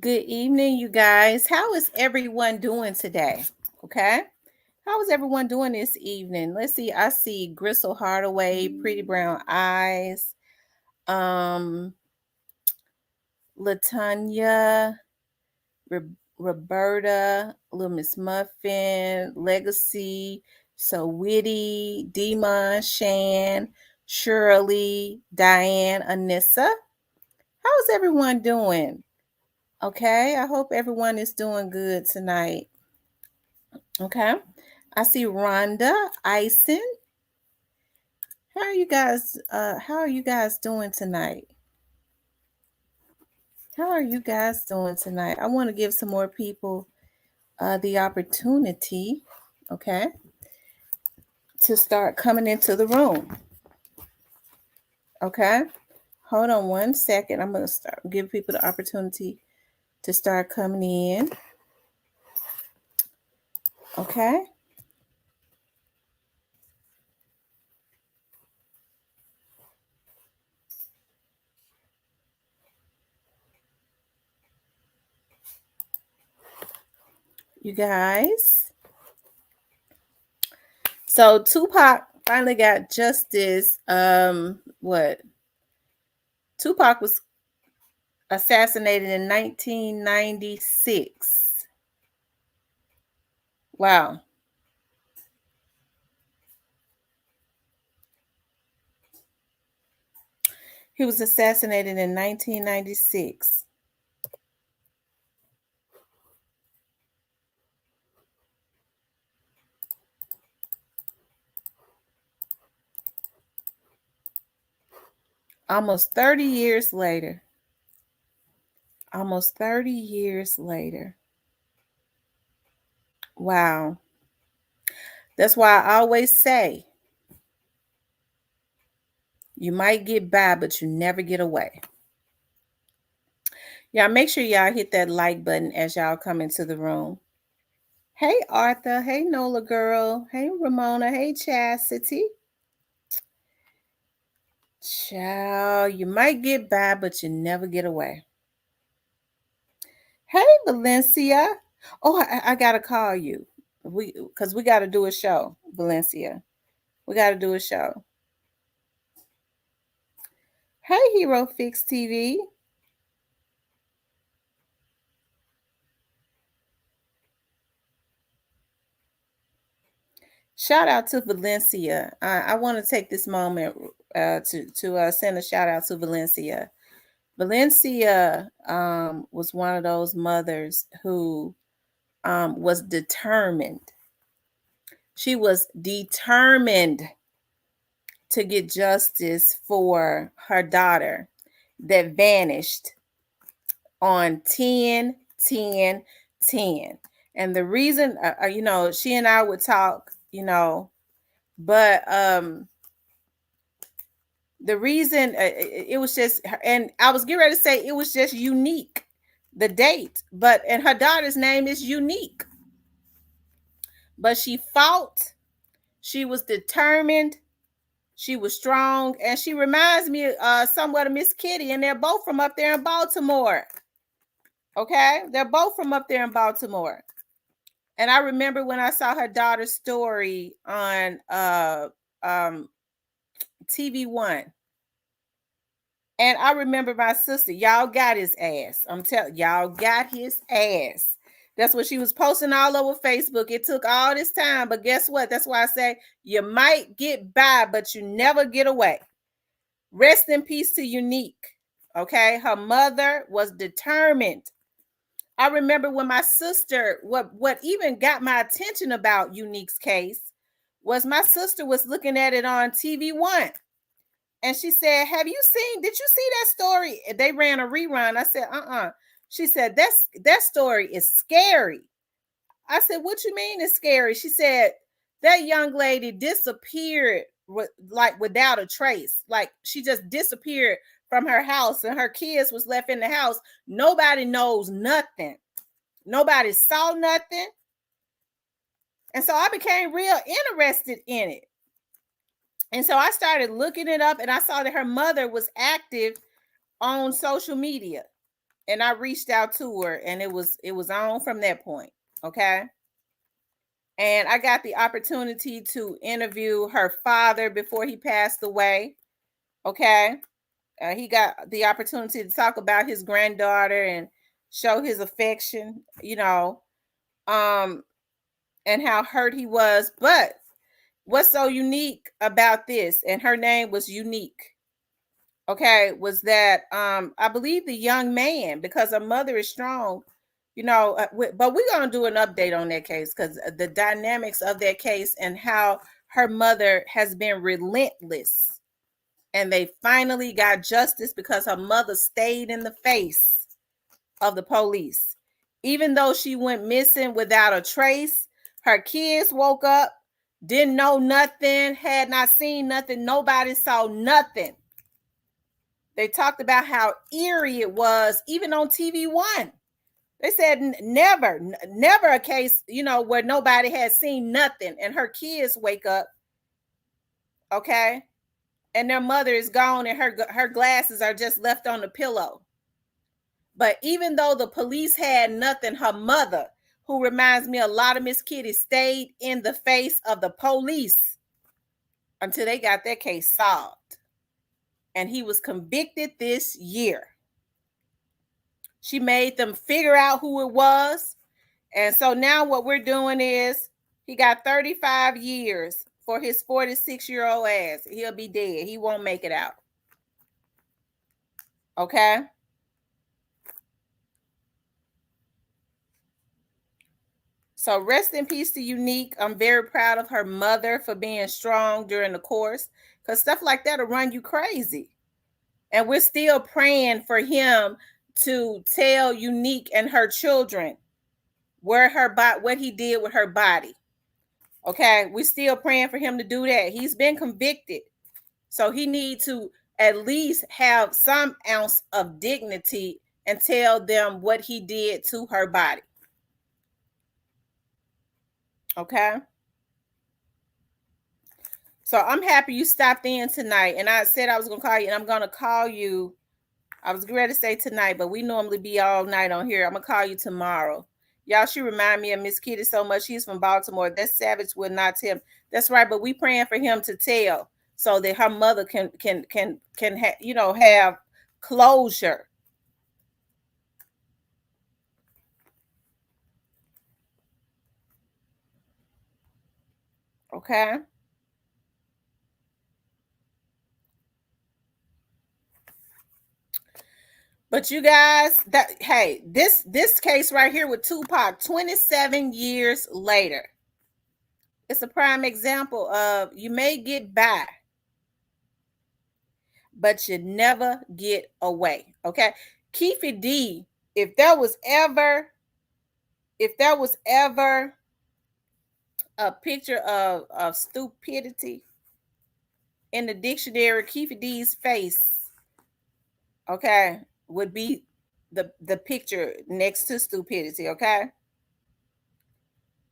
Good evening, you guys. How is everyone doing today? Okay. How is everyone doing this evening? Let's see. I see Gristle Hardaway, Pretty Brown Eyes, um, Latanya, Roberta, Little Miss Muffin, Legacy, So Witty, Demon, Shan, Shirley, Diane, Anissa. How is everyone doing? Okay, I hope everyone is doing good tonight. Okay, I see Rhonda, Ison. How are you guys doing tonight? How are you guys doing tonight? I want to give some more people the opportunity, okay, to start coming into the room. Okay, hold on one second. I'm gonna start give people the opportunity to start coming in. Okay. You guys. So Tupac finally got justice. What? Tupac was assassinated in 1996. Wow. He was assassinated in 1996. Almost 30 years later. Almost 30 years later. Wow. That's why I always say you might get by, but you never get away. Y'all make sure y'all hit that like button as y'all come into the room. Hey, Arthur. Hey, Nola girl. Hey, Ramona. Hey, Chastity. Child, you might get by, but you never get away. Hey, Valencia. Oh, I gotta call you. Because we gotta do a show, Valencia. We gotta do a show. Hey, Hero Fix TV. Shout out to Valencia. I want to take this moment to send a shout out to Valencia. Valencia was one of those mothers who was determined. She was determined to get justice for her daughter that vanished on 10 10 10. And the reason she and I would talk, but the reason it was just, and I was getting ready to say it was just unique, the date, and her daughter's name is unique, but she fought, she was determined, she was strong, and she reminds me somewhat of Miss Kitty, and they're both from up there in Baltimore. Okay, they're both from up there in Baltimore. And I remember when I saw her daughter's story on TV1. And I remember my sister, y'all got his ass. I'm telling y'all got his ass. That's what she was posting all over Facebook. It took all this time, but guess what? That's why I say you might get by, but you never get away. Rest in peace to Unique. Okay, her mother was determined. I remember when my sister, what even got my attention about Unique's case was my sister was looking at it on TV1. And she said, did you see that story? They ran a rerun. I said, She said, that story is scary. I said, what you mean it's scary? She said, that young lady disappeared without a trace. Like she just disappeared from her house and her kids was left in the house. Nobody knows nothing. Nobody saw nothing. And so I became real interested in it. And so I started looking it up and I saw that her mother was active on social media. And I reached out to her, and it was on from that point. Okay. And I got the opportunity to interview her father before he passed away. Okay. He got the opportunity to talk about his granddaughter and show his affection, you know, and how hurt he was. But what's so unique about this, and her name was Unique, okay, was that I believe the young man, because her mother is strong, you know, but we're going to do an update on that case, because the dynamics of that case and how her mother has been relentless, and they finally got justice because her mother stayed in the face of the police. Even though she went missing without a trace, her kids woke up, didn't know nothing, had not seen nothing, nobody saw nothing. They talked about how eerie it was, even on TV1. They said never a case, you know, where nobody had seen nothing, and her kids wake up, okay, and their mother is gone, and her glasses are just left on the pillow. But even though the police had nothing, her mother, who reminds me a lot of Miss Kitty, stayed in the face of the police until they got that case solved. And he was convicted this year. She made them figure out who it was. And so now what we're doing is he got 35 years for his 46-year-old ass. He'll be dead. He won't make it out. Okay? So rest in peace to Unique. I'm very proud of her mother for being strong during the course, because stuff like that will run you crazy. And we're still praying for him to tell Unique and her children what he did with her body. Okay, we're still praying for him to do that. He's been convicted, so he needs to at least have some ounce of dignity and tell them what he did to her body. Okay. So I'm happy you stopped in tonight. And I said I was going to call you, and I'm going to call you. I was ready to say tonight, but we normally be all night on here. I'm going to call you tomorrow. Y'all, she remind me of Miss Kitty so much. She's from Baltimore. That savage will not tell. That's right, but we praying for him to tell so that her mother can have closure. Okay. But you guys, this case right here with Tupac, 27 years later, it's a prime example of you may get by, but you never get away. Okay. KEEFE D, if there was ever a picture of stupidity in the dictionary, KEEFE D's face, okay, would be the picture next to stupidity. Okay.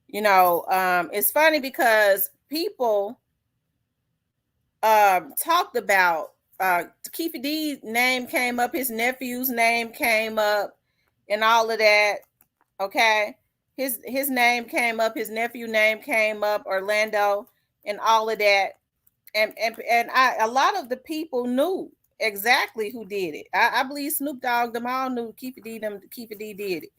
It's funny because people talked about KEEFE D's name came up, his nephew's name came up, and all of that. Okay, his name came up, his nephew name came up, Orlando, and all of that. And a lot of the people knew exactly who did it. I believe Snoop Dogg, them all knew KEEFE D did it.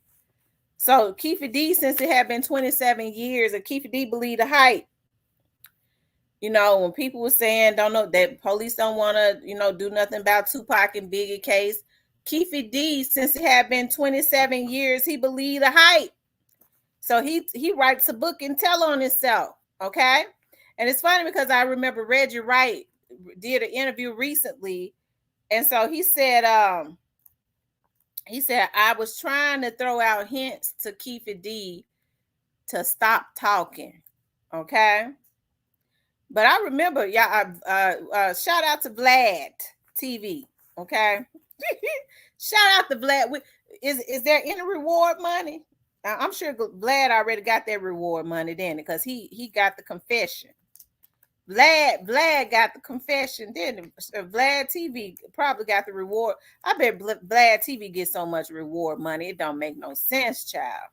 So KEEFE D, since it had been 27 years, and KEEFE D believed the hype. When people were saying don't know that police don't want to, do nothing about Tupac and Biggie case, KEEFE D, since it had been 27 years, he believed the hype. So he writes a book and tell on himself. Okay. And it's funny because I remember Reggie Wright did an interview recently. And so he said, I was trying to throw out hints to KEEFE D to stop talking. Okay. But I remember, shout out to Vlad TV. Okay. Shout out to Vlad. Is there any reward money? I'm sure Vlad already got that reward money then, because he got the confession. Vlad got the confession, didn't it? Vlad TV probably got the reward. I bet Vlad TV gets so much reward money. It don't make no sense, child.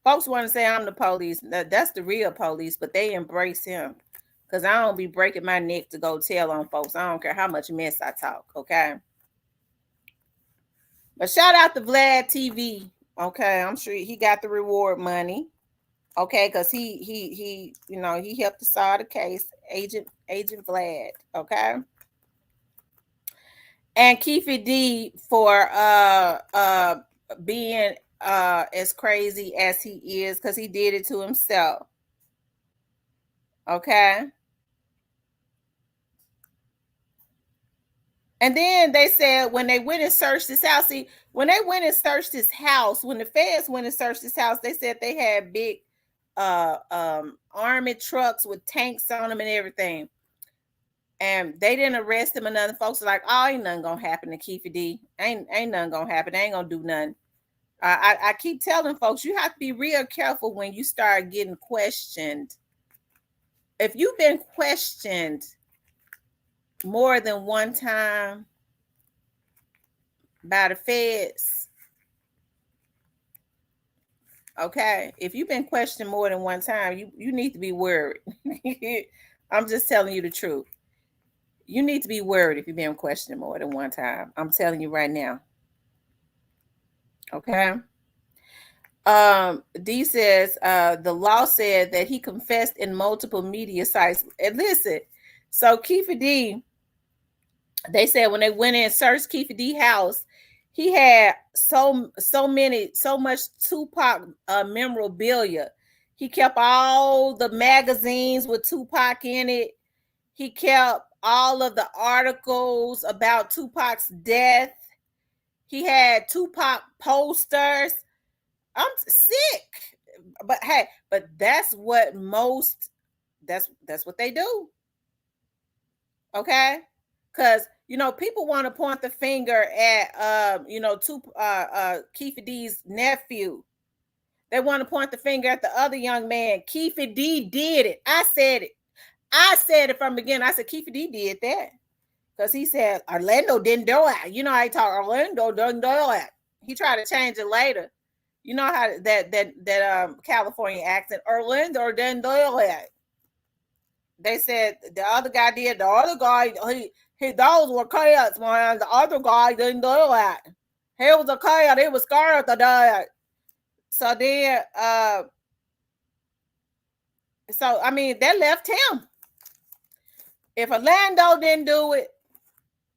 Folks want to say I'm the police. That's the real police, but they embrace him. Because I don't be breaking my neck to go tell on folks. I don't care how much mess I talk, okay? But shout out to Vlad TV, okay? I'm sure he got the reward money. Okay, because he you know, he helped to solve the case, Agent Vlad, okay? And KEEFE D for being as crazy as he is, because he did it to himself. Okay. And then they said when they went and searched his house, see, when they went and searched his house, when the feds went and searched his house, they said they had big army trucks with tanks on them and everything. And they didn't arrest him, and other folks are like, oh, ain't nothing gonna happen to KEEFE D. Ain't nothing gonna happen. They ain't gonna do nothing. I keep telling folks, you have to be real careful when you start getting questioned. If you've been questioned more than one time by the feds, okay, if you've been questioned more than one time, you need to be worried. I'm just telling you the truth. You need to be worried if you've been questioned more than one time. I'm telling you right now. Okay. D says the law said that he confessed in multiple media sites. And listen, so KEEFE D, they said when they went in and searched KEEFE D house, he had so much Tupac memorabilia. He kept all the magazines with Tupac in it. He kept all of the articles about Tupac's death. He had Tupac posters. I'm sick. But hey, but that's what that's what they do. Okay? Because you know, people want to point the finger at you know, KEEFE D's nephew. They want to point the finger at the other young man. KEEFE D did it. I said it from the beginning. I said KEEFE D did that. Because he said Orlando didn't do it. You know how he talk, Orlando didn't do it. He tried to change it later. You know how that California accent, Orlando didn't do it. They said the other guy did. The other guy, he those were kids, man. The other guy didn't do it. He was a kid. He was scared to die. So then, so I mean, they left him. If Orlando didn't do it,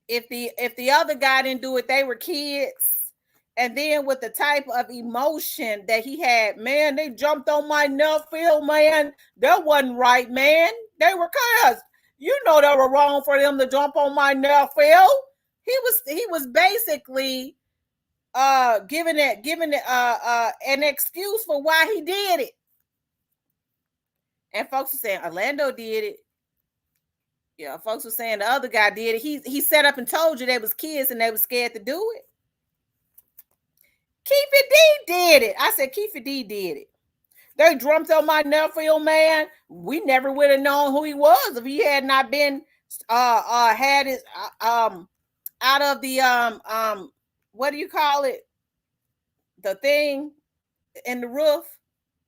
if the other guy didn't do it, they were kids. And then with the type of emotion that he had, man, they jumped on my nephew, man. That wasn't right, man. They were kids. You know they were wrong for them to jump on my nephew. He was basically giving an excuse for why he did it. And folks were saying Orlando did it. Yeah, folks were saying the other guy did it. He set up and told you they was kids and they was scared to do it. KEEFE D did it. I said KEEFE D did it. They jumped on my nephew, man. We never would have known who he was if he had not been had his out of the what do you call it? The thing in the roof,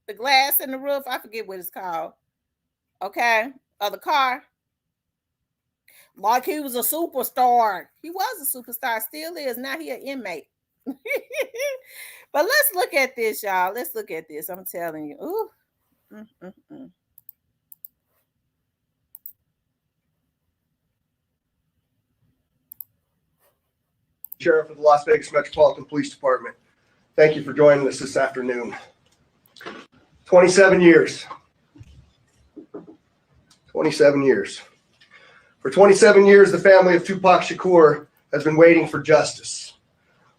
the glass in the roof. I forget what it's called. Okay, of the car. Like he was a superstar. He was a superstar, still is. Now he an inmate. But let's look at this, y'all. Let's look at this. I'm telling you. Ooh. Sheriff of the Las Vegas Metropolitan Police Department. Thank you for joining us this afternoon. 27 years. 27 years. For 27 years, the family of Tupac Shakur has been waiting for justice.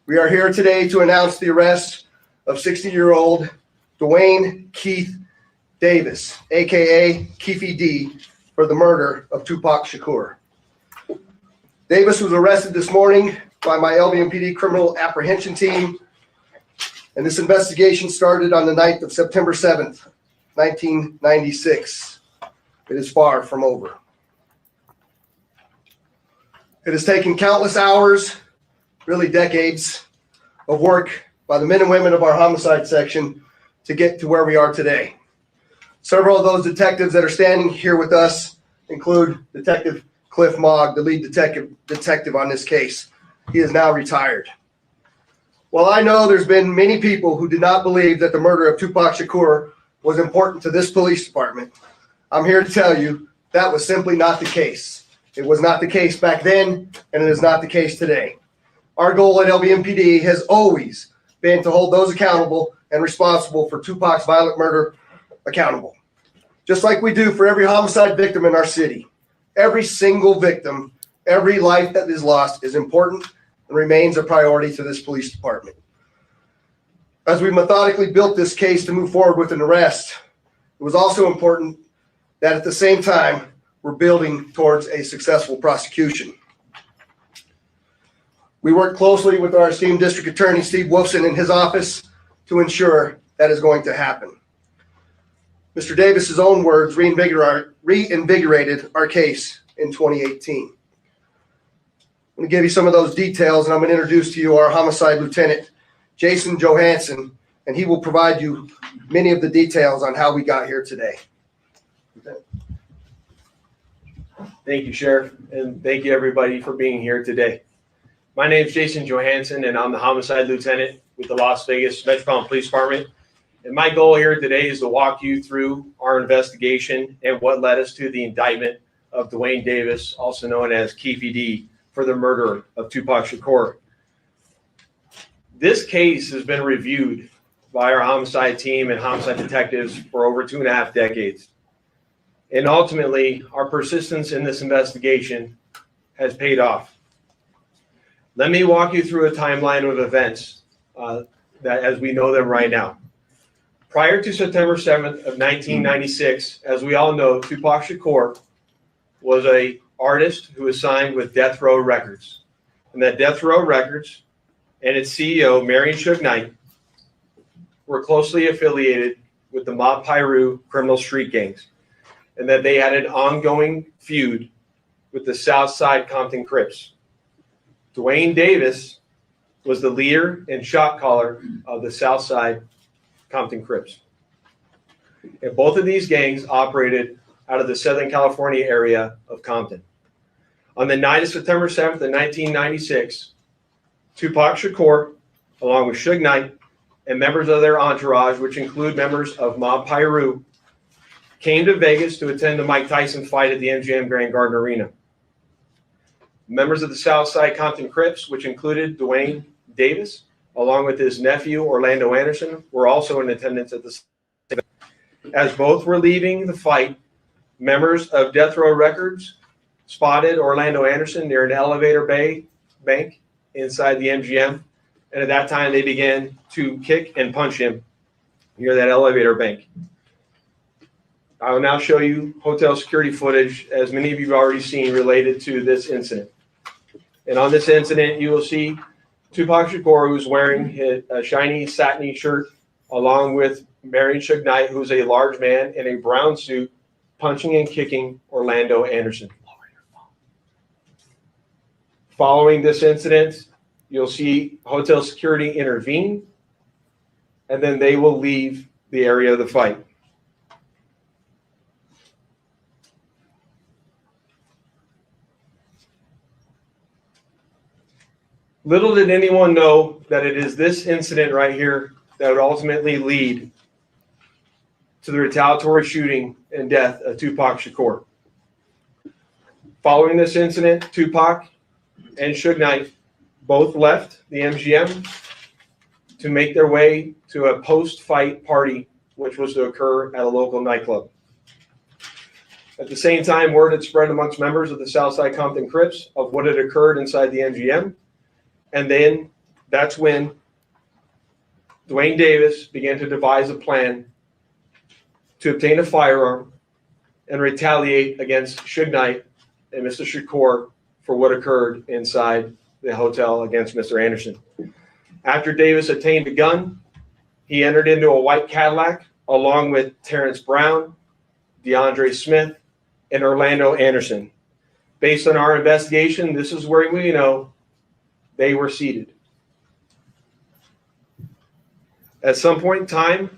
We are here today to announce the arrest of 60-year-old Dwayne Keith Davis, aka KEEFE D, for the murder of Tupac Shakur. Davis was arrested this morning by my LVMPD criminal apprehension team, and this investigation started on the night of September 7th, 1996. it is far from over. It has taken countless hours, really decades, of work by the men and women of our homicide section to get to where we are today. Several of those detectives that are standing here with us include Detective Cliff Mogg, the lead detective on this case. He is now retired. While I know there's been many people who did not believe that the murder of Tupac Shakur was important to this police department, I'm here to tell you that was simply not the case. It was not the case back then, and it is not the case today. Our goal at LBMPD has always been to hold those accountable and responsible for Tupac's violent murder accountable. Just like we do for every homicide victim in our city. Every single victim, every life that is lost is important and remains a priority to this police department. As we methodically built this case to move forward with an arrest, it was also important that at the same time, we're building towards a successful prosecution. We work closely with our esteemed district attorney, Steve Wolfson, in his office to ensure that is going to happen. Mr. Davis's own words reinvigorated our case in 2018. I'm going to give you some of those details, and I'm going to introduce to you our homicide lieutenant, Jason Johansson, and he will provide you many of the details on how we got here today. Thank you, Sheriff, and thank you, everybody, for being here today. My name is Jason Johansson, and I'm the homicide lieutenant with the Las Vegas Metropolitan Police Department. And my goal here today is to walk you through our investigation and what led us to the indictment of Dwayne Davis, also known as KEEFE, for the murder of Tupac Shakur. This case has been reviewed by our homicide team and homicide detectives for over 2.5 decades. And ultimately, our persistence in this investigation has paid off. Let me walk you through a timeline of events that as we know them right now. Prior to September 7th of 1996, as we all know, Tupac Shakur was an artist who was signed with Death Row Records. And that Death Row Records and its CEO, Marion Suge Knight, were closely affiliated with the Mob Piru criminal street gangs, and that they had an ongoing feud with the Southside Compton Crips. Dwayne Davis was the leader and shot caller of the Southside Compton Crips. And both of these gangs operated out of the Southern California area of Compton. On the night of September 7th of 1996, Tupac Shakur, along with Suge Knight and members of their entourage, which include members of Mob Piru, came to Vegas to attend the Mike Tyson fight at the MGM Grand Garden Arena. Members of the Southside Compton Crips, which included Dwayne Davis, along with his nephew, Orlando Anderson, were also in attendance at the event. As both were leaving the fight, members of Death Row Records spotted Orlando Anderson near an elevator bank inside the MGM, and at that time they began to kick and punch him near that elevator bank. I will now show you hotel security footage, as many of you have already seen, related to this incident. And on this incident, you will see Tupac Shakur, who's wearing a shiny satiny shirt, along with Marion Suge Knight, who's a large man in a brown suit, punching and kicking Orlando Anderson. Following this incident, you'll see hotel security intervene, and then they will leave the area of the fight. Little did anyone know that it is this incident right here that would ultimately lead to the retaliatory shooting and death of Tupac Shakur. Following this incident, Tupac and Suge Knight both left the MGM to make their way to a post-fight party, which was to occur at a local nightclub. At the same time, word had spread amongst members of the Southside Compton Crips of what had occurred inside the MGM. And then that's when Dwayne Davis began to devise a plan to obtain a firearm and retaliate against Suge Knight and Mr. Shakur for what occurred inside the hotel against Mr. Anderson. After Davis obtained a gun, he entered into a white Cadillac along with Terrence Brown, DeAndre Smith, and Orlando Anderson. Based on our investigation, this is where we know they were seated. At some point in time,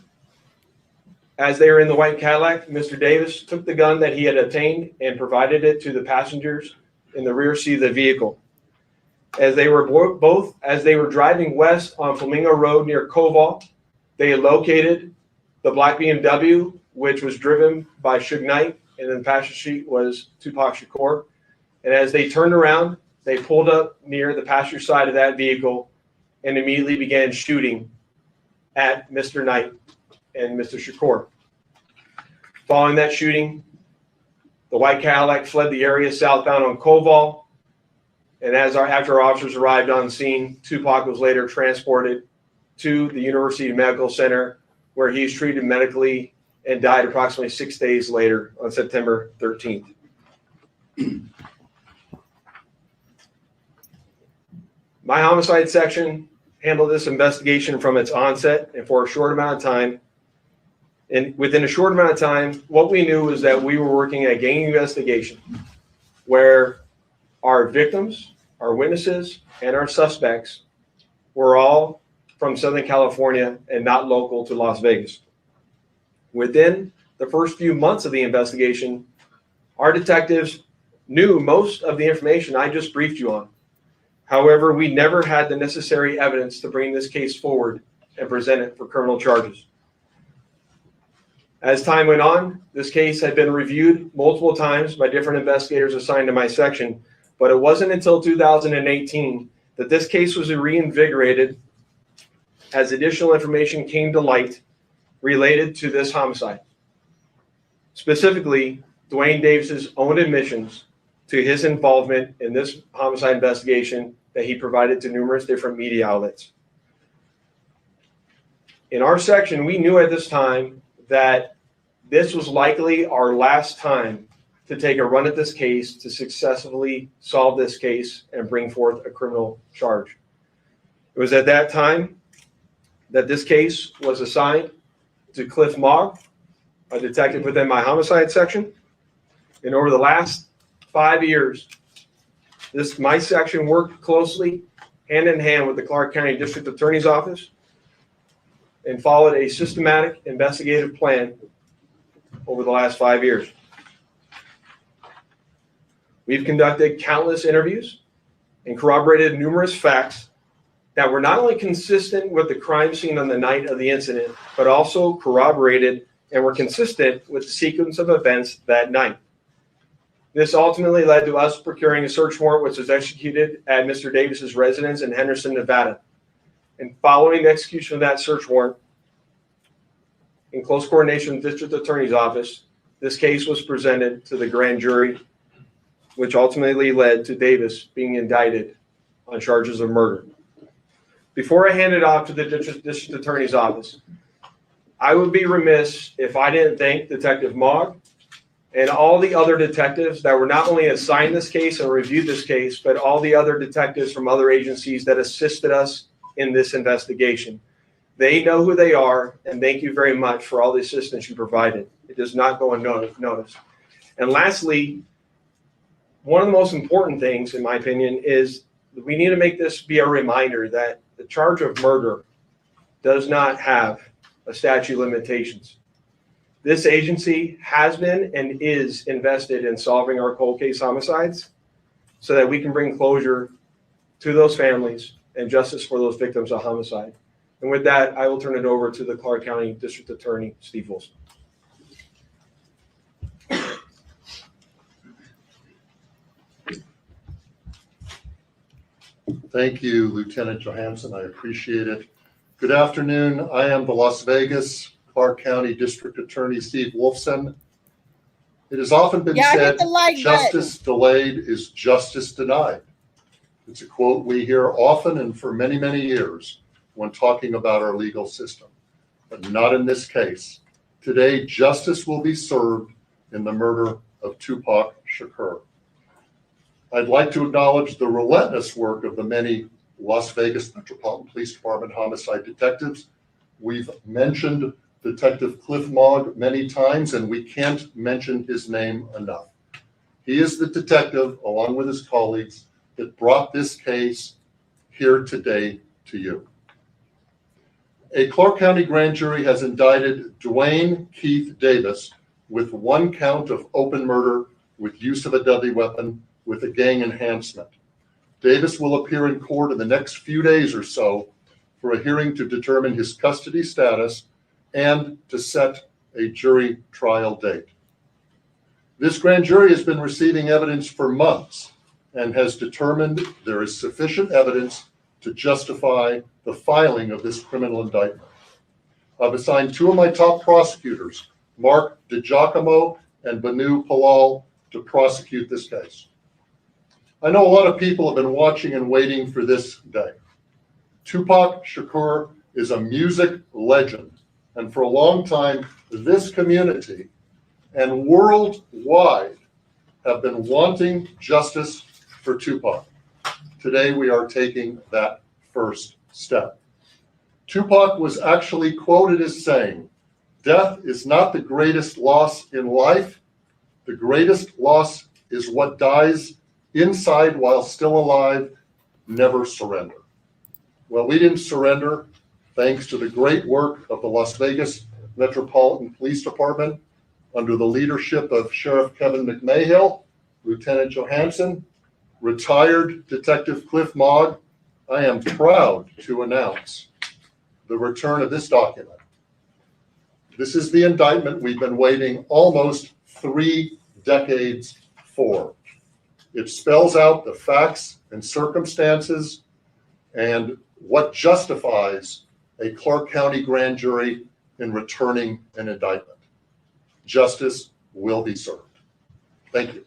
as they were in the white Cadillac, Mr. Davis took the gun that he had obtained and provided it to the passengers in the rear seat of the vehicle. As they were driving west on Flamingo Road near Koval, they had located the black BMW, which was driven by Suge Knight, and then the passenger seat was Tupac Shakur. And as they turned around, they pulled up near the passenger side of that vehicle and immediately began shooting at Mr. Knight and Mr. Shakur. Following that shooting, the white Cadillac fled the area southbound on Koval. And after our officers arrived on scene, Tupac was later transported to the University Medical Center, where he was treated medically and died approximately 6 days later on September 13th. My homicide section handled this investigation from its onset and for a short amount of time. And within a short amount of time, what we knew was that we were working a gang investigation where our victims, our witnesses, and our suspects were all from Southern California and not local to Las Vegas. Within the first few months of the investigation, our detectives knew most of the information I just briefed you on. However, we never had the necessary evidence to bring this case forward and present it for criminal charges. As time went on, this case had been reviewed multiple times by different investigators assigned to my section, but it wasn't until 2018 that this case was reinvigorated as additional information came to light related to this homicide. Specifically, Dwayne Davis's own admissions to his involvement in this homicide investigation that he provided to numerous different media outlets. In our section, we knew at this time that this was likely our last time to take a run at this case to successfully solve this case and bring forth a criminal charge. It was at that time that this case was assigned to Cliff Mogg, a detective within my homicide section. And over the last 5 years, my section worked closely hand in hand with the Clark County District Attorney's Office and followed a systematic investigative plan over the last 5 years. We've conducted countless interviews and corroborated numerous facts that were not only consistent with the crime scene on the night of the incident, but also corroborated and were consistent with the sequence of events that night. This ultimately led to us procuring a search warrant, which was executed at Mr. Davis's residence in Henderson, Nevada. And following the execution of that search warrant, in close coordination with the District Attorney's Office, this case was presented to the grand jury, which ultimately led to Davis being indicted on charges of murder. Before I hand it off to the District Attorney's Office, I would be remiss if I didn't thank Detective Mogg and all the other detectives that were not only assigned this case and reviewed this case, but all the other detectives from other agencies that assisted us in this investigation. They know who they are, and thank you very much for all the assistance you provided. It does not go unnoticed. And lastly, one of the most important things, in my opinion, is we need to make this be a reminder that the charge of murder does not have a statute of limitations. This agency has been and is invested in solving our cold case homicides so that we can bring closure to those families and justice for those victims of homicide. And with that, I will turn it over to the Clark County District Attorney, Steve Wilson. Thank you, Lieutenant Johansson. I appreciate it. Good afternoon. I am the Las Vegas Clark County District Attorney, Steve Wolfson. It has often been said, justice delayed is justice denied. It's a quote we hear often and for many, many years when talking about our legal system, but not in this case. Today, justice will be served in the murder of Tupac Shakur. I'd like to acknowledge the relentless work of the many Las Vegas Metropolitan Police Department homicide detectives. We've mentioned Detective Cliff Mogg many times, and we can't mention his name enough. He is the detective, along with his colleagues, that brought this case here today to you. A Clark County grand jury has indicted Dwayne Keith Davis with 1 count of open murder with use of a deadly weapon with a gang enhancement. Davis will appear in court in the next few days or so for a hearing to determine his custody status and to set a jury trial date. This grand jury has been receiving evidence for months and has determined there is sufficient evidence to justify the filing of this criminal indictment. I've assigned 2 of my top prosecutors, Mark DiGiacomo and Banu Palal, to prosecute this case. I know a lot of people have been watching and waiting for this day. Tupac Shakur is a music legend, and for a long time, this community and worldwide have been wanting justice for Tupac. Today, we are taking that first step. Tupac was actually quoted as saying, "Death is not the greatest loss in life. The greatest loss is what dies inside while still alive. Never surrender." Well, we didn't surrender thanks to the great work of the Las Vegas Metropolitan Police Department under the leadership of Sheriff Kevin McMahill, Lieutenant Johansson, retired Detective Cliff Mogg. I am proud to announce the return of this document. This is the indictment we've been waiting almost 3 decades for. It spells out the facts and circumstances and what justifies a Clark County grand jury in returning an indictment. Justice will be served. Thank you.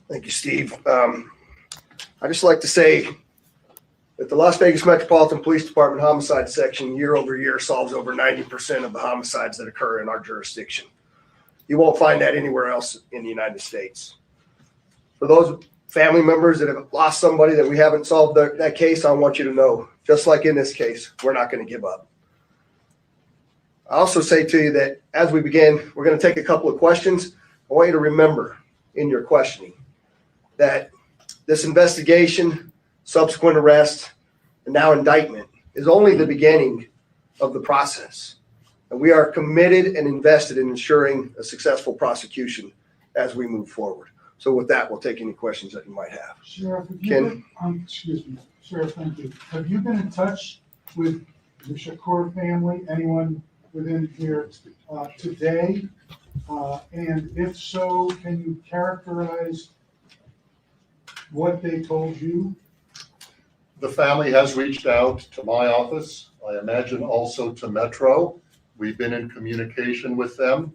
Thank you, Steve. I'd just like to say that the Las Vegas Metropolitan Police Department homicide section year over year solves over 90% of the homicides that occur in our jurisdiction. You won't find that anywhere else in the United States. For those family members that have lost somebody that we haven't solved that case, I want you to know, just like in this case, we're not going to give up. I also say to you that as we begin, we're going to take a couple of questions. I want you to remember in your questioning that this investigation, subsequent arrest, and now indictment is only the beginning of the process. And we are committed and invested in ensuring a successful prosecution as we move forward. So with that, we'll take any questions that you might have. Sheriff, Ken? Excuse me, Sheriff, thank you. Have you been in touch with the Shakur family, anyone within here today? And if so, can you characterize what they told you? The family has reached out to my office. I imagine also to Metro. We've been in communication with them.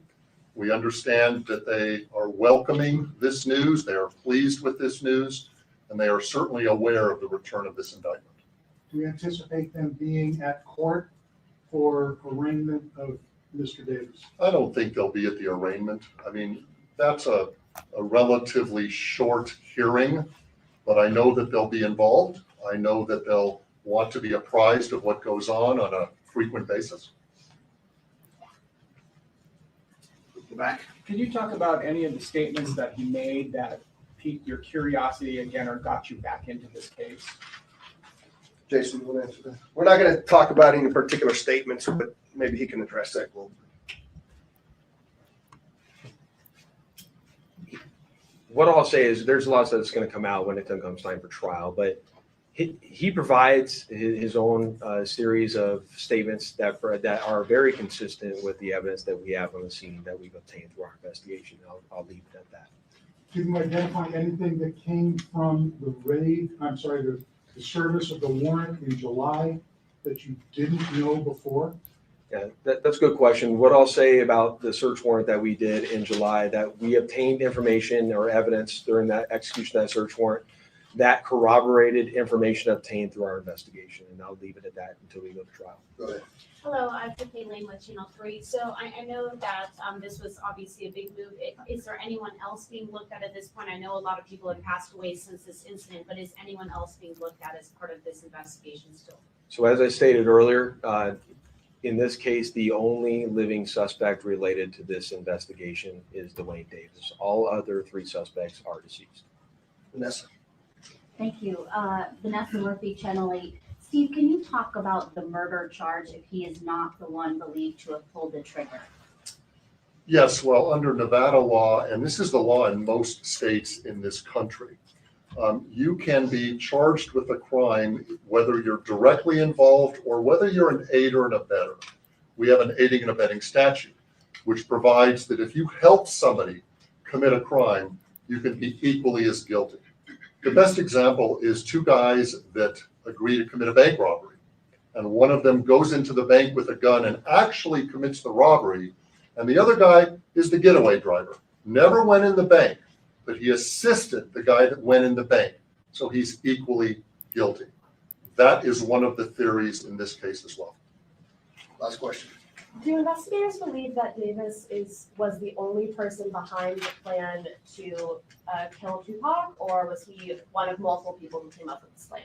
We understand that they are welcoming this news. They are pleased with this news, and they are certainly aware of the return of this indictment. Do you anticipate them being at court for arraignment of Mr. Davis? I don't think they'll be at the arraignment. I mean, that's a relatively short hearing, but I know that they'll be involved. I know that they'll want to be apprised of what goes on a frequent basis. Back. Can you talk about any of the statements that he made that piqued your curiosity again or got you back into this case? Jason, we'll answer that. We're not going to talk about any particular statements, but maybe he can address that a little bit. What I'll say is there's a lot that's going to come out when it comes time for trial, but he provides his own series of statements that are very consistent with the evidence that we have on the scene that we've obtained through our investigation. I'll leave it at that. Did you identify anything that came from the raid, the service of the warrant in July that you didn't know before? Yeah, that's a good question. What I'll say about the search warrant that we did in July, that we obtained information or evidence during that execution of that search warrant that corroborated information obtained through our investigation. And I'll leave it at that until we go to trial. Go ahead. Hello, I'm Tiffany Lane with Channel 3. So I know that this was obviously a big move. Is there anyone else being looked at this point? I know a lot of people have passed away since this incident, but is anyone else being looked at as part of this investigation still? So as I stated earlier, In this case, the only living suspect related to this investigation is Dwayne Davis. All other 3 suspects are deceased. Vanessa. Thank you. Vanessa Murphy, Channel 8. Steve, can you talk about the murder charge if he is not the one believed to have pulled the trigger? Yes, well, under Nevada law, and this is the law in most states in this country, you can be charged with a crime whether you're directly involved or whether you're an aider and abetter. We have an aiding and abetting statute, which provides that if you help somebody commit a crime, you can be equally as guilty. The best example is 2 guys that agree to commit a bank robbery, and one of them goes into the bank with a gun and actually commits the robbery, and the other guy is the getaway driver. Never went in the bank, but he assisted the guy that went in the bank, so he's equally guilty. That is one of the theories in this case as well. Last question. Do investigators believe that Davis was the only person behind the plan to kill Tupac, or was he one of multiple people who came up with this plan?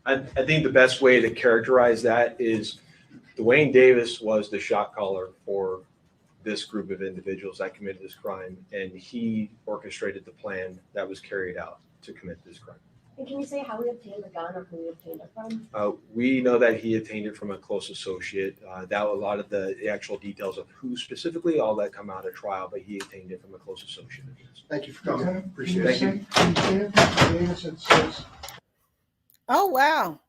I think the best way to characterize that is Dwayne Davis was the shot caller for this group of individuals that committed this crime, and he orchestrated the plan that was carried out to commit this crime. And can you say how he obtained the gun or who he obtained it from? We know that he obtained it from a close associate. That a lot of the actual details of who specifically, all that come out at trial, but he obtained it from a close associate. Thank you for coming. Lieutenant, Appreciate it. can you say it? Davis at 6. Oh, wow.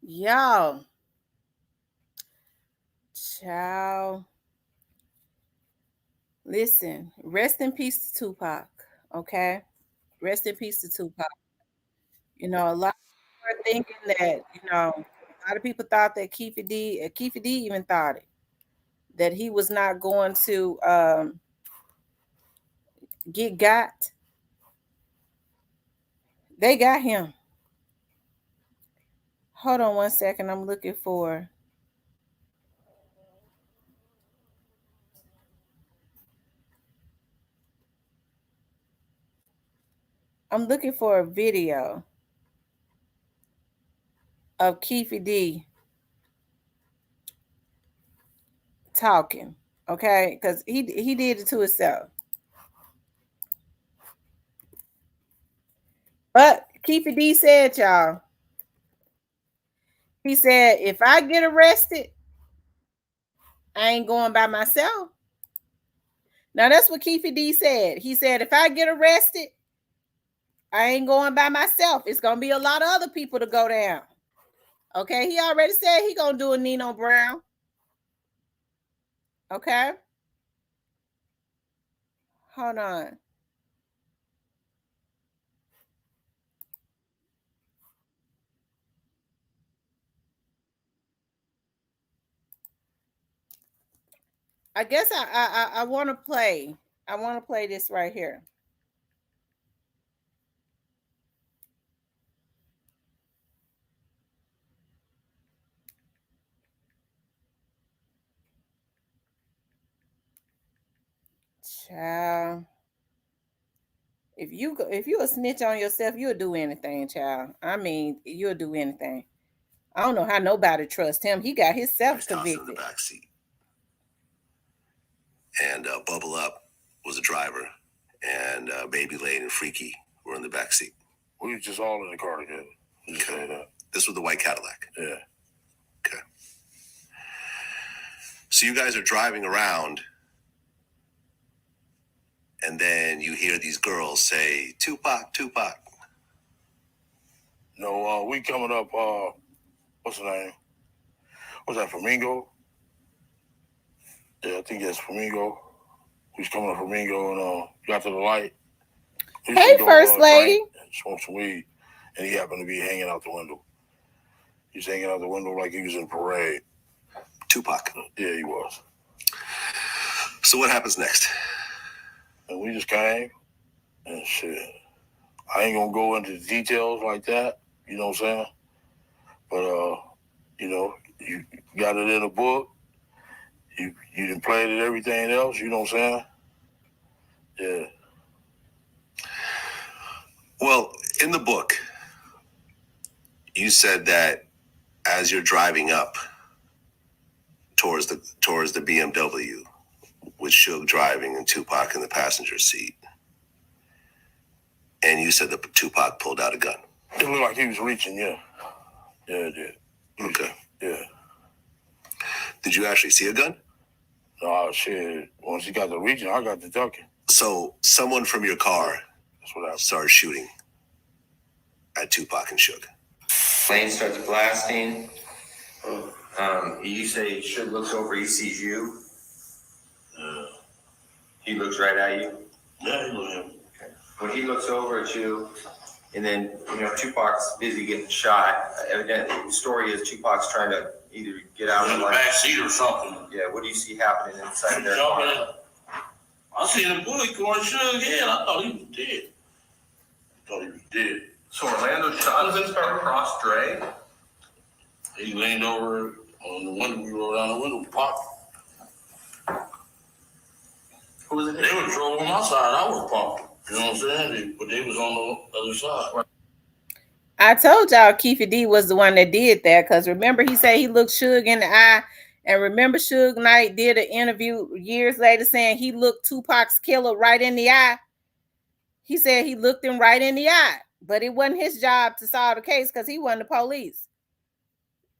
Y'all. Child. Listen, rest in peace to Tupac, okay? Rest in peace to Tupac. You know, a lot of people are thinking that, you know, a lot of people thought that KEEFE D even thought it, that he was not going to get got. They got him. Hold on one second. I'm looking for a video of KEEFE D talking, okay? Because he did it to himself. But KEEFE D said, y'all, he said, if I get arrested, I ain't going by myself. Now, that's what KEEFE D said. He said, if I get arrested, I ain't going by myself. It's going to be a lot of other people to go down. Okay, he already said he going to do a Nino Brown. Okay. Hold on. I guess I want to play. I want to play this right here. Child. If you a snitch on yourself, you'll do anything, child. I mean, you'll do anything. I don't know how nobody trusts him. He got himself convicted. In the back seat. And Bubble Up was a driver, and Baby Lane and Freaky were in the back seat. We were just all in the car together. Okay. This was the white Cadillac. Yeah. Okay. So you guys are driving around, and then you hear these girls say, Tupac, Tupac. No, we coming up, what's the name? What's that, Flamingo? Yeah, I think that's Flamingo. We was coming up Flamingo and got to the light. Hey, First Lady. Smoke some weed, and he happened to be hanging out the window. He was hanging out the window like he was in parade. Tupac. Yeah, he was. So what happens next? And we just came, and shit. I ain't gonna go into the details like that, you know what I'm saying? But, you know, you got it in a book. You done played it, everything else, you know what I'm saying? Yeah. Well, in the book, you said that as you're driving up towards the BMW with Suge driving and Tupac in the passenger seat. And you said that Tupac pulled out a gun. It looked like he was reaching, yeah. Yeah, it did. Okay. Yeah. Did you actually see a gun? No, shit. Once he got the reaching, I got the ducking. So someone from your car started shooting at Tupac and Suge. Plane starts blasting. You say Suge looks over, he sees you. He looks right at you. Yeah, he looked at him. Okay. When he looks over at you, and then Tupac's busy getting shot. Evidently, the story is Tupac's trying to either get out in the back seat or something. Yeah, what do you see happening inside of their car? I seen a bullet going Suge head. I thought he was dead. So Orlando shot his car across Dre. He leaned over on the window. We rolled down the window, popped. Who was it? They were drove on my side. I was popped. You know what I'm saying? But they was on the other side. I told y'all KEEFE D was the one that did that, because remember he said he looked Suge in the eye, and remember Suge Knight did an interview years later saying he looked Tupac's killer right in the eye. He said he looked him right in the eye, but it wasn't his job to solve the case because he wasn't the police.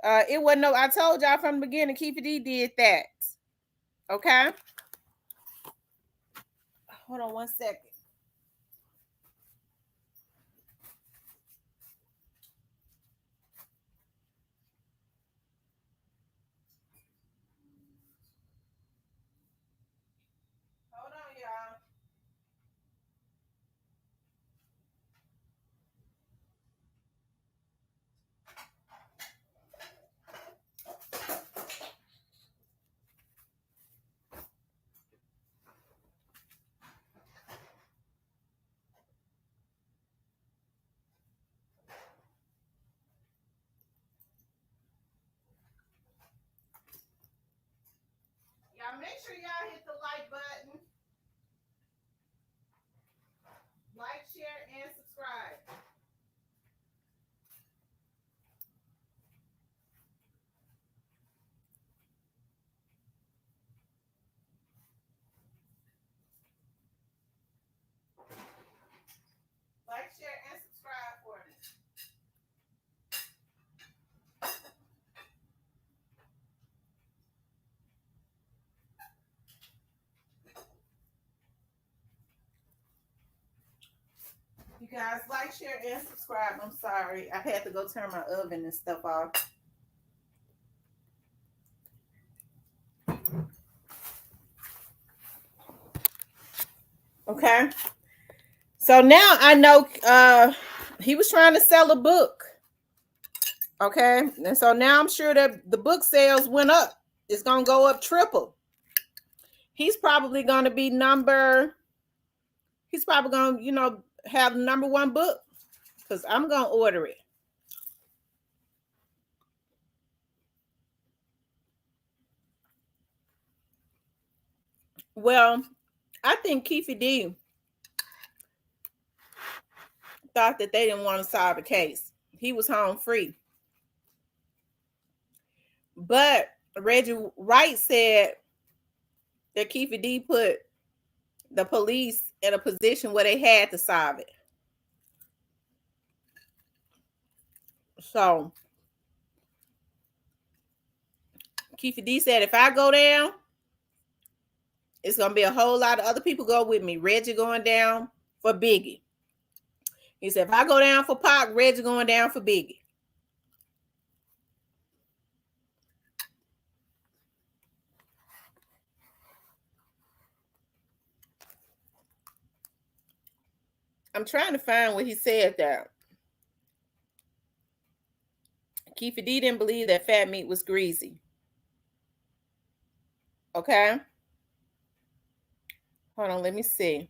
It wasn't no. I told y'all from the beginning, KEEFE D did that. Okay. Hold on 1 second. Hold on, y'all. Y'all make sure y'all hit the like button. Like, share, and subscribe. Like, share, and subscribe for me. You guys like, share, and subscribe. I'm sorry. I had to go turn my oven and stuff off. Okay. So now I know he was trying to sell a book. Okay. And so now I'm sure that the book sales went up. It's going to go up triple. He's probably going to be he's probably going to, have the #1 book, because I'm going to order it. Well, I think KEEFE D thought that they didn't want to solve the case. He was home free. But Reggie Wright said that KEEFE D put the police in a position where they had to solve it. So KEEFE D said, if I go down, it's going to be a whole lot of other people go with me. Reggie going down for Biggie. He said, if I go down for Pac, Reggie going down for Biggie. I'm trying to find what he said there. KEEFE D didn't believe that fat meat was greasy. Okay. Hold on, let me see.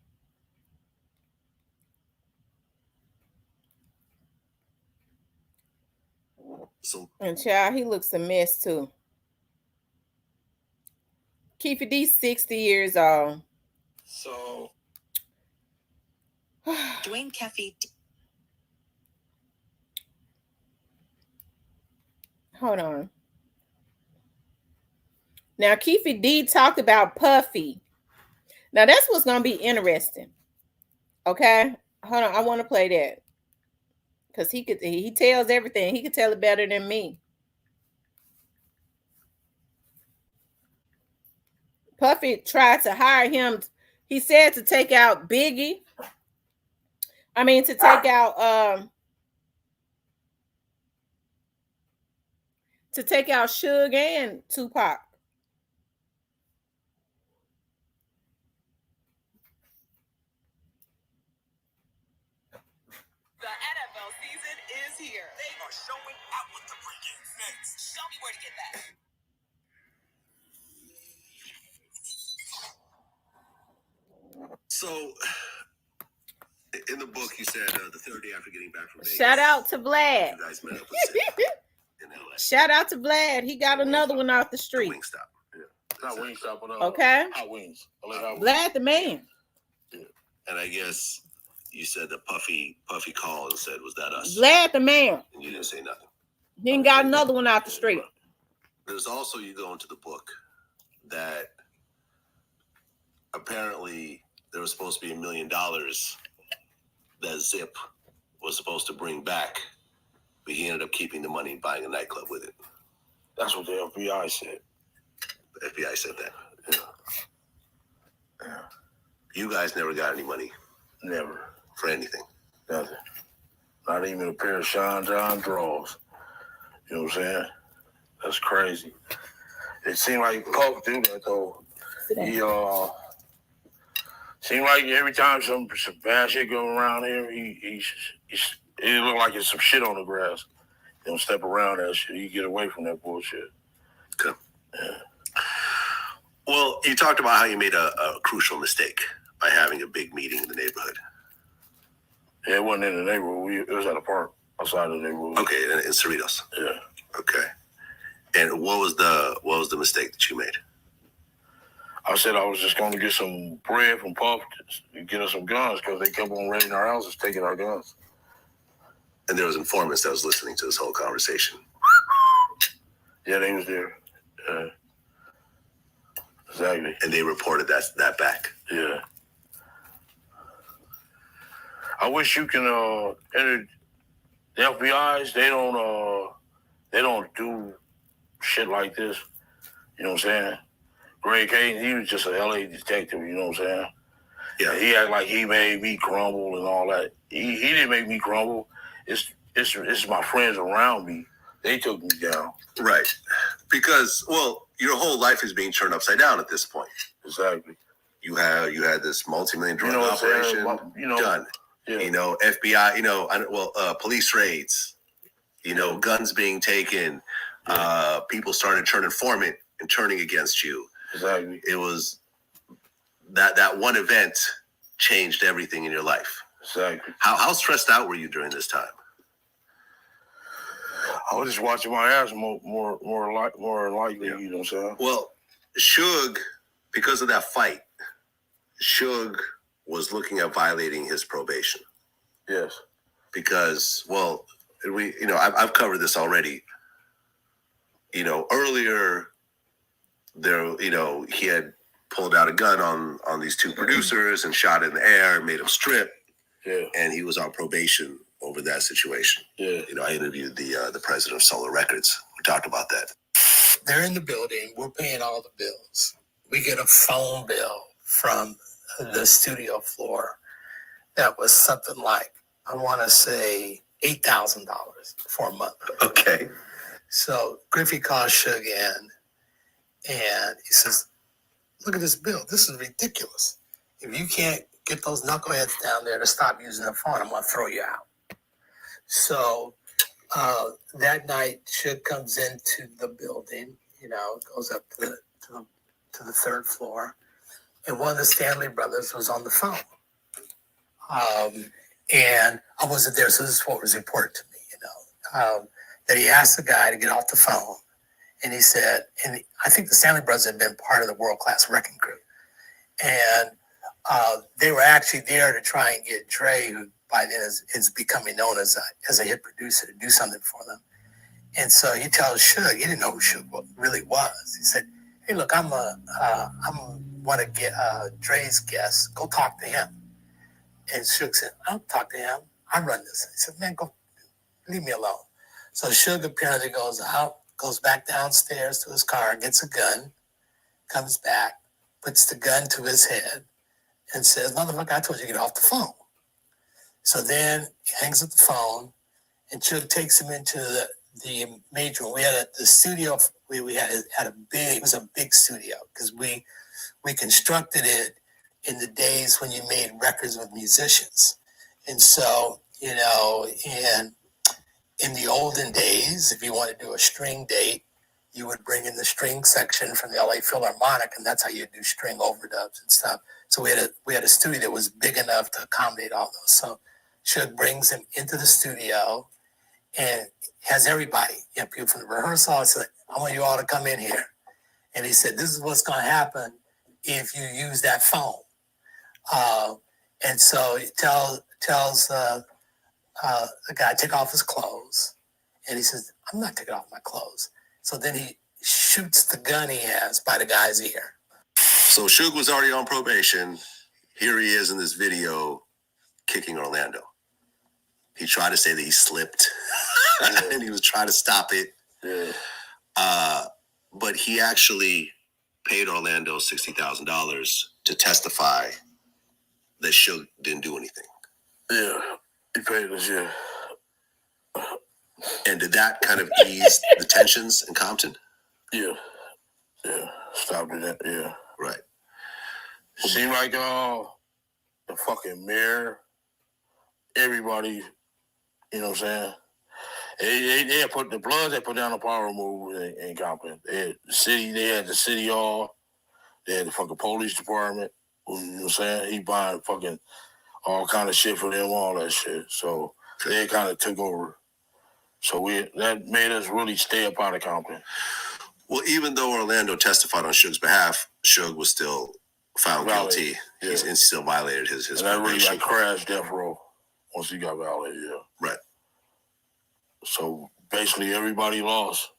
And child, he looks a mess too. KEEFE D 60 years old. So Dwayne Keffy. Hold on. Now, KEEFE D talked about Puffy. Now, that's what's going to be interesting. Okay? Hold on. I want to play that. Because he tells everything. He could tell it better than me. Puffy tried to hire him. He said to take out Biggie. I mean, to take out Suge and Tupac. The NFL season is here. They are showing out with the pregame fix. Show me where to get that. So, in the book, you said the third day after getting back from Vegas. Shout out to Vlad. You guys met up with Sid in LA. Shout out to Vlad. He got another one off the street. Wingstop. Yeah. Not Wingstop, but okay. Hot Wings. Hot Vlad the man. Yeah. And I guess you said that Puffy called and said, "Was that us?" Vlad the man. And you didn't say nothing. He ain't got another one out the street. There's also, you go into the book that apparently there was supposed to be $1 million that Zip was supposed to bring back, but he ended up keeping the money and buying a nightclub with it. That's what the FBI said. The FBI said that. Yeah. You guys never got any money. Never. For anything. Nothing. Not even a pair of Sean John drawers. You know what I'm saying? That's crazy. It seemed like Puff do that though. He seemed like every time some bad shit go around here, it look like it's some shit on the grass. He don't step around that shit. He get away from that bullshit. Okay. Yeah. Well, you talked about how you made a crucial mistake by having a big meeting in the neighborhood. Yeah, it wasn't in the neighborhood. It was at a park outside of the neighborhood. Okay, in Cerritos. Yeah. Okay. And what was the mistake that you made? I said I was just going to get some bread from Puff to get us some guns because they kept on raiding our houses, taking our guns. And there was informants that was listening to this whole conversation. Yeah, they was there. Yeah. Exactly. And they reported that back. Yeah. I wish you can enter the FBI's. They don't do shit like this. You know what I'm saying? Greg Hayden, he was just a LA detective. You know what I'm saying? Yeah. He act like he made me crumble and all that. He didn't make me crumble. It's my friends around me. They took me down. Right. Because, well, your whole life is being turned upside down at this point. Exactly. You had this multi-million drug operation done. Yeah. You know, FBI, police raids, guns being taken, people started turning informant and turning against you. Exactly. It was that one event changed everything in your life. Exactly. How stressed out were you during this time? I was just watching my ass more likely, you know what I'm saying? Well, Suge, because of that fight, Suge was looking at violating his probation. Yes. Because, well, I've covered this already. Earlier there, he had pulled out a gun on these two producers and shot in the air and made them strip. Yeah. And he was on probation over that situation. Yeah. I interviewed the president of Solar Records. We talked about that. They're in the building. We're paying all the bills. We get a phone bill from the studio floor that was something like, I want to say, $8,000 for a month. Okay. So Griffey calls Suge in, and he says, look at this bill. This is ridiculous. If you can't get those knuckleheads down there to stop using the phone, I'm going to throw you out. So that night, Suge comes into the building, goes up to the third floor, and one of the Stanley brothers was on the phone. And I wasn't there, so this is what was important to me, that he asked the guy to get off the phone, and he said, and I think the Stanley brothers had been part of the world-class wrecking crew, and they were actually there to try and get Dre, who by then is becoming known as a hit producer, to do something for them. And so he tells Suge, he didn't know who Suge really was. He said, hey, look, I'm want to get Dre's guest. Go talk to him. And Suge said, I'll talk to him. I run this. He said, man, go, leave me alone. So Suge apparently goes out, goes back downstairs to his car, gets a gun, comes back, puts the gun to his head, and says, motherfucker, I told you to get off the phone. So then he hangs up the phone, and Suge takes him into the major room. We had the studio, we had a big, it was a big studio, because we constructed it in the days when you made records with musicians. And so, you know, in the olden days, if you want to do a string date, you would bring in the string section from the LA Philharmonic, and that's how you do string overdubs and stuff. So we had a studio that was big enough to accommodate all those. So Suge brings him into the studio and has everybody, you know, people from the rehearsal. I said, I want you all to come in here. And he said, this is what's going to happen if you use that phone. And so he tells the guy, take off his clothes. And he says, I'm not taking off my clothes. So then he shoots the gun he has by the guy's ear. So Suge was already on probation. Here he is in this video kicking Orlando. He tried to say that he slipped and he was trying to stop it. Yeah. But he actually paid Orlando $60,000 to testify that Suge didn't do anything. Yeah, he paid us, yeah. And did that kind of ease the tensions in Compton? Yeah. Yeah. Stopped it, yeah. Right. It seemed like the fucking mayor, everybody, you know what I'm saying? They put the Bloods, they put down the power move in Compton. They had the city hall, they had the fucking police department, you know what I'm saying? He buying fucking all kind of shit for them, all that shit. So they kind of took over. So that made us really stay up out of Compton. Well, even though Orlando testified on Suge's behalf, Suge was still found guilty. Yeah. He still violated his and that really like crashed death row once he got violated, yeah. Right. So basically everybody lost.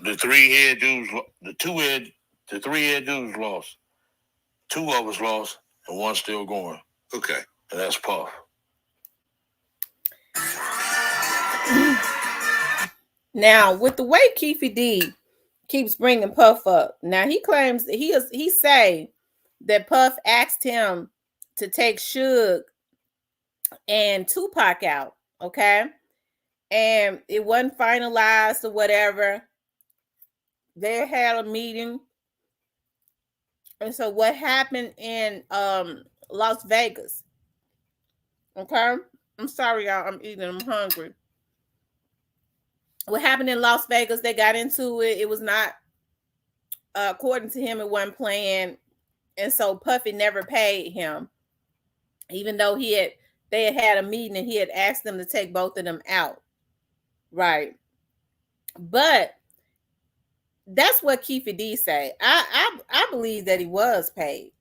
The three head dudes lost. Two of us lost and one's still going. Okay. And that's Puff. Now, with the way KEEFE D keeps bringing Puff up, now he claims that he say that Puff asked him to take Suge and Tupac out, okay? And it wasn't finalized or whatever. They had a meeting. And so what happened in Las Vegas, okay? I'm sorry, y'all. I'm eating. I'm hungry. What happened in Las Vegas, they got into it. It was not, according to him, it wasn't planned. And so Puffy never paid him, even though they had a meeting and he had asked them to take both of them out. Right. But that's what KEEFE D say. I believe that he was paid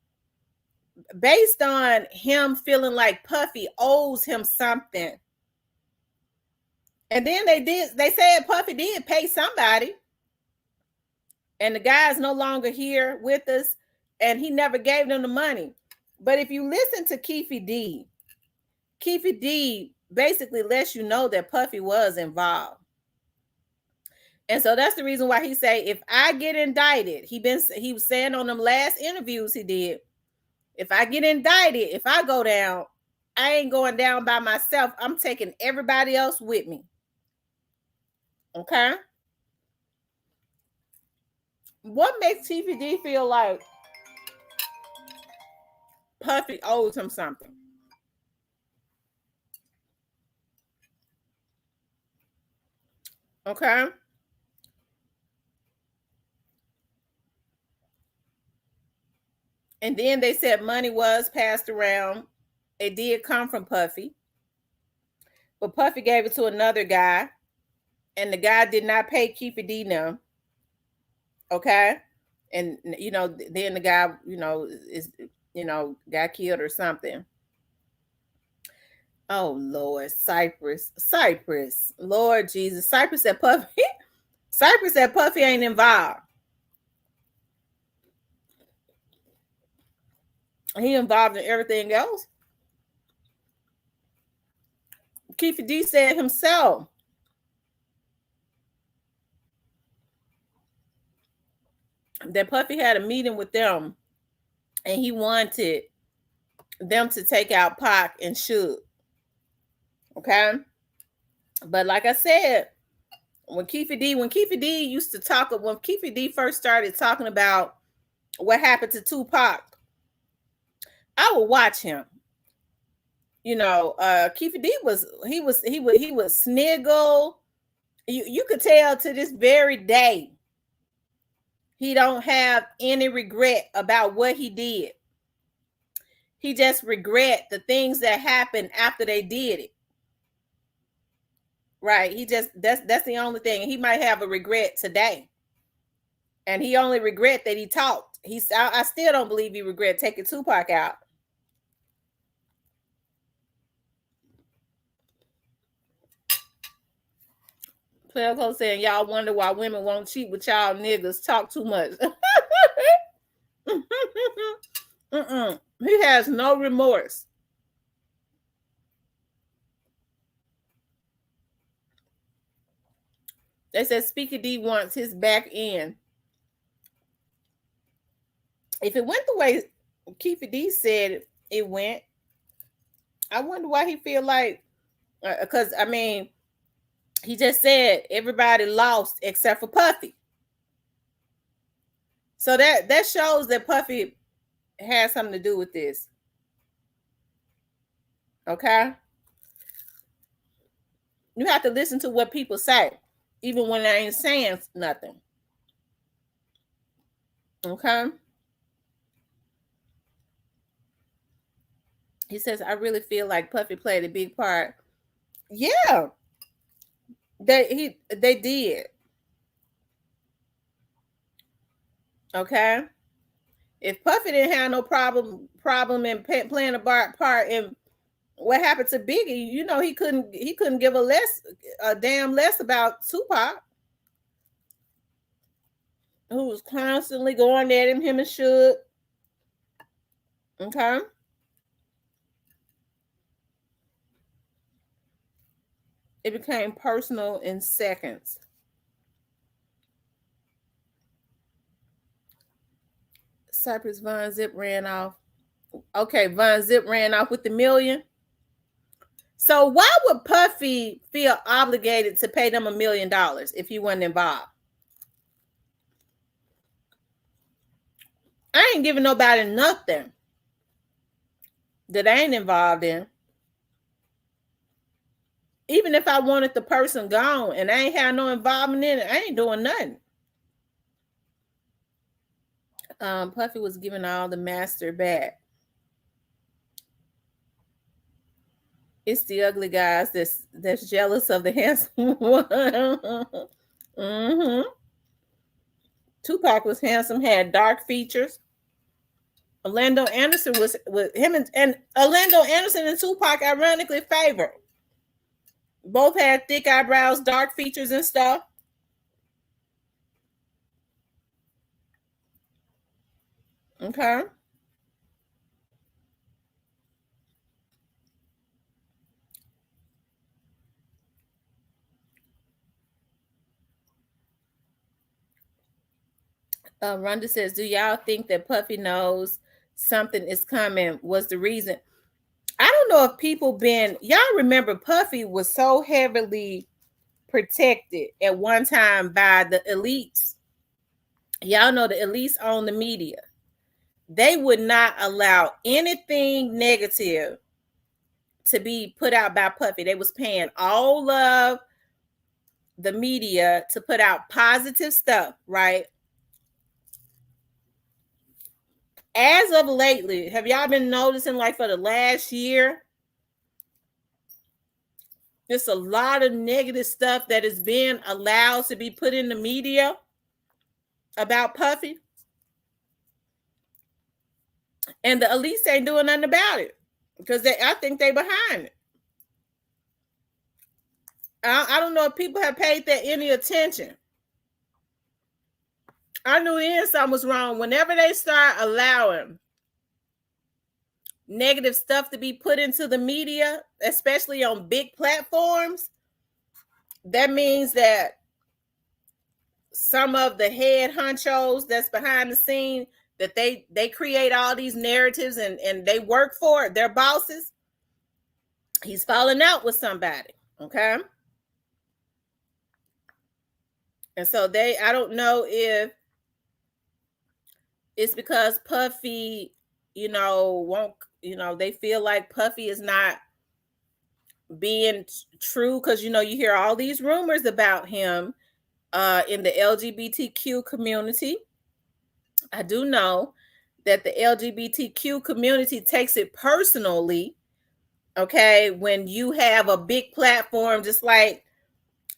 based on him feeling like Puffy owes him something. And then they said Puffy did pay somebody. And the guy's no longer here with us, and he never gave them the money. But if you listen to KEEFE D basically lets you know that Puffy was involved. And so that's the reason why he say, if I get indicted, he was saying on them last interviews he did, if I get indicted, if I go down, I ain't going down by myself. I'm taking everybody else with me. Okay? What makes KEEFE D feel like Puffy owes him something? Okay? And then they said money was passed around. It did come from Puffy. But Puffy gave it to another guy. And the guy did not pay KEEFE D now. Okay? And, you know, then the guy, got killed or something. Oh, Lord. Cypress. Lord Jesus. Cypress said Puffy ain't involved. He involved in everything else. KEEFE D said himself that Puffy had a meeting with them and he wanted them to take out Pac and Suge. Okay? But like I said, when KEEFE D used to talk, when KEEFE D first started talking about what happened to Tupac, I would watch him. You know, KEEFE D he would sniggle. You could tell to this very day he don't have any regret about what he did. He just regret the things that happened after they did it. Right? He just that's the only thing. He might have a regret today. And he only regret that he talked. I still don't believe he regret taking Tupac out. Player Close saying, y'all wonder why women won't cheat with y'all niggas. Talk too much. He has no remorse. They said Speaker D wants his back end. If it went the way KEEFE D said it went, I wonder why he feel like, because I mean, he just said everybody lost except for Puffy. So that shows that Puffy has something to do with this. Okay? You have to listen to what people say, even when they ain't saying nothing. Okay? He says, I really feel like Puffy played a big part. Yeah. They did. Okay? If Puffy didn't have no problem in playing a part in what happened to Biggie, you know, he couldn't give a damn less about Tupac, who was constantly going at him and Suge. Okay? It became personal in seconds. Cypress Von Zip ran off. Okay, Von Zip ran off with $1 million. So why would Puffy feel obligated to pay them $1 million if he wasn't involved? I ain't giving nobody nothing that I ain't involved in. Even if I wanted the person gone and I ain't had no involvement in it, I ain't doing nothing. Puffy was giving all the master back. It's the ugly guys that's jealous of the handsome one. Mm-hmm. Tupac was handsome, had dark features. Orlando Anderson was him and Orlando Anderson and Tupac ironically favored. Both had thick eyebrows, dark features and stuff. Okay. Rhonda says, do y'all think that Puffy knows something is coming was the reason? I don't know if people y'all remember Puffy was so heavily protected at one time by the elites. Y'all know the elites own the media. They would not allow anything negative to be put out by Puffy. They was paying all of the media to put out positive stuff, right? As of lately, have y'all been noticing, like for the last year, there's a lot of negative stuff that is being allowed to be put in the media about Puffy? And the elites ain't doing nothing about it because I think they behind it. I don't know if people have paid that any attention. I knew something was wrong whenever they start allowing negative stuff to be put into the media, especially on big platforms, that means that some of the head honchos that's behind the scene, that they create all these narratives and they work for it, their bosses. He's falling out with somebody, okay? And so I don't know if it's because Puffy, won't, they feel like Puffy is not being true, because you hear all these rumors about him in the LGBTQ community. I do know that the LGBTQ community takes it personally, okay, when you have a big platform, just like,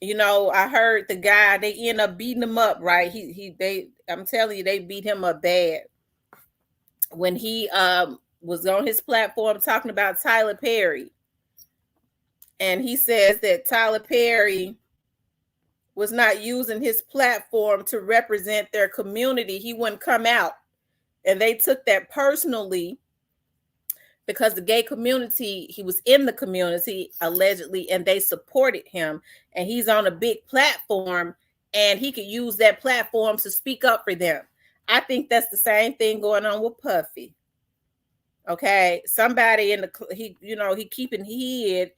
I heard the guy, they end up beating him up, right? I'm telling you, they beat him up bad when he was on his platform talking about Tyler Perry. And he says that Tyler Perry was not using his platform to represent their community. He wouldn't come out. And they took that personally because the gay community, he was in the community allegedly, and they supported him. And he's on a big platform, and he could use that platform to speak up for them. I think that's the same thing going on with Puffy. Okay, somebody he keeping hid,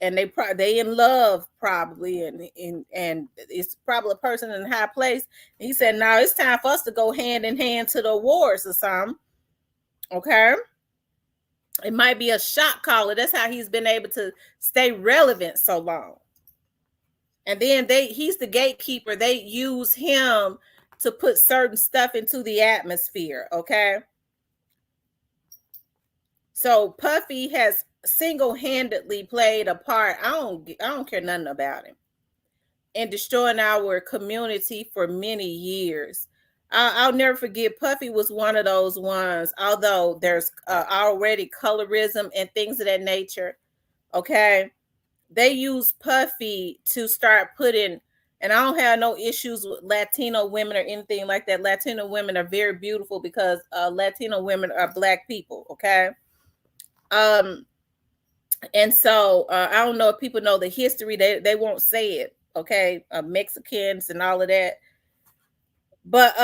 and they in love probably, and it's probably a person in a high place. And he said, "No, it's time for us to go hand in hand to the awards or something." Okay, it might be a shot caller. That's how he's been able to stay relevant so long. And then he's the gatekeeper. They use him to put certain stuff into the atmosphere. Okay. So Puffy has single-handedly played a part. I don't care nothing about him in destroying our community for many years. I'll never forget, Puffy was one of those ones, although there's already colorism and things of that nature. Okay. They use Puffy to start putting, and I don't have no issues with Latino women or anything like that. Latino women are very beautiful because Latino women are Black people. Okay. And so I don't know if people know the history. They won't say it, okay? Mexicans and all of that. But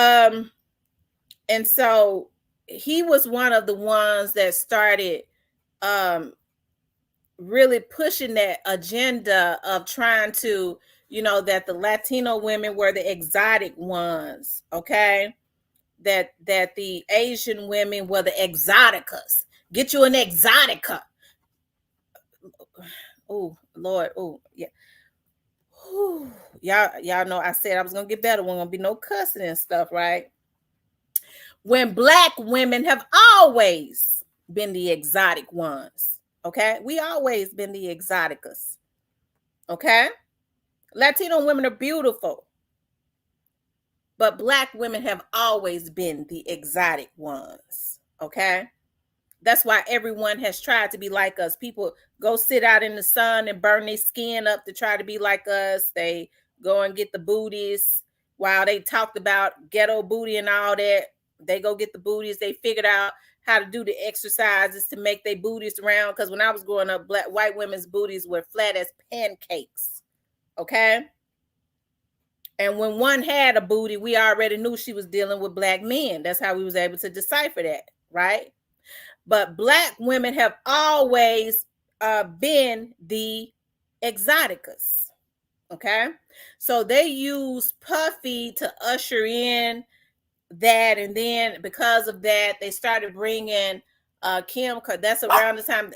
and so he was one of the ones that started really pushing that agenda of trying to, that the Latino women were the exotic ones, okay? That the Asian women were the exoticas. Get you an exotica. Oh Lord, oh yeah. Whew. Y'all know I said I was gonna get better. Wasn't gonna be no cussing and stuff, right? When Black women have always been the exotic ones, okay? We always been the exoticas, okay? Latino women are beautiful, but Black women have always been the exotic ones, okay? That's why everyone has tried to be like us. People go sit out in the sun and burn their skin up to try to be like us. They go and get the booties. While they talked about ghetto booty and all that, they go get the booties. They figured out how to do the exercises to make their booties round. Because when I was growing up, white women's booties were flat as pancakes. Okay? And when one had a booty, we already knew she was dealing with Black men. That's how we was able to decipher that, right? But Black women have always been the exoticas, okay? So they use Puffy to usher in that, and then because of that, they started bringing Kim. That's around the time,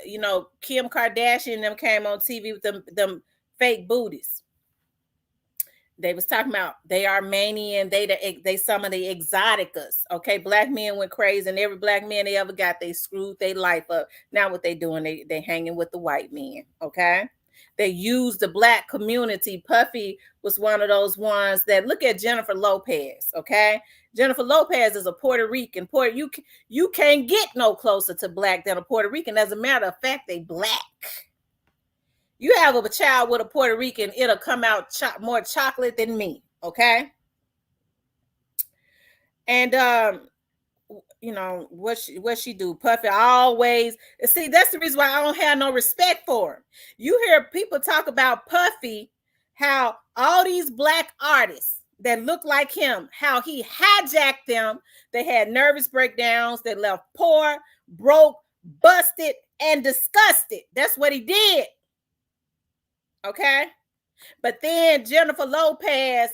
Kim Kardashian and them came on TV with them fake booties. They was talking about they Armenian, they some of the exoticas. Okay, Black men went crazy, and every Black man they ever got, they screwed their life up. Now what they doing? They hanging with the white men. Okay, they used the Black community. Puffy was one of those ones that, look at Jennifer Lopez. Okay, Jennifer Lopez is a Puerto Rican. You can't get no closer to Black than a Puerto Rican. As a matter of fact, they Black. You have a child with a Puerto Rican, it'll come out more chocolate than me, okay? And you know, what she do. Puffy always, see, that's the reason why I don't have no respect for him. You hear people talk about Puffy, how all these black artists that look like him, how he hijacked them. They had nervous breakdowns. They left poor, broke, busted, and disgusted. That's what he did. Okay. But then Jennifer Lopez,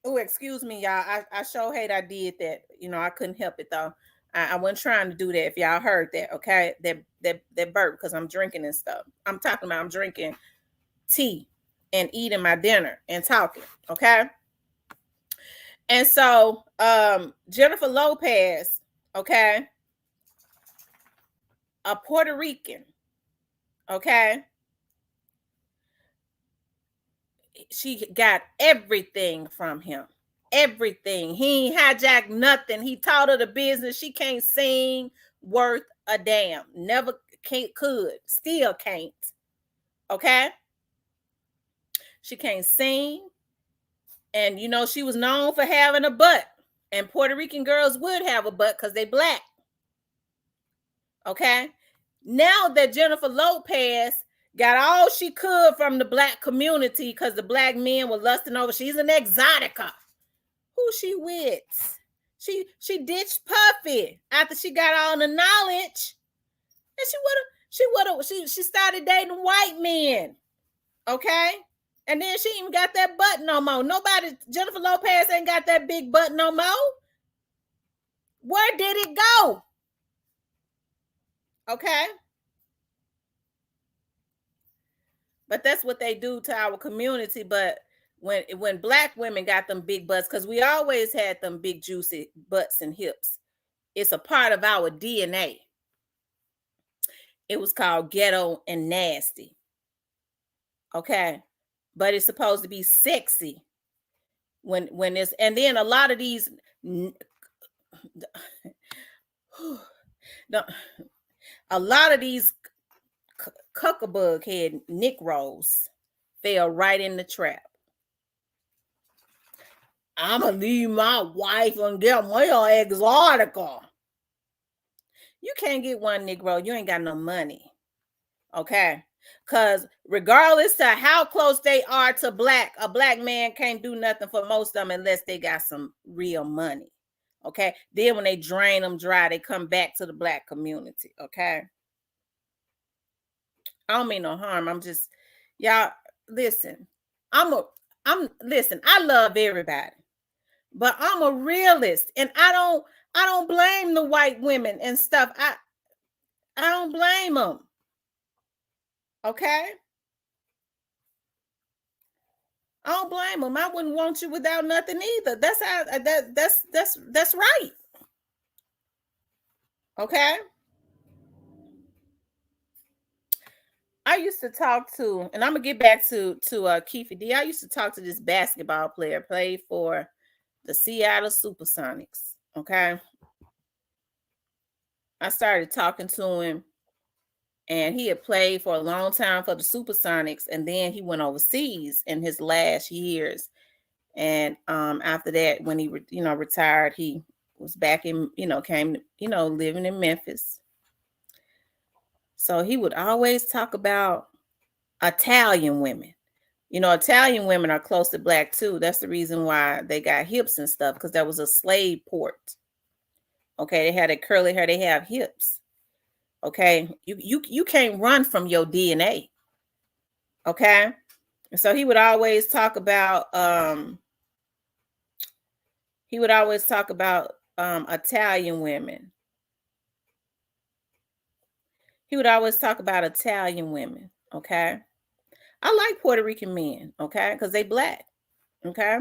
oh, excuse me, y'all. I sure hate I did that. You know, I couldn't help it though. I wasn't trying to do that. If y'all heard that, okay, that burp, because I'm drinking and stuff. I'm talking about I'm drinking tea and eating my dinner and talking, okay. And so Jennifer Lopez, okay, a Puerto Rican, okay, she got everything from him. Everything. He ain't hijacked nothing. He taught her the business. She can't sing worth a damn. Never could. Still can't. Okay? She can't sing. And you know, she was known for having a butt. And Puerto Rican girls would have a butt because they black. Okay? Now that Jennifer Lopez got all she could from the black community because the black men were lusting over, she's an exotica. Who she with? She ditched Puffy after she got all the knowledge, and she started dating white men, okay? And then she even got that butt no more. Jennifer Lopez ain't got that big butt no more. Where did it go? Okay. But that's what they do to our community. But when black women got them big butts, because we always had them big juicy butts and hips, it's a part of our DNA. It was called ghetto and nasty. Okay. But it's supposed to be sexy when it's, and then a lot of these cuckabug head Nick Rose fell right in the trap. I'ma leave my wife and get my exotica. You can't get one Negro. You ain't got no money. Okay? Because regardless to how close they are to black, a black man can't do nothing for most of them unless they got some real money. Okay? Then when they drain them dry, they come back to the black community. Okay? I don't mean no harm. I'm just, y'all, listen. Listen, I love everybody. But I'm a realist, and I don't blame the white women and stuff. I don't blame them. Okay? I don't blame them. I wouldn't want you without nothing either. That's how that's right. Okay? I used to talk to, and I'm gonna get back to KEEFE D. I used to talk to this basketball player, played for the Seattle Supersonics. Okay. I started talking to him, and he had played for a long time for the Supersonics, and then he went overseas in his last years. And after that, when he retired, he was back in, came, living in Memphis. So he would always talk about Italian women. Italian women are close to black too. That's the reason why they got hips and stuff, because that was a slave port. Okay, they had a curly hair, they have hips. Okay, you can't run from your DNA. Okay, and so he would always talk about Italian women. He would always talk about Italian women. Okay, I like Puerto Rican men. Okay, because they black. Okay.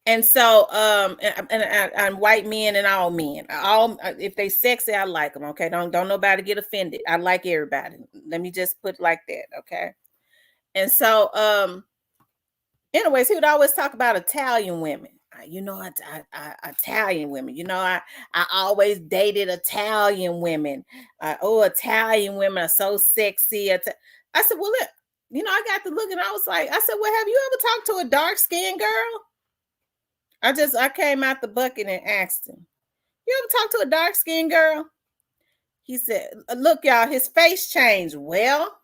And so, and white men and all men, if they sexy, I like them. Okay, don't nobody get offended. I like everybody. Let me just put it like that. Okay. And so, anyways, he would always talk about Italian women. Italian women. I always dated Italian women. Italian women are so sexy. I said, well, I got to look, and I was like, well, have you ever talked to a dark-skinned girl? I came out the bucket and asked him, you ever talk to a dark-skinned girl? He said, look, y'all, his face changed. Well,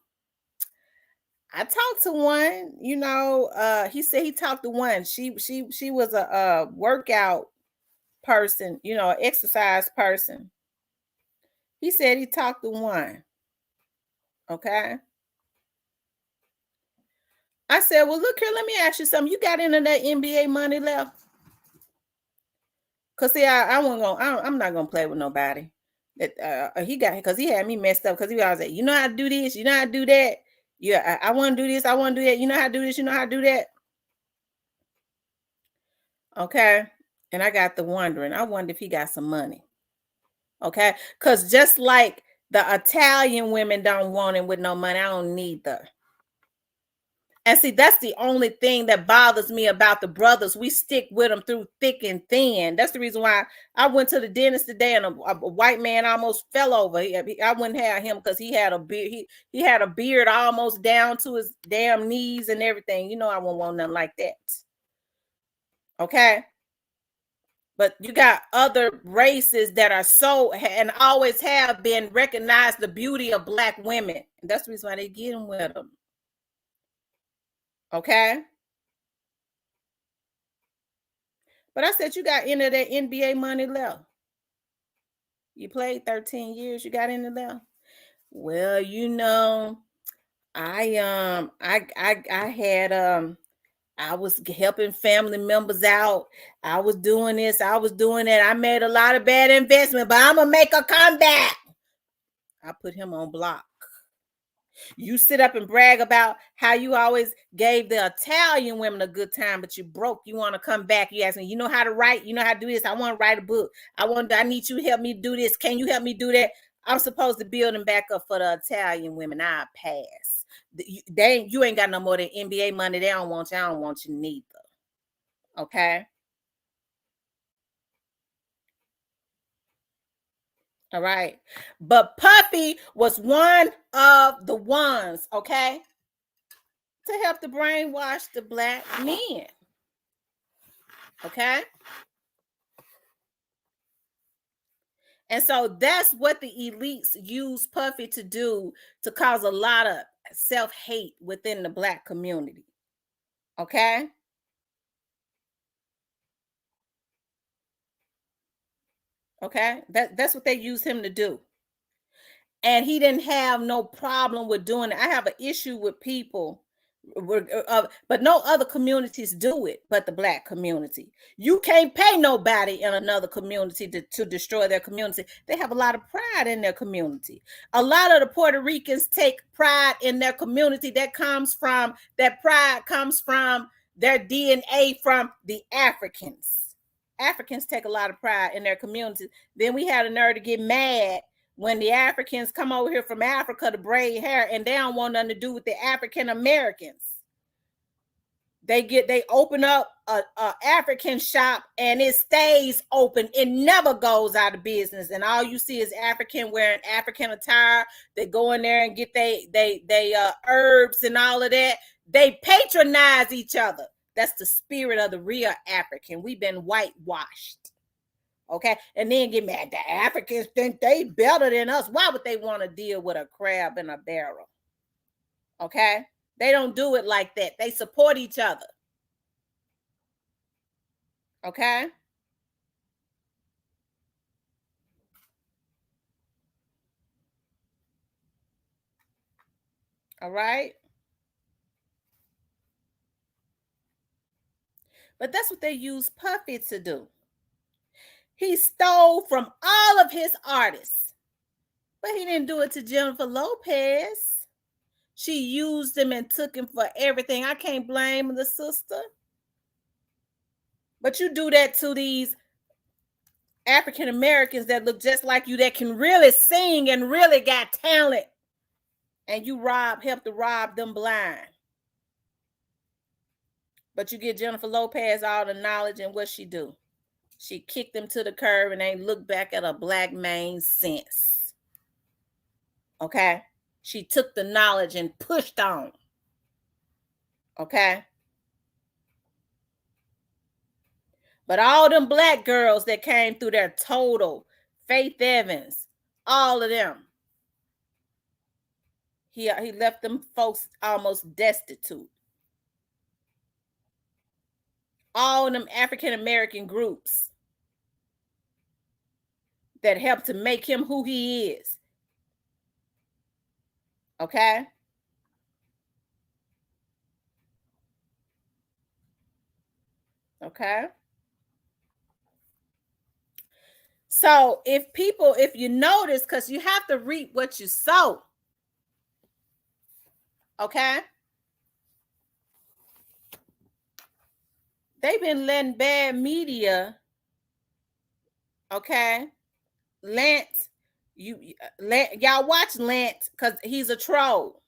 I talked to one, you know, he said he talked to one. She was a workout person, you know, exercise person. He said he talked to one. Okay. I said, well, look here, let me ask you something. You got any of that NBA money left? Cause see, I'm not gonna play with nobody. That he got, because he had me messed up. Because he always like, you know how to do this, you know how to do that. Yeah, I want to do this, I want to do that. You know how to do this, you know how to do that. Okay, and I got the wondering. I wonder if he got some money. Okay, because just like the Italian women don't want him with no money, I don't need her. And see, that's the only thing that bothers me about the brothers. We stick with them through thick and thin. That's the reason why I went to the dentist today, and a white man almost fell over. I wouldn't have him because he had a beard. He had a beard almost down to his damn knees and everything. You know, I wouldn't want nothing like that. Okay. But you got other races that are so, and always have been, recognized the beauty of Black women. And that's the reason why they get them with them. Okay. But I said, you got any of that NBA money left? You played 13 years. You got any left? Well, you know, I was helping family members out. I was doing this. I was doing that. I made a lot of bad investment, but I'm gonna make a comeback. I put him on block. You sit up and brag about how you always gave the Italian women a good time, but you broke. You want to come back. You ask me, you know how to write? You know how to do this? I want to write a book. I need you to help me do this. Can you help me do that? I'm supposed to build them back up for the Italian women. I pass. You ain't got no more than NBA money. They don't want you. I don't want you neither. Okay. All right. But Puffy was one of the ones, okay, to help to brainwash the Black men. Okay. And so that's what the elites use Puffy to do, to cause a lot of self-hate within the Black community. Okay. Okay. That's what they use him to do. And he didn't have no problem with doing it. I have an issue with people, but no other communities do it but the Black community. You can't pay nobody in another community to destroy their community. They have a lot of pride in their community. A lot of the Puerto Ricans take pride in their community. That pride comes from their DNA from the Africans. Africans take a lot of pride in their community. Then we had a nerve to get mad when the Africans come over here from Africa to braid hair, and they don't want nothing to do with the African Americans. They open up a African shop and it stays open. It never goes out of business. And all you see is African wearing African attire. They go in there and get they herbs and all of that. They patronize each other. That's the spirit of the real African. We've been whitewashed. Okay, and then get mad. The Africans think they better than us. Why would they want to deal with a crab in a barrel? Okay, they don't do it like that. They support each other. Okay. All right. But that's what they use Puffy to do. He stole from all of his artists, but he didn't do it to Jennifer Lopez. She used him and took him for everything. I can't blame the sister. But you do that to these African Americans that look just like you, that can really sing and really got talent, and you help to rob them blind. But you get Jennifer Lopez all the knowledge, and what she do? She kicked them to the curb and ain't looked back at a Black man since. Okay? She took the knowledge and pushed on. Okay? But all them black girls that came through there, Total, Faith Evans, all of them, he left them folks almost destitute. All of them African American groups that helped to make him who he is. Okay? Okay? So if you notice, because you have to reap what you sow. Okay? They've been letting bad media, okay? Lance, y'all watch Lance because he's a troll.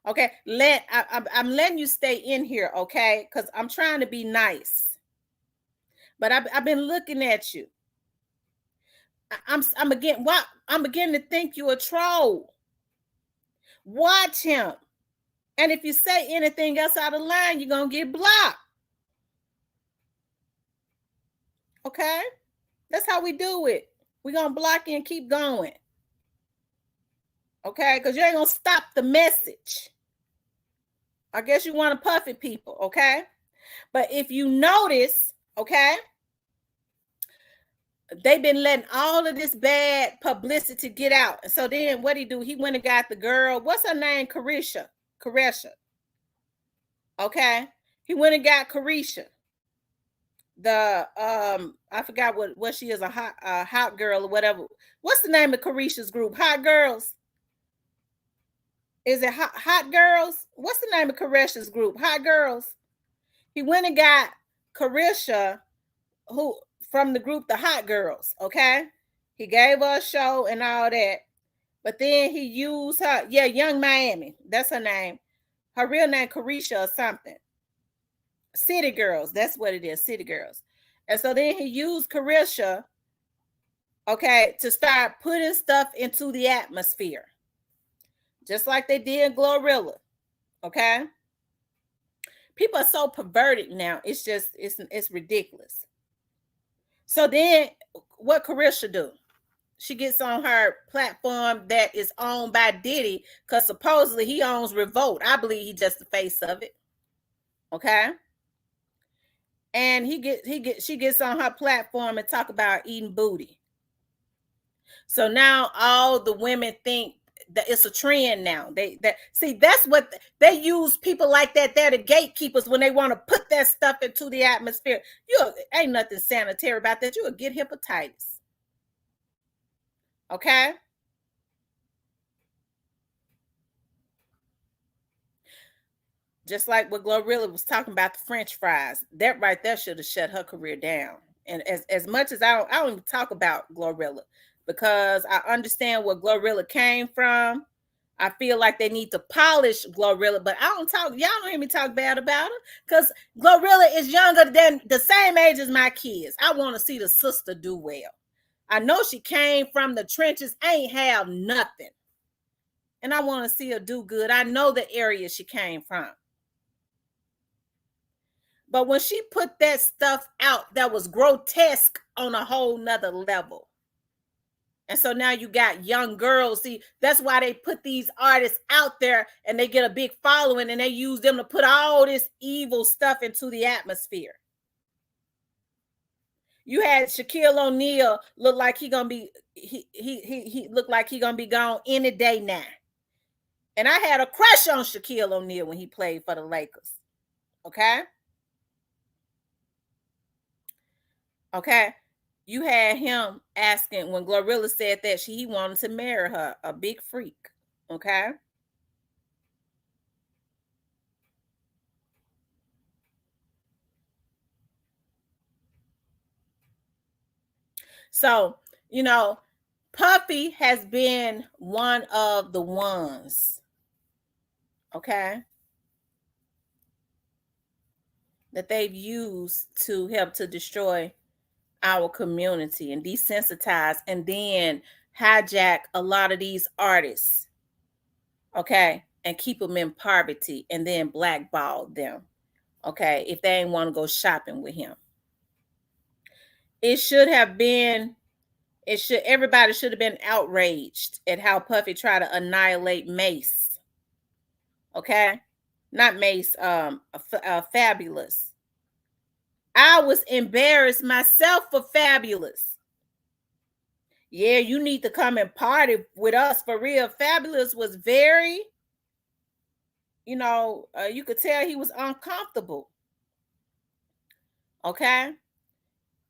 Okay, Lance, I'm letting you stay in here, okay? Because I'm trying to be nice. But I've been looking at you. I'm beginning to think you're a troll. Watch him. And if you say anything else out of line, you're going to get blocked. Okay? That's how we do it. We're going to block you and keep going. Okay? Because you ain't going to stop the message. I guess you want to puff at people. Okay? But if you notice, okay, they've been letting all of this bad publicity get out. And so then what he do? He went and got the girl. What's her name? Caresha. Okay. He went and got Caresha. The I forgot what she is, a hot girl or whatever. What's the name of Caresha's group? Hot Girls. Is it Hot Girls? What's the name of Caresha's group? Hot Girls. He went and got Caresha, who from the group the Hot Girls. Okay. He gave her a show and all that. But then he used her, Young Miami. That's her name. Her real name, Caresha or something. City Girls. That's what it is, City Girls. And so then he used Caresha, okay, to start putting stuff into the atmosphere. Just like they did Glorilla. Okay? People are so perverted now. It's just, it's ridiculous. So then what Caresha do? She gets on her platform that is owned by Diddy, because supposedly he owns Revolt. I believe he's just the face of it. Okay. And she gets on her platform and talk about eating booty. So now all the women think that it's a trend now. That's what they use people like that. They're the gatekeepers when they want to put that stuff into the atmosphere. Ain't nothing sanitary about that. You'll get hepatitis. Okay. Just like what Glorilla was talking about, the French fries. That right there should have shut her career down. And as much as I don't even talk about Glorilla, because I understand where Glorilla came from. I feel like they need to polish Glorilla, but y'all don't hear me talk bad about her, because Glorilla is younger than the same age as my kids. I want to see the sister do well. I know she came from the trenches, ain't have nothing. And I want to see her do good. I know the area she came from. But when she put that stuff out, that was grotesque on a whole nother level. And so now you got young girls. See, that's why they put these artists out there and they get a big following, and they use them to put all this evil stuff into the atmosphere. You had Shaquille O'Neal look like he gonna be looked like he gonna be gone any day now. And I had a crush on Shaquille O'Neal when he played for the Lakers. Okay. Okay. You had him asking, when Glorilla said that he wanted to marry her, a big freak. Okay. So, Puffy has been one of the ones, okay, that they've used to help to destroy our community and desensitize and then hijack a lot of these artists, okay, and keep them in poverty and then blackball them, okay, if they ain't want to go shopping with him. It should have been, everybody should have been outraged at how Puffy tried to annihilate Mace. Okay? Not Mace, Fabulous. I was embarrassed myself for Fabulous. Yeah, you need to come and party with us for real. Fabulous was very, you could tell he was uncomfortable. Okay?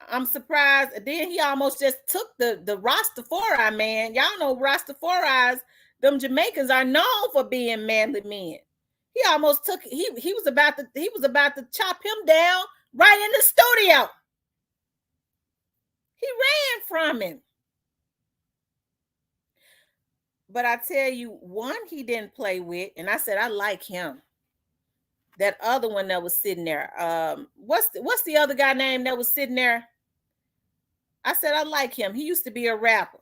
I'm surprised. Then he almost just took the Rastafari man. Y'all know Rastafaris, them Jamaicans are known for being manly men. He almost took, he was about to chop him down right in the studio. He ran from him. But I tell you, one he didn't play with, and I said I like him. That other one that was sitting there, what's the other guy name that was sitting there? I said I like him. He used to be a rapper.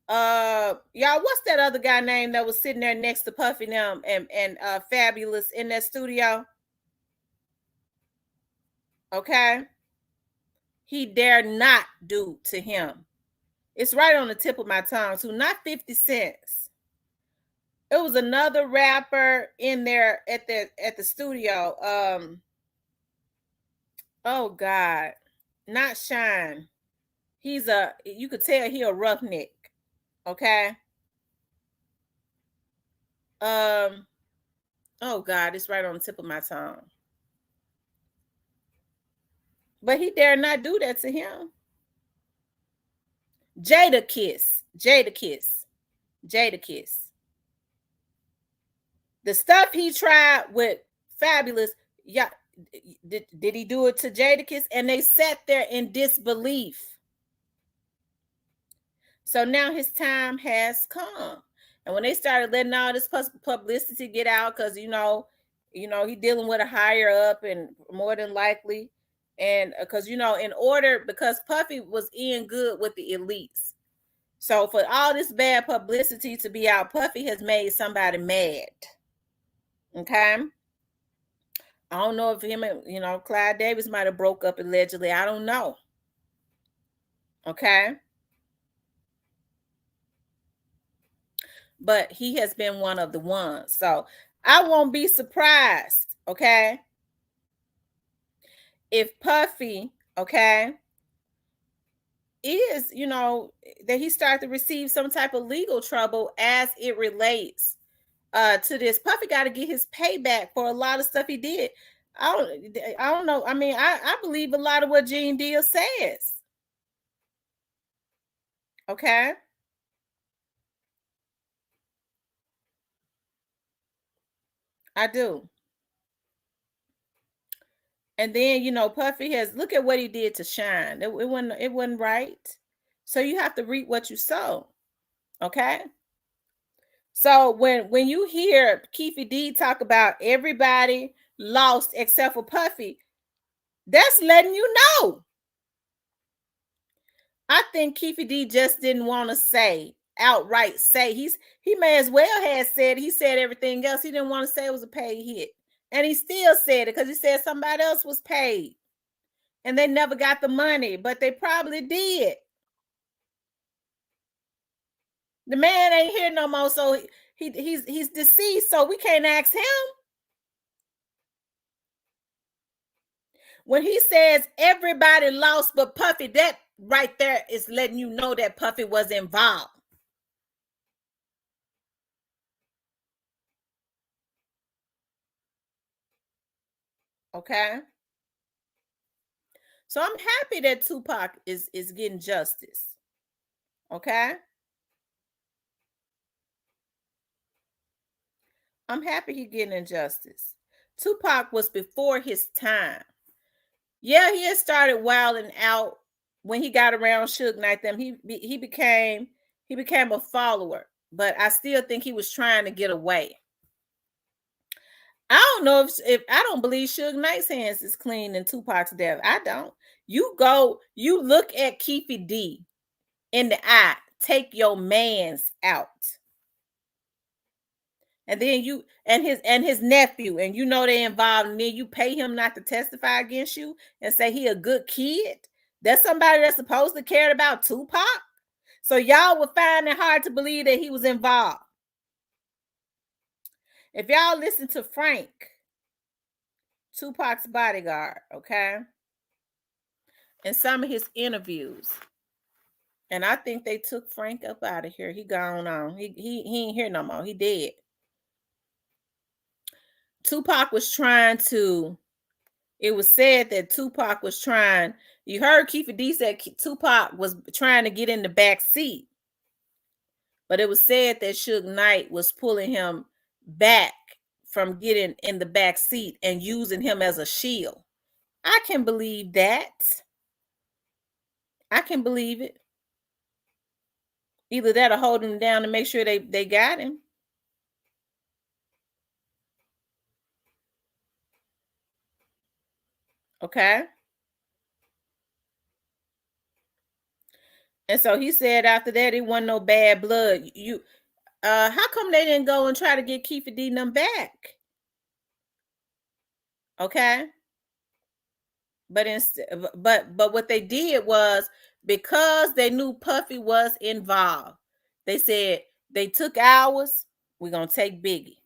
Y'all, what's that other guy name that was sitting there next to Puffy them and Fabulous in that studio? Okay, he dare not do to him. It's right on the tip of my tongue too. Not 50 cents. It was another rapper in there at the studio. Oh God, not Shine. You could tell he a roughneck. Okay. Oh God, it's right on the tip of my tongue. But he dare not do that to him. Jadakiss. The stuff he tried with Fabulous, yeah, did he do it to Jadakiss? And they sat there in disbelief. So now his time has come. And when they started letting all this publicity get out, because he dealing with a higher up, and more than likely, and because because Puffy was in good with the elites. So for all this bad publicity to be out, Puffy has made somebody mad. Okay. I don't know if him and Clyde Davis might have broke up allegedly. I don't know. Okay. But he has been one of the ones. So I won't be surprised, okay, if Puffy, okay, is, that he started to receive some type of legal trouble as it relates to this. Puffy got to get his payback for a lot of stuff he did. I don't know. I mean, I believe a lot of what Gene Deal says. Okay. I do. And then, Puffy look at what he did to Shine. It wasn't right. So you have to reap what you sow. Okay. So when you hear KEEFE D talk about everybody lost except for Puffy, that's letting you know. I think KEEFE D just didn't want to outright say. He may as well have said, he said everything else. He didn't want to say it was a paid hit. And he still said it because he said somebody else was paid. And they never got the money, but they probably did. The man ain't here no more, so he's deceased, so we can't ask him. When he says everybody lost but Puffy, that right there is letting you know that Puffy was involved. Okay. So I'm happy that Tupac is getting justice. Okay. I'm happy he's getting injustice. Tupac was before his time. Yeah, he had started wilding out when he got around Suge Knight. Them he became a follower, but I still think he was trying to get away. I don't know if I don't believe Suge Knight's hands is clean in Tupac's death. I don't. You look at KEEFE D in the eye, take your man's out. And then you and his nephew, and they involved, and then you pay him not to testify against you and say he a good kid. That's somebody that's supposed to care about Tupac. So y'all would find it hard to believe that he was involved. If y'all listen to Frank, Tupac's bodyguard, okay, and some of his interviews, and I think they took Frank up out of here. He gone on. He ain't here no more. He dead. Tupac was trying to. It was said that Tupac was trying. You heard KEEFE D said Tupac was trying to get in the back seat, but it was said that Suge Knight was pulling him back from getting in the back seat and using him as a shield. I can believe that. I can believe it. Either that or hold him down to make sure they got him. Okay. And so he said after that it wasn't no bad blood. How come they didn't go and try to get KEEFE D and them back? Okay. But what they did was, because they knew Puffy was involved, they said they took ours, we're gonna take Biggie.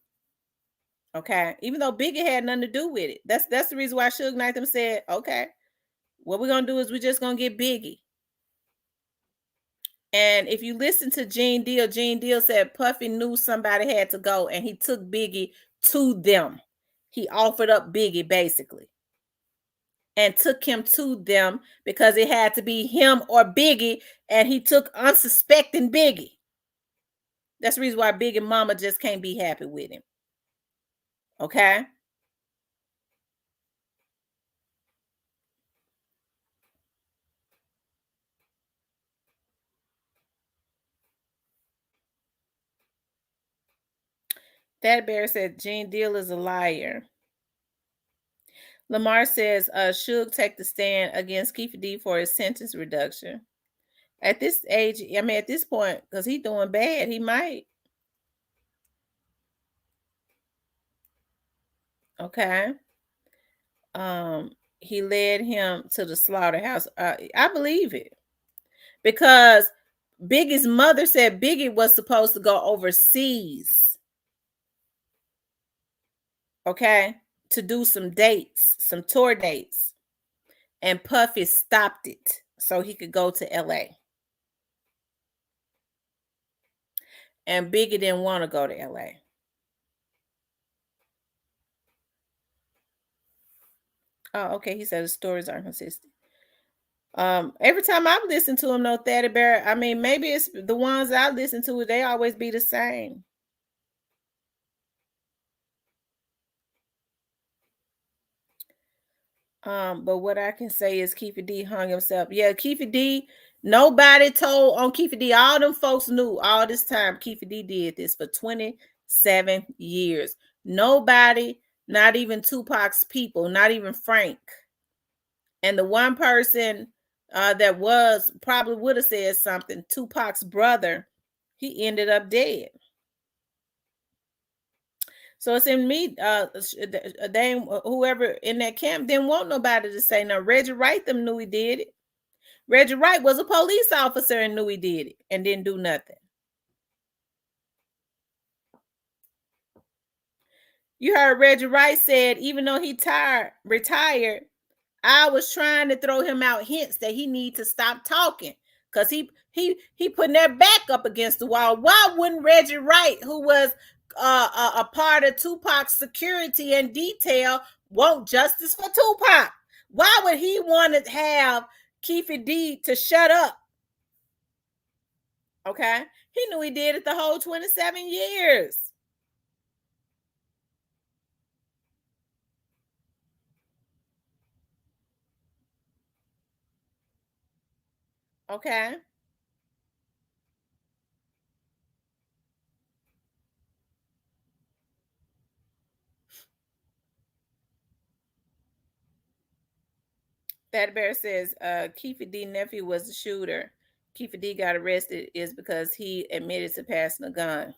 Okay, even though Biggie had nothing to do with it. That's the reason why Suge Knight them said, okay, what we're gonna do is we're just gonna get Biggie. And if you listen to Gene Deal said Puffy knew somebody had to go, and he took Biggie to them. He offered up Biggie basically, and took him to them because it had to be him or Biggie, and he took unsuspecting Biggie. That's the reason why Biggie mama just can't be happy with him. Okay? That Bear said Gene Deal is a liar. Lamar says Suge take the stand against KEEFE D for his sentence reduction. At this age, I mean, at this point, because he's doing bad, he might. Okay. He led him to the slaughterhouse. I believe it. Because Biggie's mother said Biggie was supposed to go overseas. Okay. To do some dates, some tour dates. And Puffy stopped it so he could go to LA. And Biggie didn't want to go to LA. Oh, okay. He said the stories aren't consistent. Every time I've listened to him, though, Thaddy Bear, I mean, maybe it's the ones I listen to, they always be the same. But what I can say is KEEFE D hung himself. Yeah, KEEFE D, nobody told on KEEFE D. All them folks knew all this time KEEFE D did this for 27 years. Nobody, not even Tupac's people, not even Frank. And the one person that was probably would have said something, Tupac's brother, he ended up dead. So it's in me, they whoever in that camp didn't want nobody to say no. Reggie Wright them knew he did it. Reggie Wright was a police officer and knew he did it and didn't do nothing. You heard Reggie Wright said, even though he retired, I was trying to throw him out hints that he need to stop talking, because he putting their back up against the wall. Why wouldn't Reggie Wright, who was a part of Tupac's security and detail, want justice for Tupac? Why would he want to have KEEFE D to shut up? Okay, he knew he did it the whole 27 years. Okay. That Bear says KEEFE D nephew was the shooter. KEEFE D got arrested is because he admitted to passing a gun.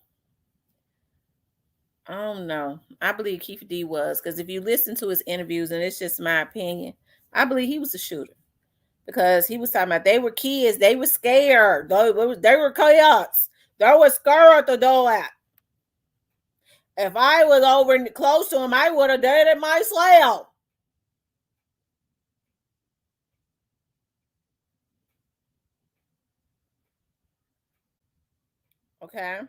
I don't know. I believe KEEFE D was, because if you listen to his interviews, and it's just my opinion, I believe he was the shooter. because he was talking about they were kids, they were scared, they were chaos, they were scared to do it. If I was over close to him, I would have done it myself. Okay.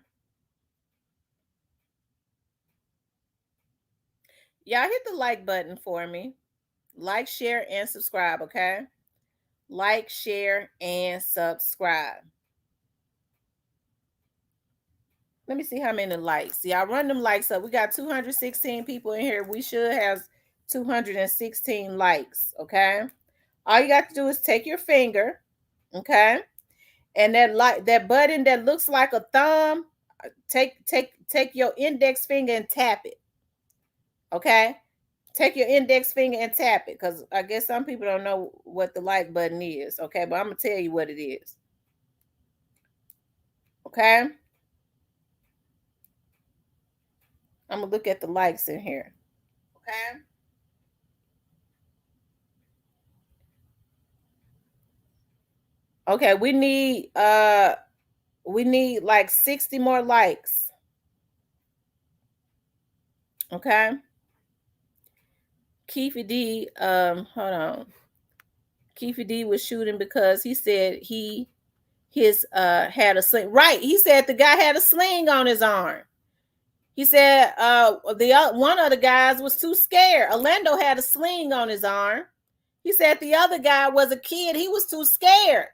Y'all hit the like button for me. Like, share, and subscribe, okay? Like, share, and subscribe. Let me see how many likes. See, I run them likes up. We got 216 people in here. We should have 216 likes, okay? All you got to do is take your finger, okay? And that button that looks like a thumb, take your index finger and tap it. Okay? Take your index finger and tap it, because I guess some people don't know what the like button is. Okay, but I'm gonna tell you what it is. Okay? I'm gonna look at the likes in here. Okay? Okay, we need like 60 more likes. Okay? KEEFE D, hold on. KEEFE D was shooting because he said had a sling. Right, he said the guy had a sling on his arm. He said one of the guys was too scared. Orlando had a sling on his arm. He said the other guy was a kid. He was too scared.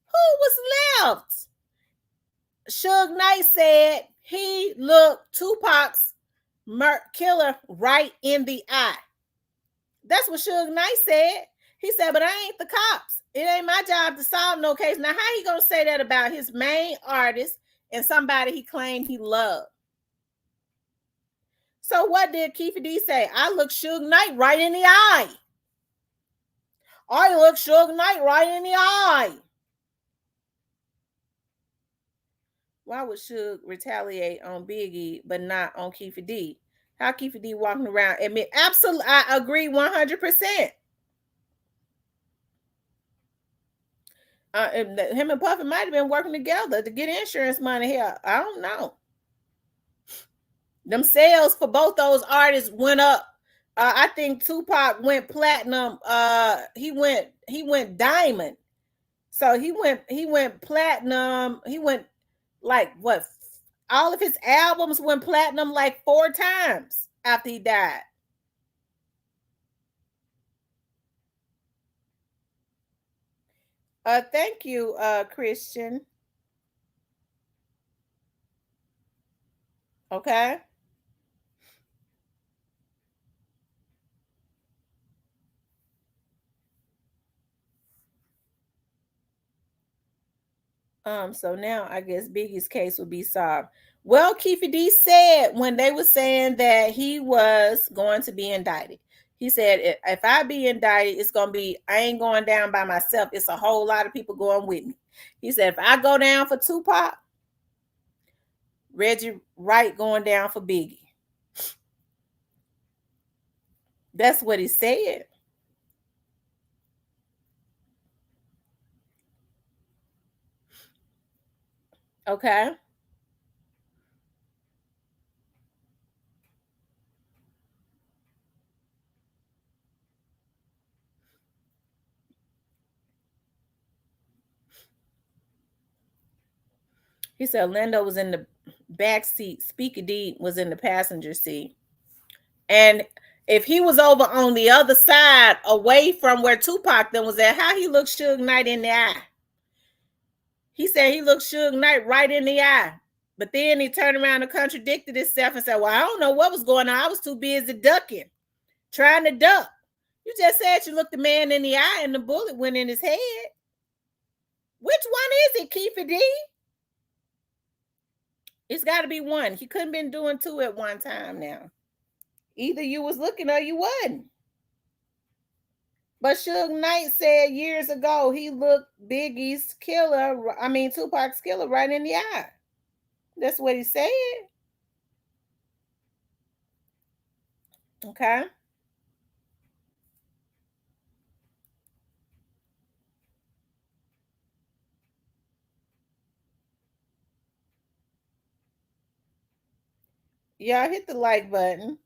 Who was left? Suge Knight said he looked Tupac's killer right in the eye. That's what Suge Knight said. He said, but I ain't the cops. It ain't my job to solve no case. Now, how he gonna say that about his main artist and somebody he claimed he loved? So what did KEEFE D say? I look Suge Knight right in the eye. I look Suge Knight right in the eye. Why would Suge retaliate on Biggie but not on KEEFE D? How KEEFE D walking around? Absolutely, I agree 100%. Him and Puffy might have been working together to get insurance money here. I don't know. Them sales for both those artists went up. I think Tupac went platinum. He went diamond. So he went platinum. He went like what? All of his albums went platinum like 4 times after he died. Thank you, Christian. Okay. So now I guess Biggie's case will be solved. Well, KEEFE D said when they were saying that he was going to be indicted, he said, if I be indicted, it's going to be, I ain't going down by myself. It's a whole lot of people going with me. He said, if I go down for Tupac, Reggie Wright going down for Biggie. That's what he said. Okay. He said Orlando was in the back seat. Speaker D was in the passenger seat. And if he was over on the other side, away from where Tupac then was at, how he looked Suge Knight in the eye? He said he looked Suge Knight right in the eye. But then he turned around and contradicted himself and said, well, I don't know what was going on. I was too busy ducking, trying to duck. You just said you looked the man in the eye and the bullet went in his head. Which one is it, KEEFE D? It's got to be one. He couldn't been doing 2 at one time now. Either you was looking or you wasn't. But Suge Knight said years ago he looked Biggie's killer, Tupac's killer right in the eye. That's what he said. Okay. Y'all hit the like button.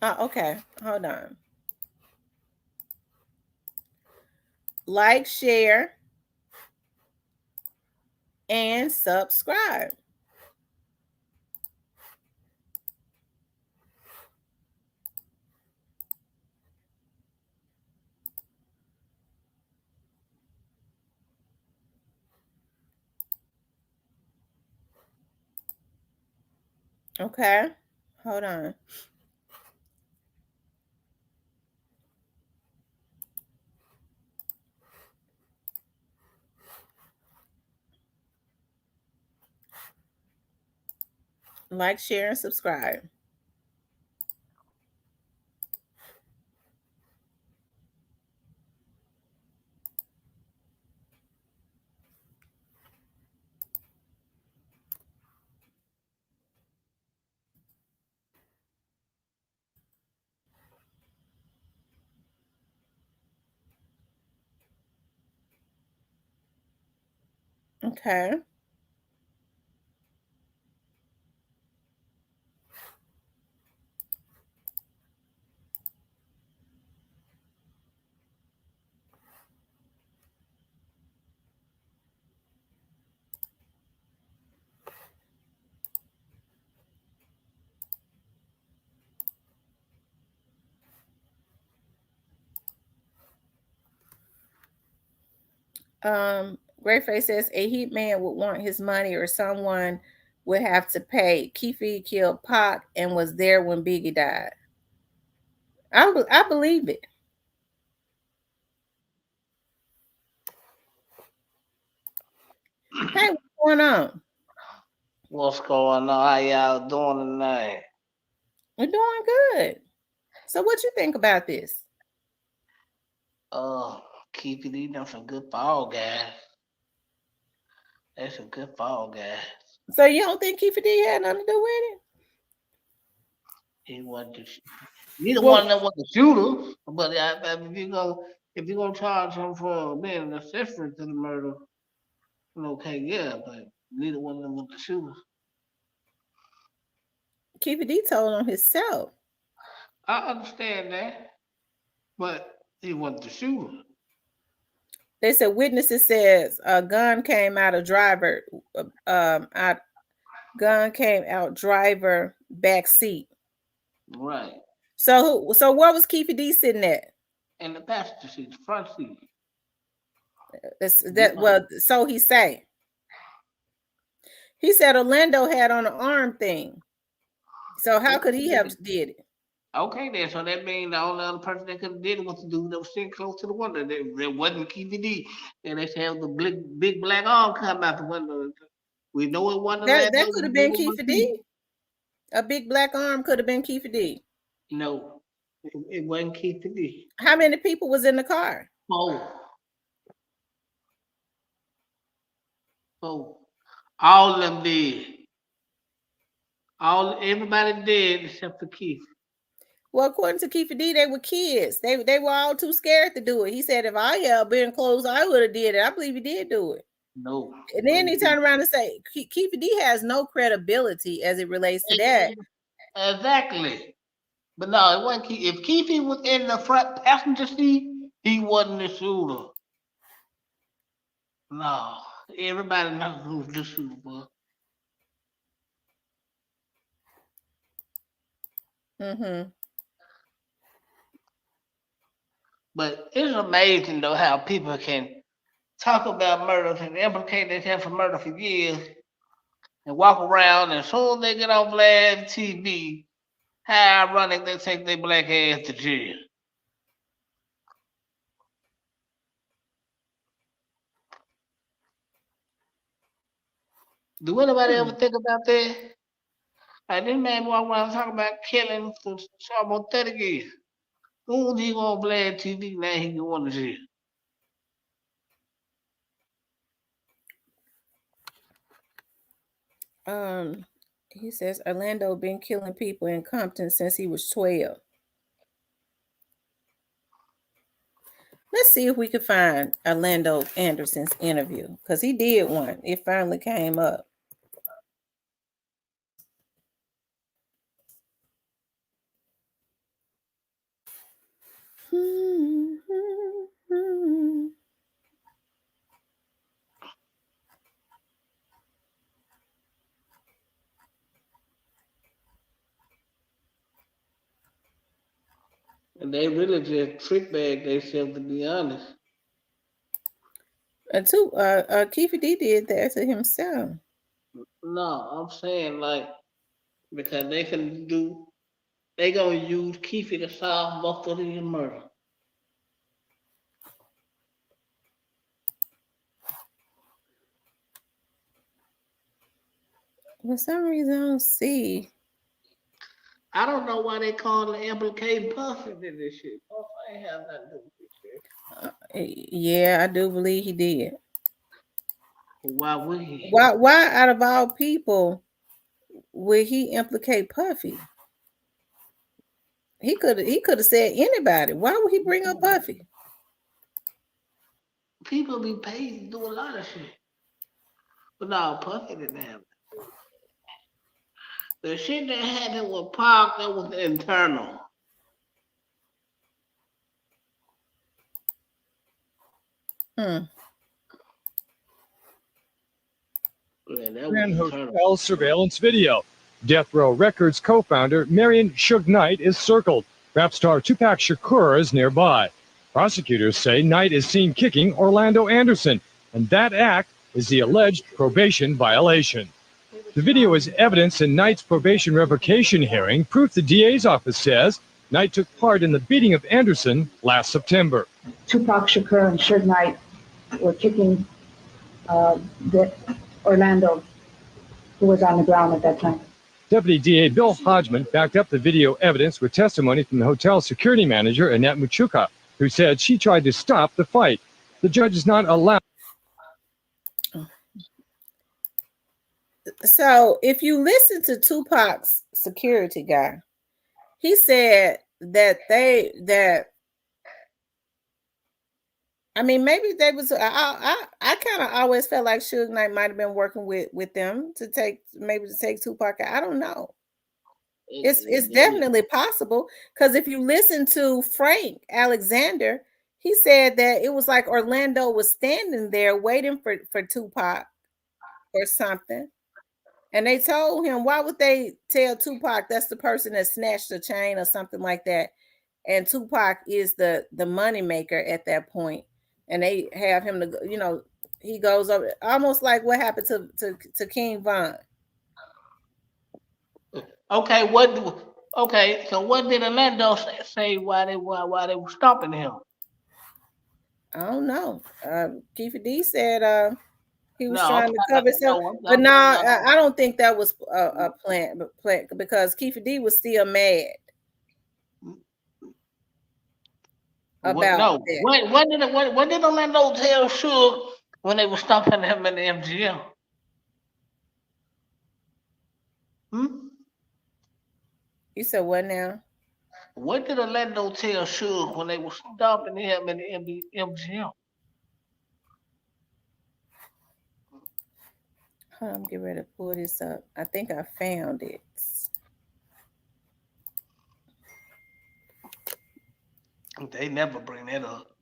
Okay. Hold on. Like, share, and subscribe. Okay. Hold on. Like, share, and subscribe. Okay. Greyface says a heat man would want his money, or someone would have to pay. KEEFE killed Pac and was there when Biggie died. I believe it. Hey, what's going on? What's going on? How y'all doing tonight? We're doing good. So what you think about this? KEEFE, them some good ball guys. That's some good ball guys. So you don't think KEEFE had nothing to do with it? He wasn't neither one of them was the shooter. But if you gonna charge him for being an accessory to the murder, okay, yeah, but neither one of them was the shooter. KEEFE told on himself. I understand that, but he wasn't the shooter. They said witnesses says a gun came out of driver, gun came out driver back seat. Right. So where was KEEFE sitting at? In the passenger seat, the front seat. So he say. He said Orlando had on an arm thing. So how could he have did it? Okay, then. So that means the only other person that could have did it was the dude that was sitting close to the window. It wasn't KEEFE. And they have the big black arm come out the window. We know it wasn't that could have been KEEFE. A big black arm could have been KEEFE. No, it wasn't KEEFE. How many people was in the car? 4. All of them did. Everybody did except for KEEFE. Well, according to KEEFE, they were kids. They were all too scared to do it. He said, if I had been close, I would have did it. I believe he did do it. No. And then he turned around and say, KEEFE has no credibility as it relates to that. Exactly. But no, it wasn't KEEFE. If KEEFE was in the front passenger seat, he wasn't the shooter. No. Everybody knows who's the shooter was. Mm-hmm. But it's amazing though how people can talk about murder and implicate themselves for murder for years and walk around, and as soon as they get on live TV, how ironic they take their black ass to jail. Do anybody ever think about that? Like this man walk around talking about killing for almost 30 years. Soon as he go on live TV, now he going to jail. He says Orlando been killing people in Compton since he was 12. Let's see if we can find Orlando Anderson's interview, because he did one. It finally came up. And they really just trick bag themselves, to be honest. KEEFE D did that to himself. No, I'm saying like because they gonna use KEEFE to solve most of these murders. For some reason, I don't see. I don't know why they call it implicating Puffy in this shit. Puffy ain't have nothing to do with this shit. Yeah, I do believe he did. Why would he? Why out of all people would he implicate Puffy? He could have said anybody. Why would he bring up Puffy? People be paid to do a lot of shit. But no, Puffy didn't have it. The shit that happened with Pac, that was internal. Hotel surveillance video. Death Row Records co-founder Marion Suge Knight is circled. Rap star Tupac Shakur is nearby. Prosecutors say Knight is seen kicking Orlando Anderson, and that act is the alleged probation violation. The video is evidence in Knight's probation revocation hearing, proof the DA's office says Knight took part in the beating of Anderson last September. Tupac Shakur and Suge Knight were kicking the Orlando, who was on the ground at that time. Deputy DA Bill Hodgman backed up the video evidence with testimony from the hotel security manager, Annette Machuca, who said she tried to stop the fight. The judge is not allowed. So if you listen to Tupac's security guy, he said that I mean, maybe they was. I kind of always felt like Suge Knight might have been working with them to take Tupac. I don't know. It's definitely possible, because if you listen to Frank Alexander, he said that it was like Orlando was standing there waiting for Tupac or something, and they told him, why would they tell Tupac that's the person that snatched the chain or something like that, and Tupac is the money maker at that point. And they have him to, he goes over almost like what happened to King Von. Okay, so what did Orlando say why they were stopping him? I don't know. KEEFE D said he was trying to cover himself, but I don't think that was a plan, because KEEFE D was still mad about that. What did Orlando tell Suge when they were stopping him in the MGM? You said what now? What did Orlando tell Suge when they were stopping him in the MGM? I'm getting ready to pull this up. I think I found it. They never bring that up.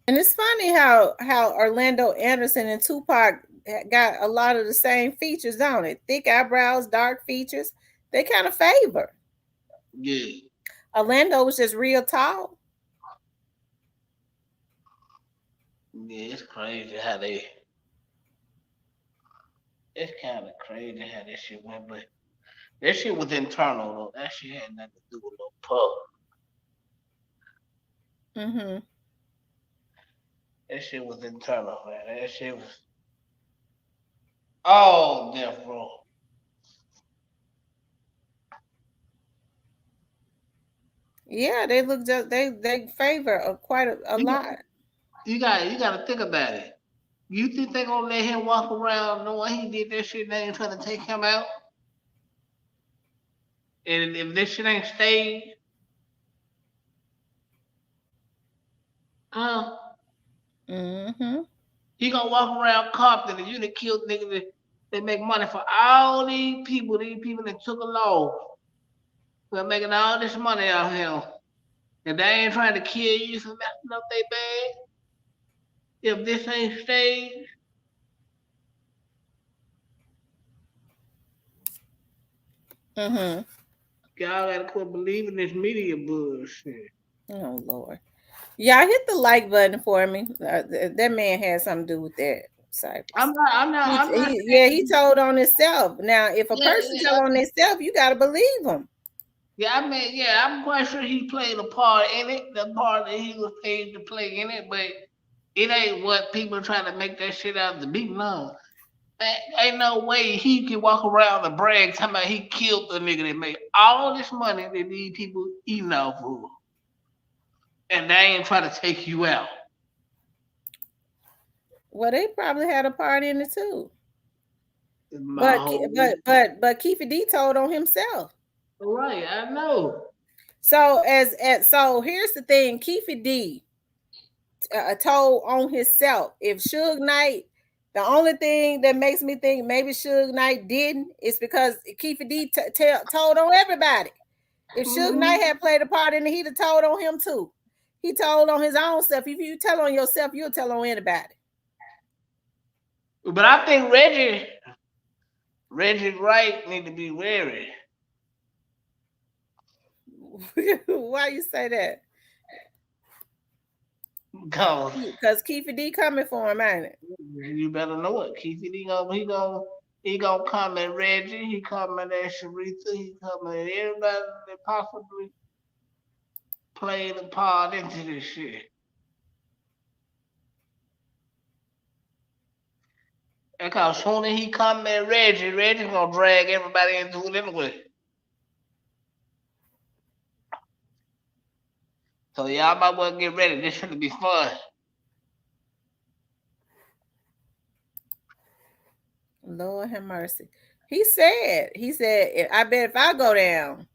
And it's funny how Orlando Anderson and Tupac got a lot of the same features, don't it? Thick eyebrows, dark features. They kind of favor. Yeah. Orlando was just real tall. Yeah, it's crazy how they. It's kind of crazy how that shit went, but that shit was internal though. That shit had nothing to do with no Puff. Mm-hmm. That shit was internal, man. That shit was all Death Row. Yeah, they look just they favor quite a lot. You gotta think about it. You think they gonna let him walk around knowing he did that shit and they ain't trying to take him out? And if this shit ain't staged, Mm-hmm. He gonna walk around Compton and you done killed niggas that make money for all these people that took a loan. They're making all this money out here. And they ain't trying to kill you for messing up their bag. if this ain't staged. Mm-hmm. Y'all gotta quit believing this media bullshit. Oh Lord. Y'all hit the like button for me. That man had something to do with that. Cypress. I'm not Yeah, he told on himself. Now, if a Yeah, person yeah. tell on himself, you gotta believe him. Yeah, I mean, yeah, I'm quite sure he played a part in it, the part that he was paid to play in it, but it ain't what people try to make that shit out to be. No. Ain't no way he can walk around and brag talking about he killed the nigga that made all this money that these people eating off of. And they ain't trying to take you out. Well, they probably had a part in it too. But KEEFE D told on himself. Right, I know. So so here's the thing, KEEFE D told on himself. If Suge Knight, the only thing that makes me think maybe Suge Knight didn't is because KEEFE D told on everybody. If Suge Knight had played a part in it, he'd have told on him too. He told on his own stuff. If you tell on yourself, you'll tell on anybody. But I think Reggie Wright need to be wary. Why you say that? Because KEEFE D coming for him, ain't it? You better know it. KEEFE D he gonna come at Reggie. He coming at Sharitha. He coming at everybody that possibly played a part into this shit. Because soon as he come at Reggie's gonna drag everybody into it anyway. So y'all might well get ready. This should be fun. Lord have mercy. He said, I bet if I go down,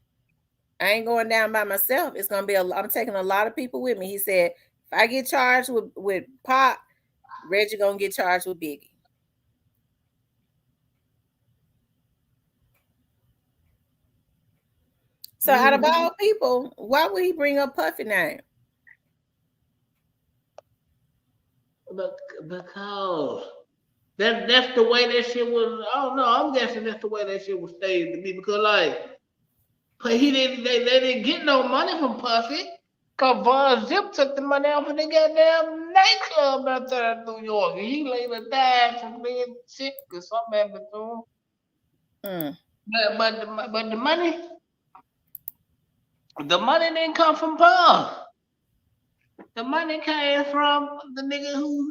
I ain't going down by myself. It's gonna be I'm taking a lot of people with me. He said, if I get charged with Pop, Reggie gonna get charged with Biggie. So out of all people, why would he bring up Puffy name? Because that's the way that shit was. I don't know. I'm guessing that's the way that shit was staged to be. Because but they didn't get no money from Puffy. Cause Von Zip took the money out of the goddamn nightclub out there in New York. And he later died from being sick or something happened to him. But the money didn't come from Puff. The money came from the nigga who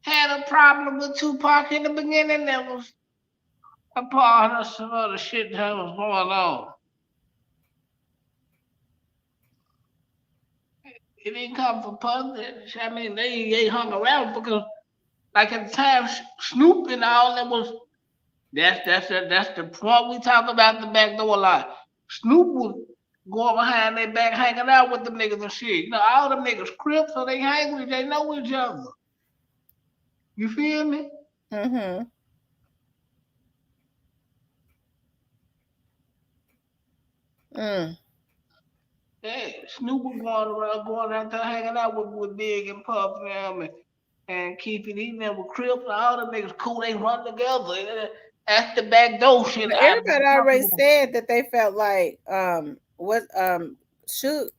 had a problem with Tupac in the beginning. That was a part of some other shit that was going on. It didn't come from Puff. I mean, they hung around because, like at the time, Snoop and all that was. That's the point we talk about the back door a lot. Snoop was going behind their back, hanging out with them niggas and shit. You know, all them niggas Crips, so they hang with, they know each other. You feel me? Mm-hmm. Yeah, Snoop was going out there hanging out with Big and Puff and them and keeping eating them with Crips. All them niggas cool, they run together. That's the back door shit. But everybody already said that they felt like Snoop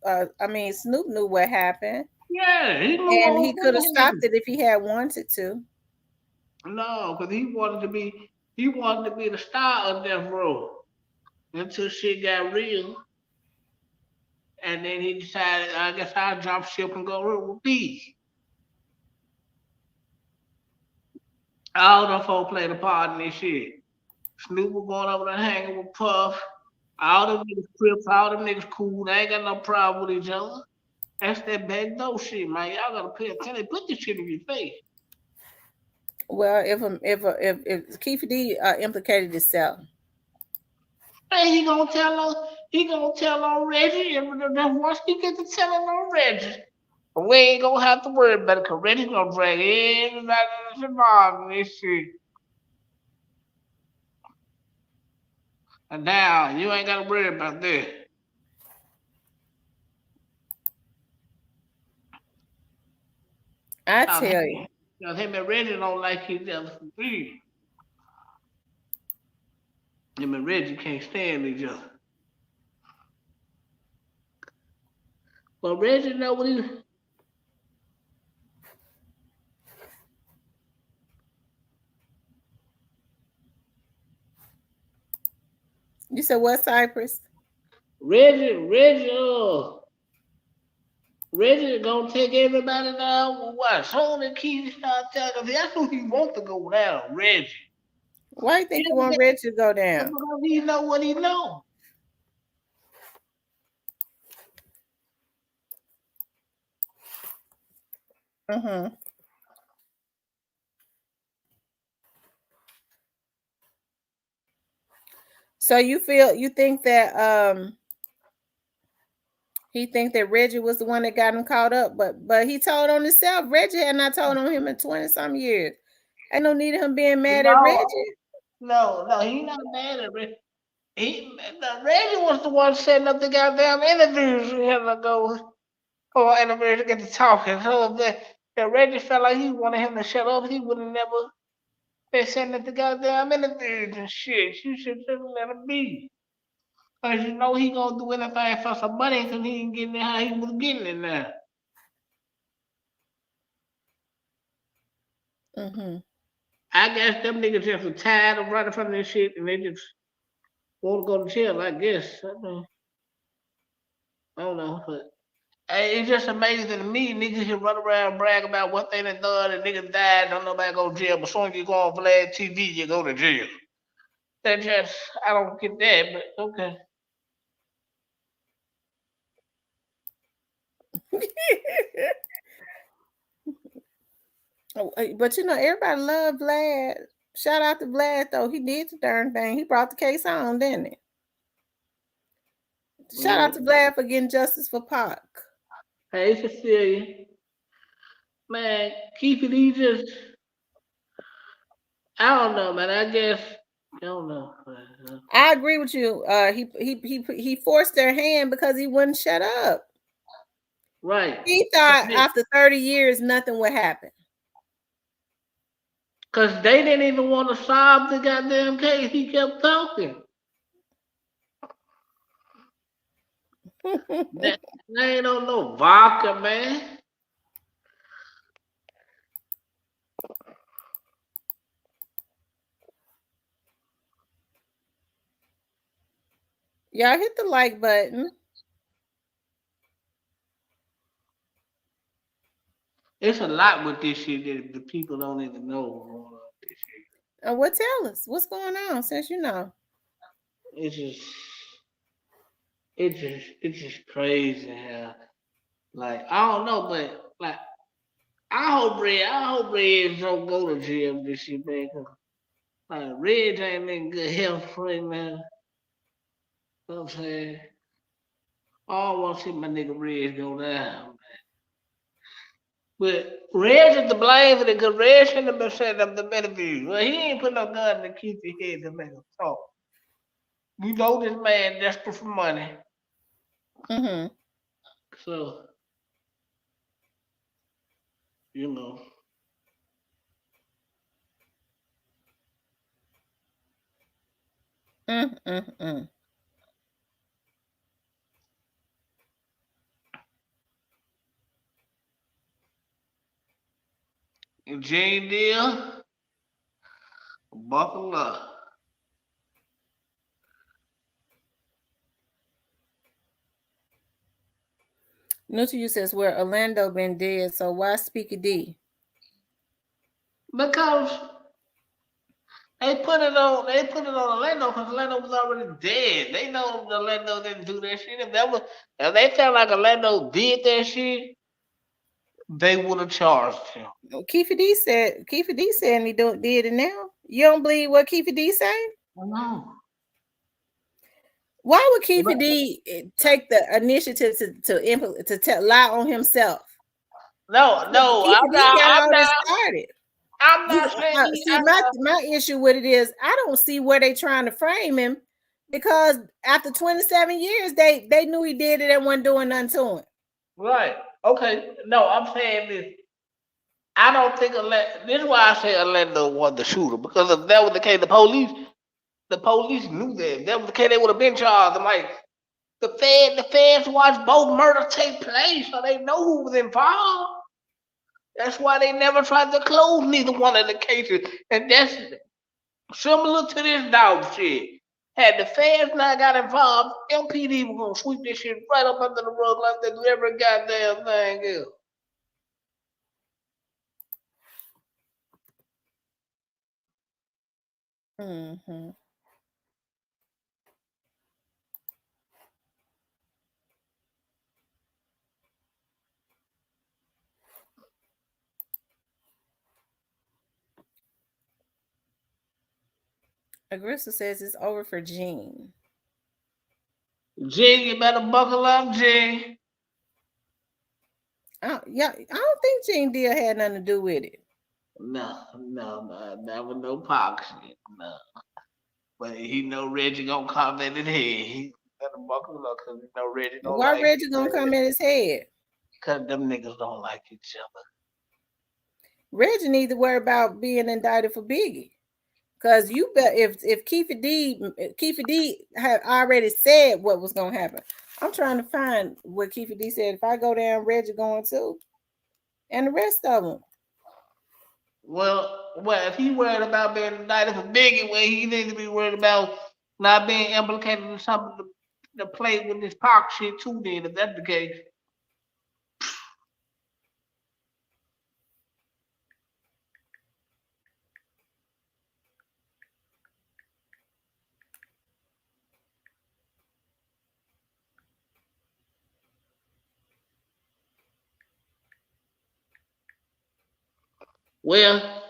knew what happened. Yeah, he knew and he could have stopped it if he had wanted to. No, because he wanted to be the star of Death Row until shit got real. And then he decided, I guess I'll jump ship and go with B. All them folk played a part in this shit. Snoop was going over there hanging with Puff. All them niggas Crips, all them niggas cool. They ain't got no problem with each other. That's that back door shit, man. Y'all gotta pay attention. Put this shit in your face. Well, if KEEFE D implicated himself, and he gonna tell on Reggie, and once he get to telling on Reggie, we ain't gonna have to worry about it, because Reggie's gonna drag everybody that's involved in this shit. And now you ain't gotta worry about that. I tell you. Him and Reggie don't like each other for real. Him and Reggie can't stand each other. But Reggie know what he. You said what, Cypress? Reggie gonna take everybody down. What? Soon as Keith start talking, that's who he wants to go down, Reggie. Why you think you want Reggie to go down? Because he know what he know. Mm-hmm. So you think that he think that Reggie was the one that got him caught up, but he told on himself. Reggie had not told on him in 20-some years. Ain't no need of him being mad at Reggie. No, he not mad at Reggie. Reggie was the one setting up the goddamn interviews. We had to go for interviews to get to talking. So if Reggie felt like he wanted him to shut up, he would have never been setting up the goddamn interviews and shit. You should just let him be. Cause you know he gonna do anything for some money because he ain't getting it how he was getting it now. Mm-hmm. I guess them niggas just were tired of running from this shit and they just want to go to jail, I guess. I don't know, but it's just amazing to me. Niggas can run around and brag about what they done done and niggas died, don't nobody go to jail, but soon as you go on Vlad TV, you go to jail. That just, I don't get that, but okay. But you know, everybody loved Vlad. Shout out to Vlad, though. He did the darn thing. He brought the case on, didn't he? Shout out to Vlad for getting justice for Pac. Hey, Cecilia. Man, KEEFE, he just, I don't know, man. I guess, I don't know. I agree with you. He forced their hand because he wouldn't shut up. Right. He thought after 30 years nothing would happen. Because they didn't even want to solve the goddamn case. He kept talking. They ain't on no vodka, man. Y'all hit the like button. It's a lot with this shit that the people don't even know. What tell us? What's going on since you know? It's just crazy how, like, I don't know, but like, I hope Reg don't go to jail this shit, man. Like, Reg ain't in good health right now. You know what I'm saying? I don't want to see my nigga Reg go down, man. But Reg is to blame for it because Reg shouldn't have been setting up the interview. Well, he ain't put no gun to keep his head to make him talk. You know this man desperate for money. Mm-hmm. So, you know. Mm-mm-mm. Jane Deal, buckle up. Nutu says where Orlando been dead, so why Speaky D? Because they put it on Orlando because Orlando was already dead. They know Orlando didn't do that shit. If they felt like Orlando did that shit, they would have charged him. KEEFE D said he did it now. You don't believe what KEEFE D say? No. Why would KEEFE D take the initiative to lie on himself? No, I'm not saying. My issue with it is I don't see where they trying to frame him because after 27 years they knew he did it and wasn't doing nothing to him. Right. Okay. No, I'm saying this. I don't think this is why I say Orlando was the shooter, because if that was the case, the police knew that. If that was the case, they would have been charged. I'm like, the feds watched both murders take place, so they know who was involved. That's why they never tried to close neither one of the cases. And that's similar to this dog shit. Had the feds not got involved, MPD was gonna sweep this shit right up under the rug like they do every goddamn thing else. Mm-hmm. Agrissa says it's over for Gene. Gene, you better buckle up, Gene. I don't think Gene deal had nothing to do with it. No, that was no Pac shit. No. But he know Reggie gonna come in his head. He better buckle up because he know Reggie don't Why like Reggie gonna come in his head? Because them niggas don't like each other. Reggie need to worry about being indicted for Biggie. Cause you bet if KEEFE D had already said what was gonna happen. I'm trying to find what KEEFE D said. If I go down, Reggie going too, and the rest of them. Well, if he worried about being indicted for Biggie, well, he needs to be worried about not being implicated in something to play with this Pac shit too. Then, if that's the case. Well,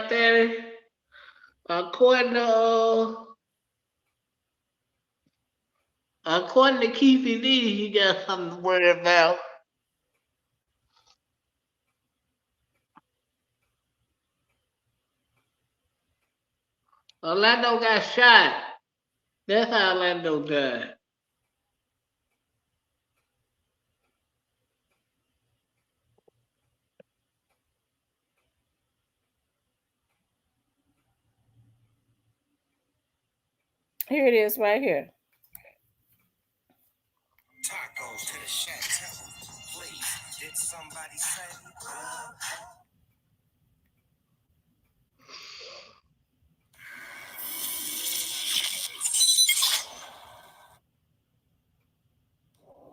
Terry, according to KEEFE D, he got something to worry about. Orlando got shot. That's how Orlando died. Here it is, right here. Tacos to the chateau. Please, did somebody say?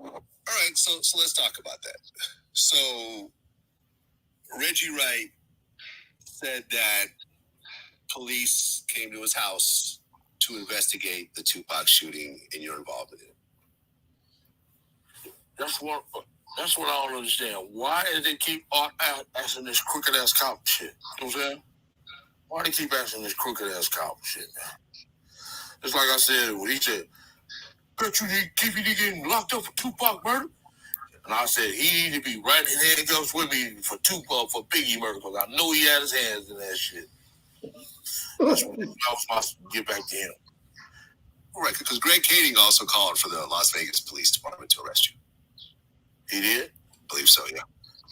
All right, so let's talk about that. So Reggie Wright said that police came to his house to investigate the Tupac shooting and your involvement in it. That's what I don't understand. Why do they keep asking this crooked ass cop shit? You know what I'm saying? Why do they keep asking this crooked ass cop shit, man? It's like I said, when he said, "Bet you keep getting locked up for Tupac murder," and I said he need to be right in handcuffs with me for Tupac for Biggie murder because I know he had his hands in that shit. That's what I was supposed to get back to him. Right, because Greg Kading also called for the Las Vegas Police Department to arrest you. He did? I believe so, yeah.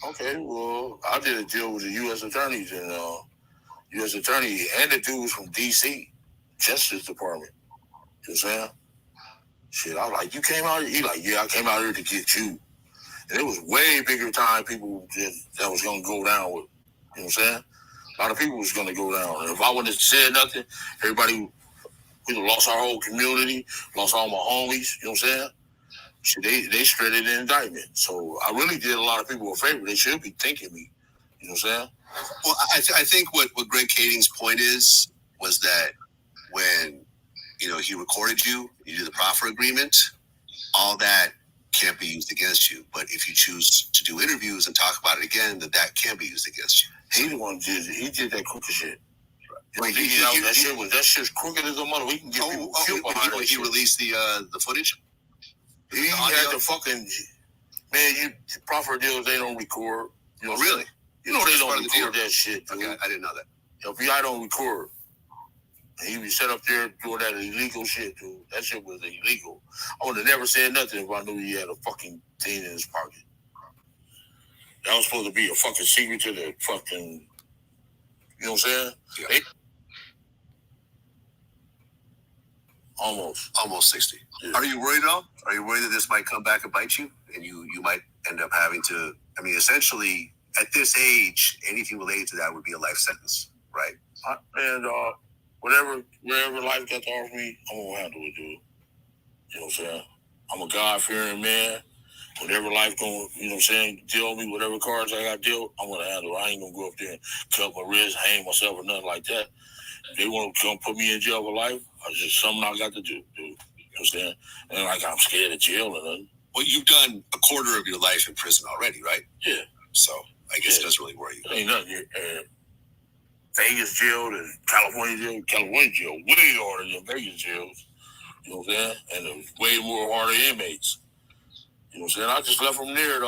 Okay, well, I did a deal with the U.S. attorneys and U.S. attorney and the dudes from D.C. Justice Department. You know what I'm saying? Shit, I was like, you came out here? He like, yeah, I came out here to get you. And it was way bigger time people that was going to go down with. You know what I'm saying? A lot of people was going to go down. And if I wouldn't have said nothing, everybody, we lost our whole community, lost all my homies. You know what I'm saying? Shit, they shredded the indictment. So I really did a lot of people a favor. They should be thanking me. You know what I'm saying? Well, I think what Greg Kading's point was that when, he recorded you did the proffer agreement, all that can't be used against you. But if you choose to do interviews and talk about it again, that can be used against you. He the one he did that crooked shit. Right, that shit's crooked as a mother. We can get people killed behind that. He released the footage. He had the fucking man. Proffer deals they don't record. You know, really? You know they don't record that shit. Dude. Okay, I didn't know that. FBI don't record. He was set up there doing that illegal shit, dude. That shit was illegal. I would have never said nothing if I knew he had a fucking thing in his pocket. That was supposed to be a fucking secret to the fucking, you know what I'm saying? Yeah. Almost 60. Yeah. Are you worried though? Are you worried that this might come back and bite you? And you might end up having to, I mean, essentially, at this age, anything related to that would be a life sentence, right? And whatever life got to offer me, I'm going to handle it, dude. You know what I'm saying? I'm a God-fearing man. Whatever life going, you know what I'm saying, deal me, whatever cards I got dealt, I'm going to handle it. I ain't going to go up there and cut my wrist, hang myself, or nothing like that. If they want to come put me in jail for life, it's just something I got to do, dude. You know what I'm saying? And like I'm scared of jail or nothing. Well, you've done a quarter of your life in prison already, right? Yeah. So I guess it doesn't really worry you. Ain't nothing. Vegas jail and California jail way harder than Vegas jails. You know what I'm saying? And there's way more harder inmates. You know what I'm saying? I just left from there.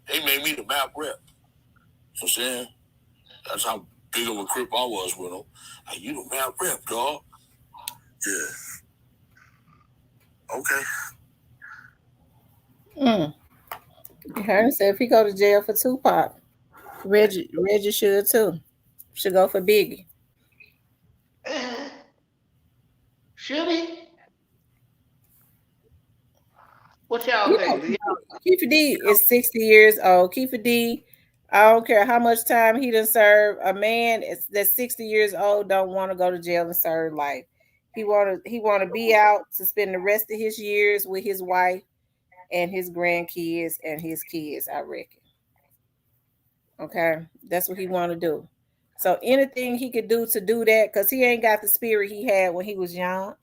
They made me the map rep. You know what I'm saying? That's how big of a crip I was with them. Like, you the map rep, dog. Yeah. Okay. You heard him say if he go to jail for Tupac, Reggie should too. Should go for Biggie. Should he? What y'all think? KEEFE D is 60 years old. KEEFE D, I don't care how much time he done served. A man that's 60 years old don't want to go to jail and serve life. He want to be out to spend the rest of his years with his wife and his grandkids and his kids, I reckon. Okay, that's what he want to do. So anything he could do to do that, because he ain't got the spirit he had when he was young.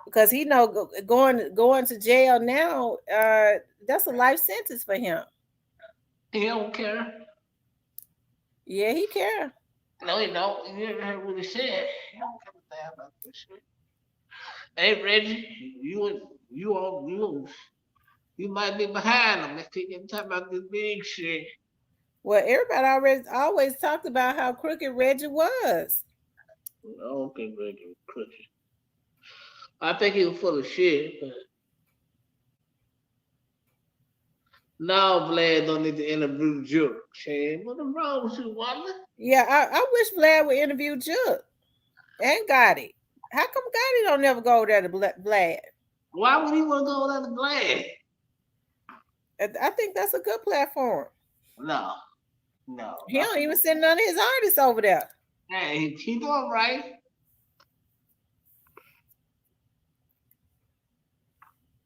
Because he know going to jail now, that's a life sentence for him. He don't care. Yeah, he care. No, he don't. You never heard what he said. He don't give a damn about this shit. Hey, Reggie, you might be behind him. Let's keep talking about this big shit. Well, everybody always talked about how crooked Reggie was. I don't think Reggie was crooked. I think he was full of shit, but now Vlad don't need to interview Juke. Shane, what's wrong with you, Wanda? Yeah, I wish Vlad would interview Juke and Gotti. How come Gotti don't never go there to Vlad? Why would he want to go there to Vlad? I think that's a good platform. No. He don't even send none of his artists over there. Hey, he doing right.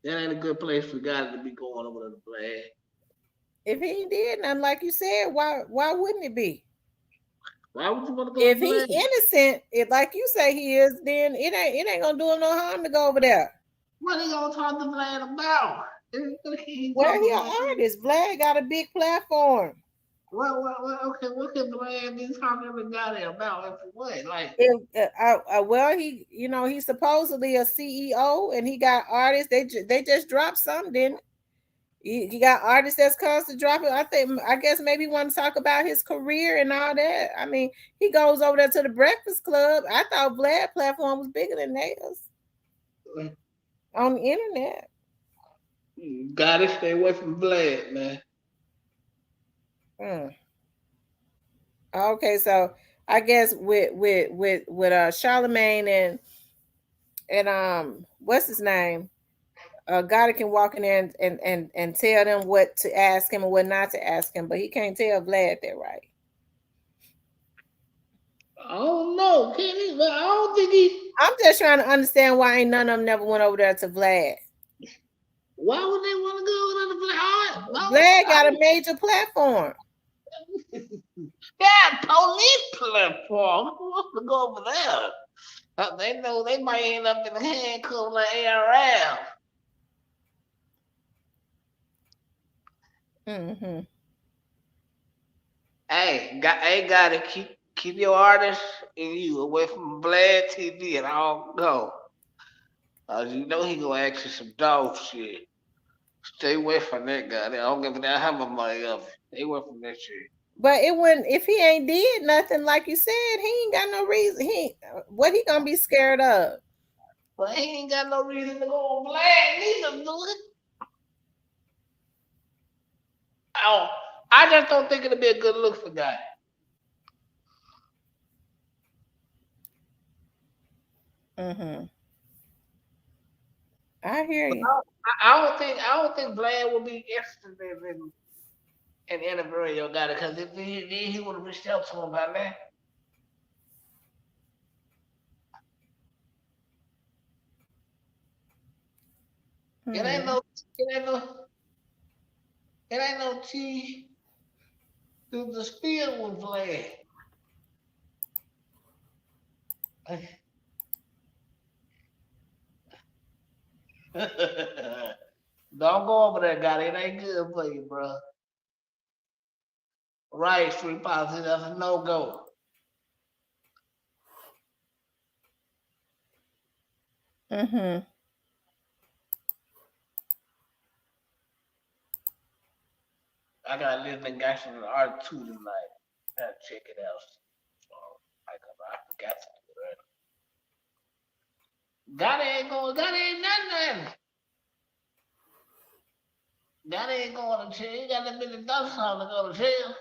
That ain't a good place for guys to be going over to Vlad. If he did nothing like you said, why wouldn't it be? Why would you want to go? If he's innocent, like you say he is, then it ain't gonna do him no harm to go over there. What are you gonna talk to Vlad about? Well, he an artist. Vlad got a big platform. Well, okay. What can Vlad be talking to Gotti about? And for what? Like, well, he's supposedly a CEO, and he got artists. They just dropped something. Then he got artists that's constantly dropping. I guess maybe he want to talk about his career and all that. I mean, he goes over there to the Breakfast Club. I thought Vlad's platform was bigger than theirs on the internet. Gotta stay away from Vlad, man. Okay, so I guess with Charlemagne and what's his name? Gotti can walk in there and tell them what to ask him and what not to ask him, but he can't tell Vlad that, right? I don't know, can he? But I don't think he. I'm just trying to understand why ain't none of them never went over there to Vlad. Why would they want to go over to Vlad? Vlad got a major platform. Yeah, police platform. Who wants to go over there? They know they might end up in the handcuffs like ARL. Hey, gotta keep your artists and you away from Vlad TV and all go. You know he gonna ask you some dog shit. Stay away from that guy. I don't give a damn how much money of it. Stay away from that shit. But it wouldn't if he ain't did nothing like you said. He ain't got no reason. What he gonna be scared of? Well, he ain't got no reason to go on Vlad neither, do it. I just don't think it'll be a good look for guy. Mm-hmm. I hear you. I don't think Vlad will be interested in interviewing your guy because if he would have reached out to him by now. It ain't no tea through the spill with Vlad. Don't go over there, guy. It ain't good for you, bro. Right, street policy, that's a no-go. Mm-hmm. I got to listen to Gangsta and R2 tonight. Gotta check it out. So, I forgot to do that. God ain't nothing. God ain't going to jail. You got to be the dust hall to go to jail.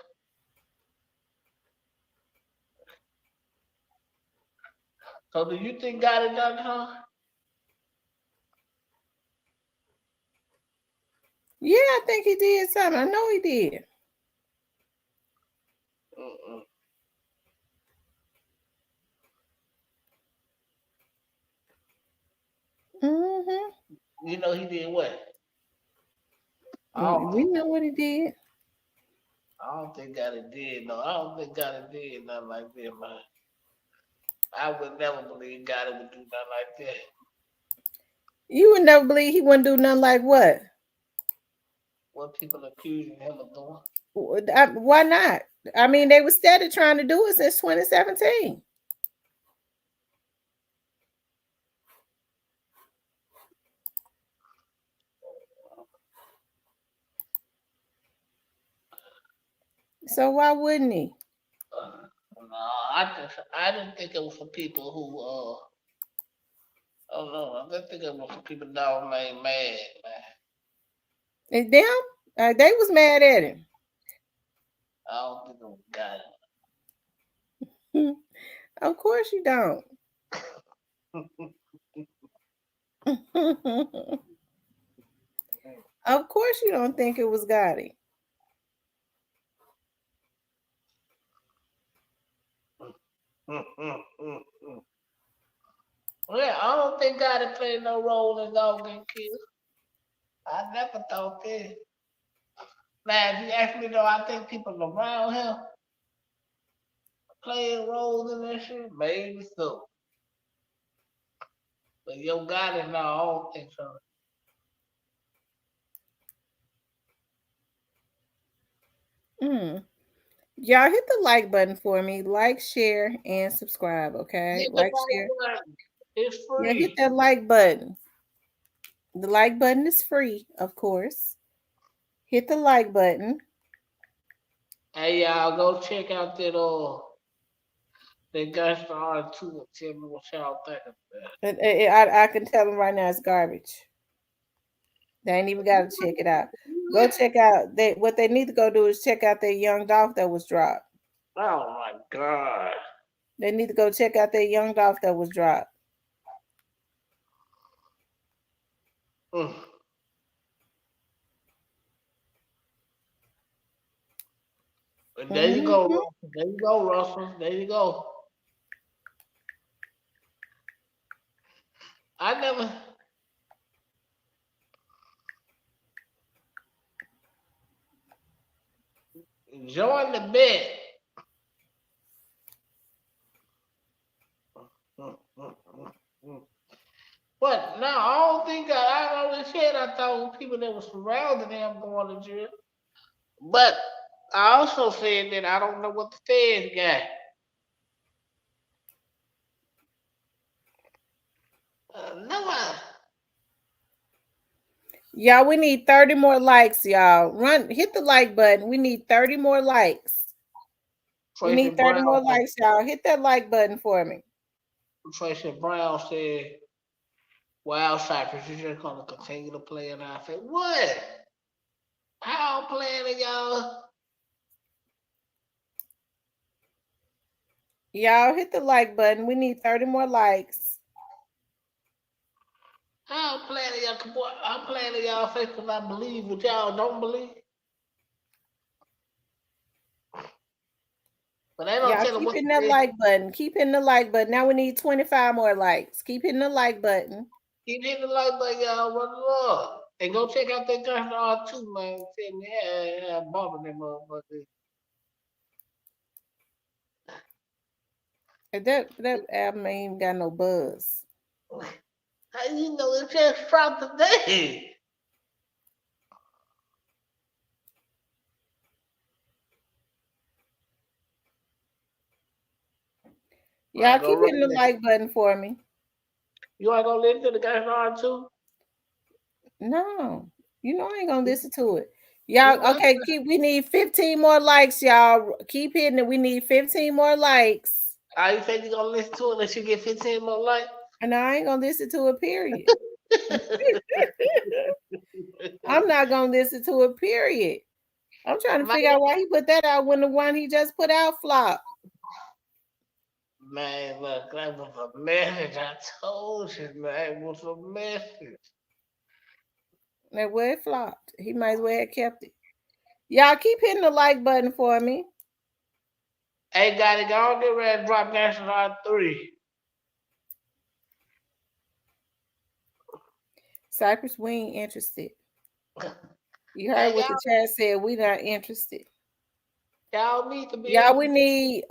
So do you think God is done, huh? Yeah, I think he did something. I know he did. Mm-hmm. You know he did what? We know what he did. I don't think God did. No, I don't think God did nothing like that, man. I would never believe God would do nothing like that. You would never believe he wouldn't do nothing like what? What people accusing him of doing. Why not? I mean, they were steady trying to do it since 2017. So why wouldn't he? No, I didn't think it was for people who I don't know. I didn't think it was for people down ain't mad, man. And them, they was mad at him. I don't think it was God. Of course you don't. Of course you don't think it was Gotti. Yeah, I don't think God played no role in dog getting killed. I never thought that. Now, if you ask me though, I think people around him playing roles in that shit, maybe so. But your God is not, I don't think so. Y'all hit the like button for me. Like, share, and subscribe. Okay, Hit the like, share. button. It's free. Yeah, hit that like button. The like button is free, of course. Hit the like button. Hey y'all, go check out that Gangsta R2 and tell me what y'all think of that. I can tell them right now it's garbage. They ain't even got to check it out. Go check out what they need to go do is check out their Young Dolph that was dropped. Oh my God. They need to go check out their Young Dolph that was dropped. There you go. There you go, Russell. There you go. I never. Join the bet. But no, I don't think I always said I thought people that were surrounding him going to jail. But I also said that I don't know what the feds got. Y'all, we need 30 more likes, y'all. Hit the like button. We need 30 more likes. We need 30 more likes, y'all. Hit that like button for me. Tracy Brown said, "Wild Cypress, you're just gonna continue to play." And I said, "What? How I'm playing it, y'all? Y'all hit the like button. We need 30 more likes. I'm playing y'all. I'm playing y'all face because I believe what y'all don't believe. But they don't Y'all tell keep what hitting that like button. Keep hitting the like button. Now we need 25 more likes. Keep hitting the like button. Keep hitting the like button, y'all. What the Lord? And go check out that Gunstar too, man. Tell me, yeah, bumping them motherfuckers. That album ain't even got no buzz. How you know it just dropped today? Y'all keep hitting the like button for me. You ain't gonna listen to the Gunstar too? No, you know I ain't gonna listen to it. Y'all, okay, we need 15 more likes, y'all. Keep hitting it. We need 15 more likes. You think you gonna listen to it unless you get 15 more likes? And I ain't gonna listen to it, period. I'm not gonna listen to it, period. I'm trying to figure out why he put that out when the one he just put out flopped. Man, look, that was a message. I told you, man, it was a message. That where it flopped. He might as well have kept it. Y'all keep hitting the like button for me. Hey, got it. Go get ready to drop National 3. Cypress, we ain't interested. You heard what the chat said. We not interested. Y'all need to be. Y'all, we need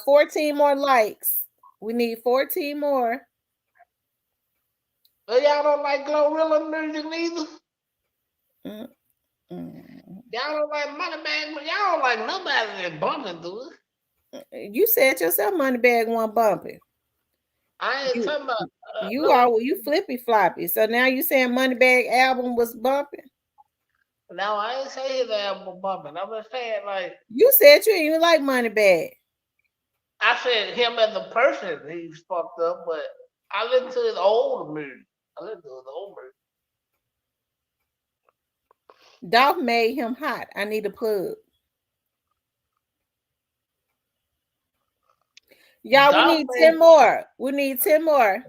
14 more likes. We need 14 more. But y'all don't like Glorilla music neither. Y'all don't like Moneybag, but y'all don't like nobody that's bumping through it. You said yourself Moneybag one bumping. I ain't talking about you flippy floppy. So now you saying Moneybag album was bumping? No, I ain't saying his album was bumping. I'm just saying like you said you didn't even like Moneybag. I said him as a person, he's fucked up, but I listened to his old music. Dolph made him hot. I need a plug. Y'all, we need 10 more. We need 10 more.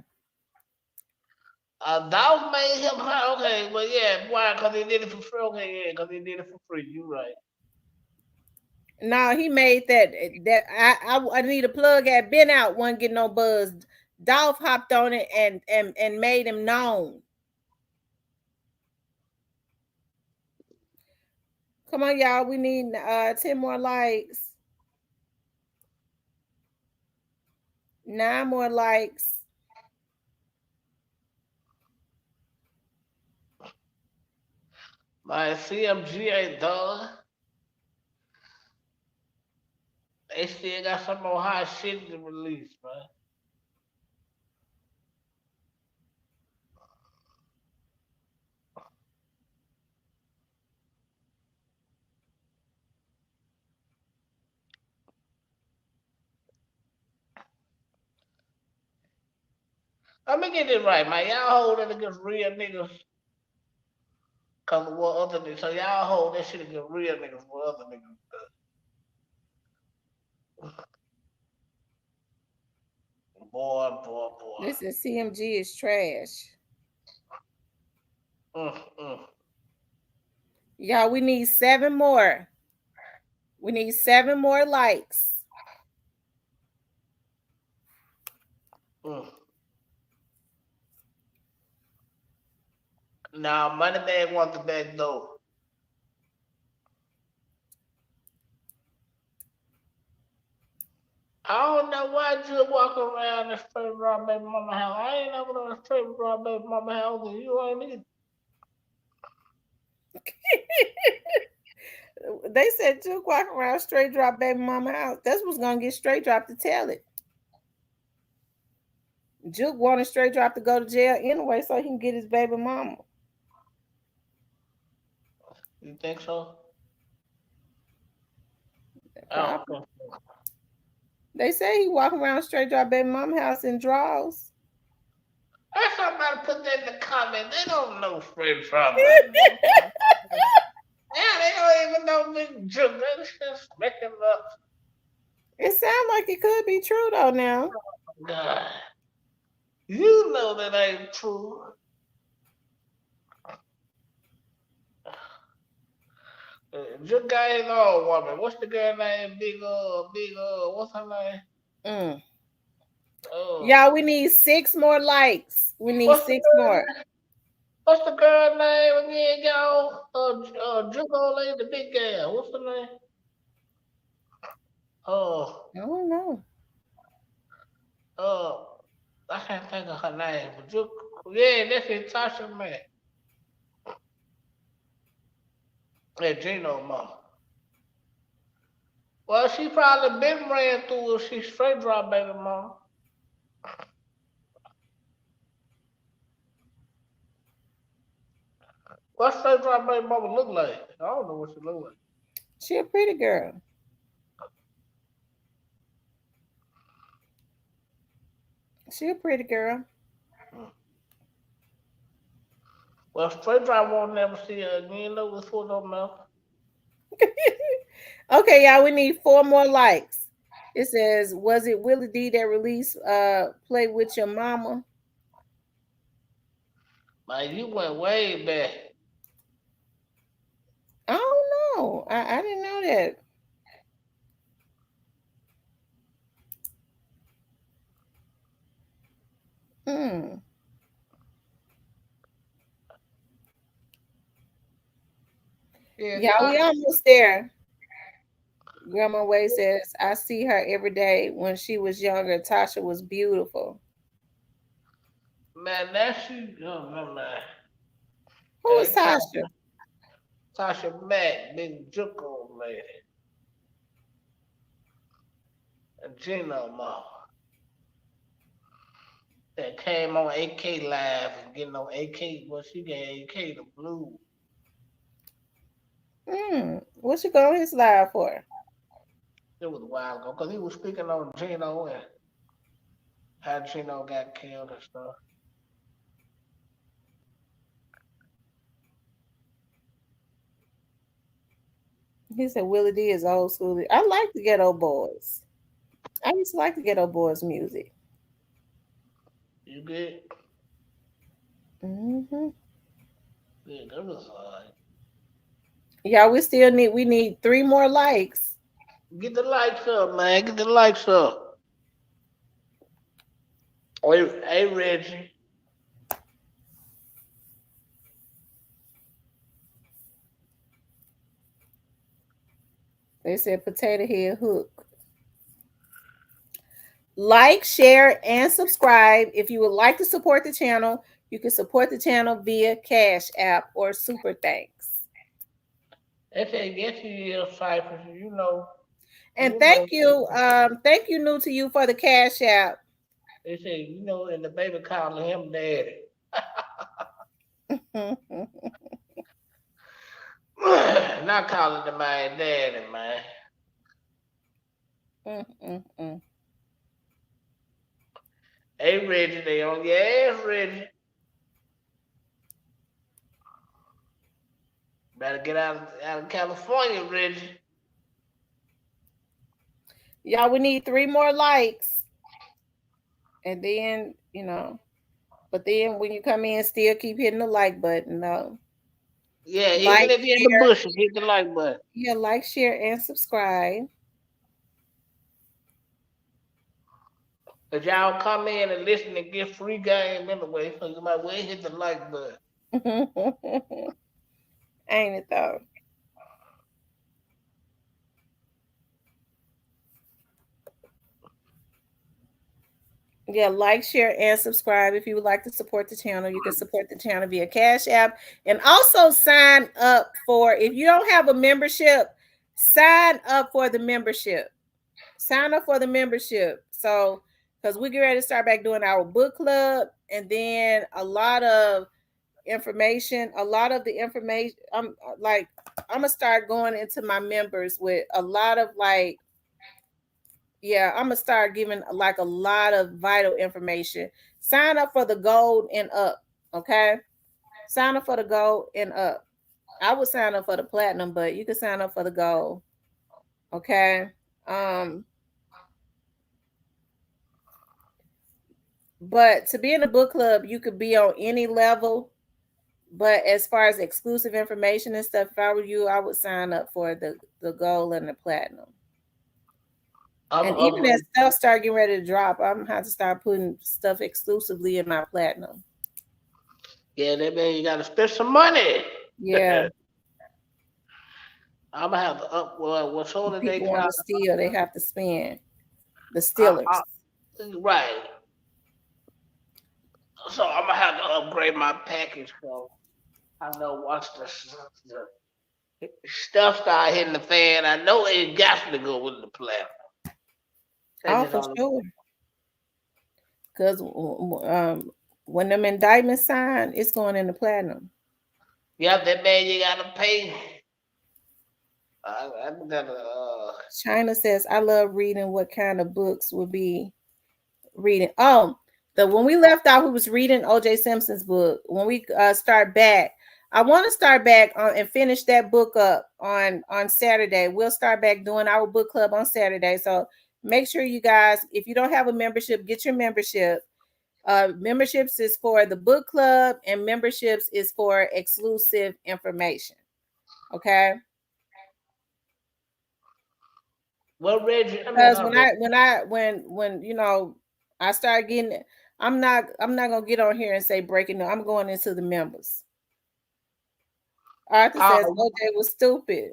Dolph made him hot. Okay, but yeah, why? Because he did it for free. Okay, yeah, because he did it for free. You right. No, he made that I need a plug had been out, wasn't getting no buzz. Dolph hopped on it and made him known. Come on, y'all. We need 10 more likes. 9 more likes. My CMG ain't done. They still got some more hot shit to release, man. Let me get this right, man. Y'all hold it against real niggas. Cause of what other niggas. So y'all hold that shit against real niggas what other niggas do. Boy. Listen, CMG is trash. Y'all, we need 7 more. We need 7 more likes. Now, Moneybag wants the back door. I don't know why you walk around the straight rob baby mama house. I ain't never done a straight rob baby mama house, and you ain't either. They said Juke walk around straight drop baby mama house. That's what's gonna get straight drop to tell it. Juke wanted straight drop to go to jail anyway, so he can get his baby mama. You think so? They say he walking around straight drop baby mama house in drawers. I somebody put that in the comment. They don't know straight drop baby mama. Yeah, they don't even know Big Juke. They just making up. It sounds like it could be true though now. God. You know that ain't true. Just guy ain't all woman. What's the girl name? What's her name? Y'all, we need 6 more likes. We need 6 more. What's the girl name again, y'all? Jugo lady, the big girl. What's her name? I don't know. I can't think of her name. But yeah, that's it, Tasha man. Yeah, Gino mama. Well, she probably been ran through if she straight drop baby mama. What straight drop baby mama look like? I don't know what she look like. She a pretty girl. She a pretty girl. Well, straight drop won't never see her again. No, with full no mouth. Okay, y'all, we need 4 more likes. It says, was it Willie D that released Play With Your Mama? Man, you went way back. I don't know. I didn't know that. Yeah, we almost there. Grandma Way says, I see her every day. When she was younger, Tasha was beautiful. Man, that she, man. Who is Tasha? Tasha Mack, big Juco lady. And Gino mama. That came on AK Live and getting on AK. Well, she got AK the blue. What you go on his live for? It was a while ago because he was speaking on Gino and how Gino got killed and stuff. He said Willie D is old school. I like the Ghetto Boys. I used to like the Ghetto Boys music. You good? Yeah, that was alright. Yeah, we need 3 more likes. Get the likes up, man. Get the likes up. Hey, Reggie. They said potato head hook. Like, share, and subscribe. If you would like to support the channel, you can support the channel via Cash App or Super Thanks. They say yes, you is Cypress, you know. And thank you, New to You for the Cash App. They say, you know, and the baby calling him daddy. Not calling the man daddy, man. Hey, Reggie, they on your ass, Reggie. Better get out of California, Reggie. Y'all, we need 3 more likes. And then, but then when you come in, still keep hitting the like button, though. Yeah, even if you're in the bushes, hit the like button. Yeah, like, share, and subscribe. But y'all come in and listen and get free game anyway, so you might well hit the like button. Ain't it though? Yeah, like, share, and subscribe. If you would like to support the channel, you can support the channel via Cash App. And also sign up for, if you don't have a membership, sign up for the membership. Sign up for the membership. So, because we get ready to start back doing our book club, and then a lot of the information, I'm gonna start going into my members with a lot of I'm gonna start giving a lot of vital information. Sign up for the gold and up. Okay, sign up for the gold and up. I would sign up for the platinum, but you can sign up for the gold. Okay. But to be in a book club, you could be on any level. But as far as exclusive information and stuff, if I were you, I would sign up for the gold and the platinum. And even as stuff start getting ready to drop, I'm gonna have to start putting stuff exclusively in my platinum. Yeah, that means you gotta spend some money. Yeah. I'm gonna have to up what's on that they People want try to steal, they have to spend. The stealers. Right. So I'm gonna have to upgrade my package, so I know once the stuff start hitting the fan, I know it got to go with the platinum. Oh, for sure. Because when them indictments sign, it's going in the platinum. Yeah, that man you gotta pay. China says, I love reading. What kind of books would be reading? Oh, when we left off, we was reading O.J. Simpson's book. When we start back, I want to start back on and finish that book up on Saturday. We'll start back doing our book club on Saturday. So make sure you guys, if you don't have a membership, get your membership. Memberships is for the book club, and memberships is for exclusive information. Okay. Well, Reggie, Because when you know I start getting, I'm not gonna get on here and say breaking news. I'm going into the members. Arthur says OJ was stupid.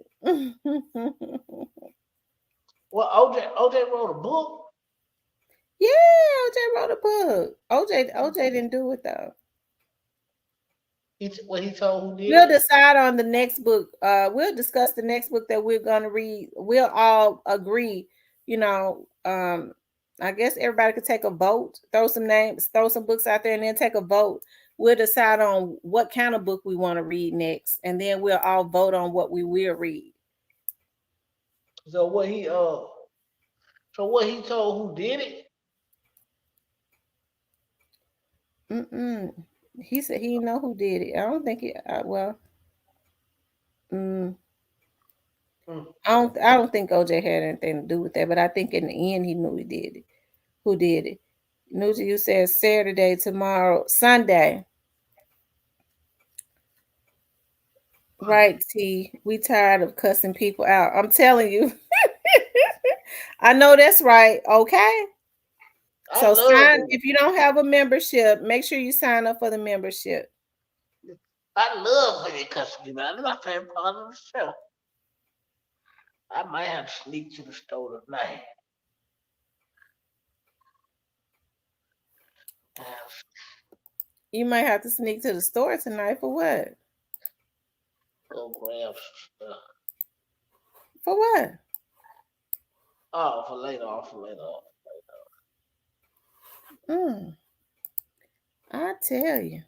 Well, OJ wrote a book. Yeah, OJ wrote a book. OJ didn't do it though. He told who did. We'll decide on the next book. We'll discuss the next book that we're gonna read. We'll all agree. You know, I guess everybody could take a vote, throw some names, throw some books out there, and then take a vote. We'll decide on what kind of book we want to read next, and then we'll all vote on what we will read. So what he told who did it? He said he didn't know who did it. I don't think it. I don't think OJ had anything to do with that, but I think in the end he knew he did it. Who did it? News you said Saturday, tomorrow, Sunday. Right, T. We tired of cussing people out. I'm telling you. I know that's right. Okay. So sign if you don't have a membership, make sure you sign up for the membership. I love when you cussing people out. That's my favorite part of the show. I might have to sneak to the store tonight. You might have to sneak to the store tonight for what? Go grab some stuff. For what? Oh, for later on. I tell you.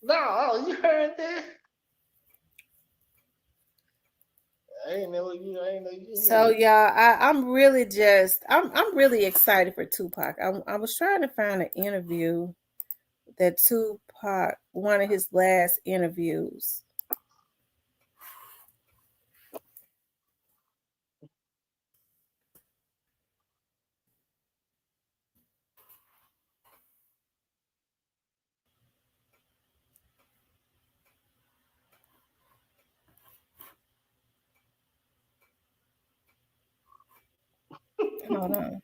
No, you heard that? I ain't know you. So y'all, I'm really excited for Tupac. I was trying to find an interview that Tupac, one of his last interviews. Hold on.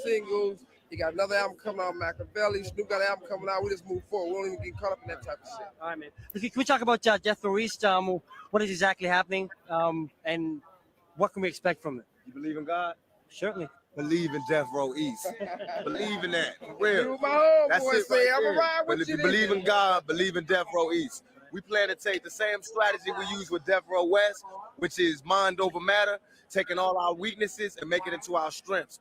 Singles. He got another album coming out, Machiavelli. Snoop got an album coming out. We just move forward. We don't even get caught up in that type of shit. All right, man. Can we talk about Death Row East? What is exactly happening, and what can we expect from it? You believe in God? Certainly. Believe in Death Row East. Believe in that. For real. That's it. Right I'm gonna ride with but if you. You believe in God, believe in Death Row East. We plan to take the same strategy we use with Death Row West, which is mind over matter, taking all our weaknesses and making it into our strengths.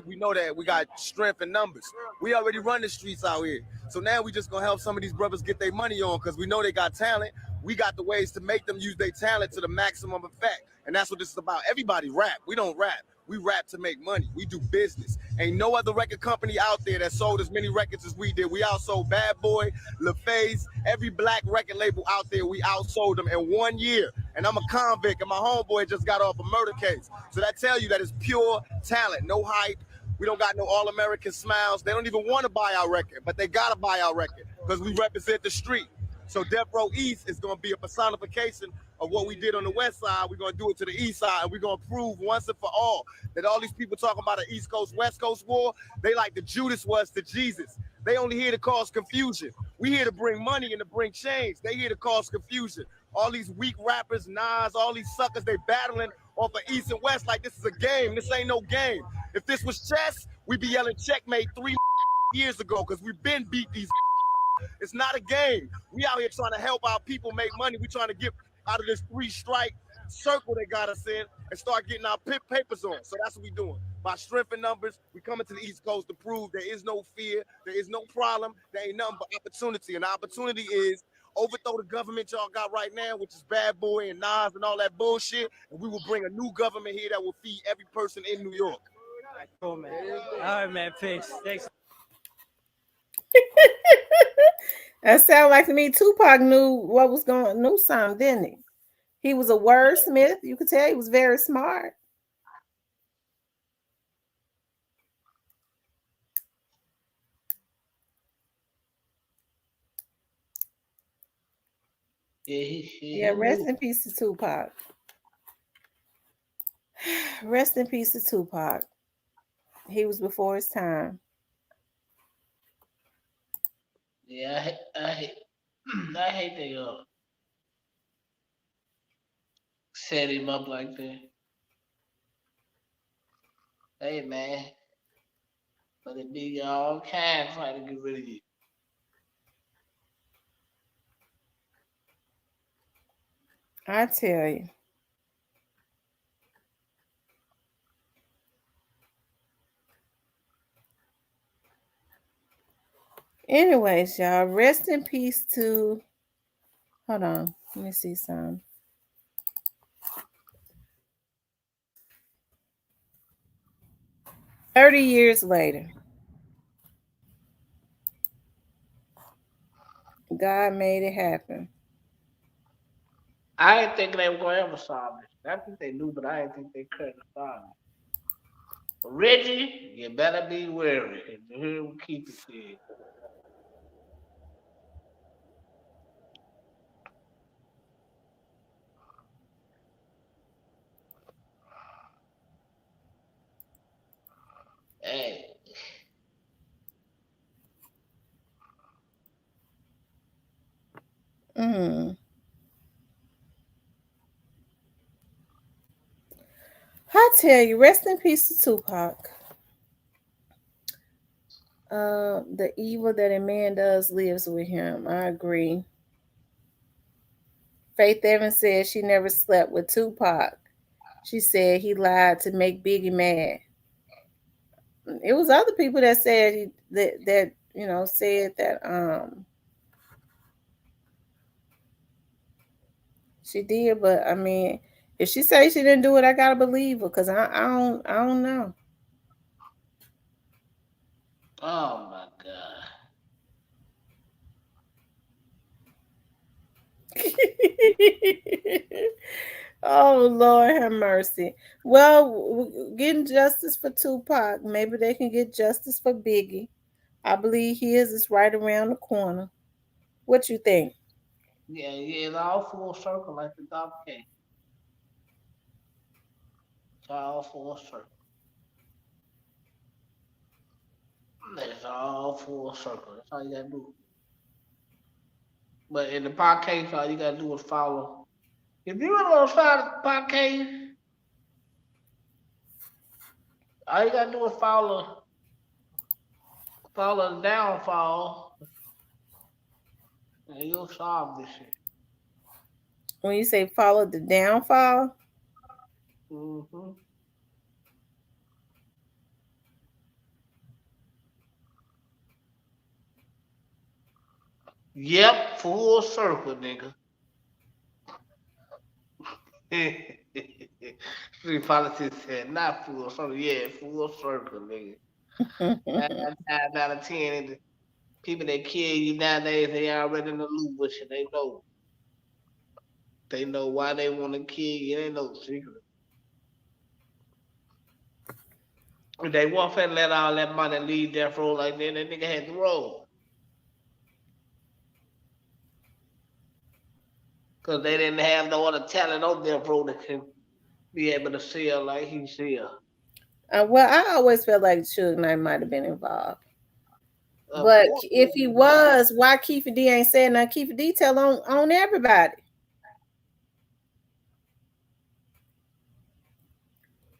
We know that we got strength in numbers. We already run the streets out here. So now we just gonna help some of these brothers get their money on because we know they got talent. We got the ways to make them use their talent to the maximum effect. And that's what this is about. Everybody rap. We don't rap. We rap to make money. We do business. Ain't no other record company out there that sold as many records as we did. We outsold Bad Boy, LaFace, every black record label out there. We outsold them in 1 year. And I'm a convict, and my homeboy just got off a murder case. So that tells you that it's pure talent, no hype. We don't got no all-American smiles. They don't even want to buy our record, but they got to buy our record because we represent the street. So Death Row East is going to be a personification of what we did on the west side. We're going to do it to the east side, and we're going to prove once and for all that all these people talking about an East Coast, West Coast war, they like the Judas was to Jesus. They only here to cause confusion. We here to bring money and to bring change. They here to cause confusion. All these weak rappers, Nas, all these suckers, they battling off of East and West like this is a game. This ain't no game. If this was chess, we'd be yelling checkmate 3 years ago because we've been beat these. It's not a game. We out here trying to help our people make money. We trying to get out of this 3-strike circle they got us in and start getting our papers on. So that's what we doing. By strength in numbers, we coming to the East Coast to prove there is no fear, there is no problem, there ain't nothing but opportunity. And the opportunity is overthrow the government y'all got right now, which is Bad Boy and Nas and all that bullshit, and we will bring a new government here that will feed every person in New York. Cool, man. All right, man. Peace. Thanks. That sound like to me Tupac knew what was going, knew something, didn't he? He was a wordsmith. You could tell he was very smart. Yeah, rest in peace to Tupac. Rest in peace to Tupac. He was before his time. Yeah, I hate they set him up like that. Hey man, but it be all kinds trying to get rid of you. I tell you. Anyways, y'all, rest in peace to, hold on, let me see some. "30 years later, God made it happen." I didn't think they were going to ever solve this. I think they knew, but I didn't think they could solve it. Reggie, you better be wary. And here we keep it here. Hey. I tell you, rest in peace to Tupac. The evil that a man does lives with him. I agree. Faith Evans said she never slept with Tupac. She said he lied to make Biggie mad. It was other people that said that said that she did, but I mean, if she say she didn't do it, I gotta believe her because I don't know. Oh my God. Oh Lord have mercy. Well, getting justice for Tupac, maybe they can get justice for Biggie. I believe his is right around the corner. What you think? Yeah, it's all full circle like the dog came. It's all full circle. It's all full circle. That's all you gotta do. But in the podcast, all you gotta do is follow. If you really want to follow the podcast, all you gotta do is follow the downfall, and you'll solve this shit. When you say follow the downfall? Mm-hmm. Yep, full circle, nigga. Street politics said not full circle. Yeah, full circle, nigga. 9 out of 10, the people that kill you nowadays, they already in the loop with you. They know. They know why they want to kill you. It ain't no secret. If they want to let all that money leave death row like that, that nigga had to roll. Because they didn't have no other talent on death row that can be able to sell like he sell. Well, I always felt like Suge Knight might have been involved. Of But course. if he was, why KEEFE D ain't saying nothing? KEEFE D tell on everybody.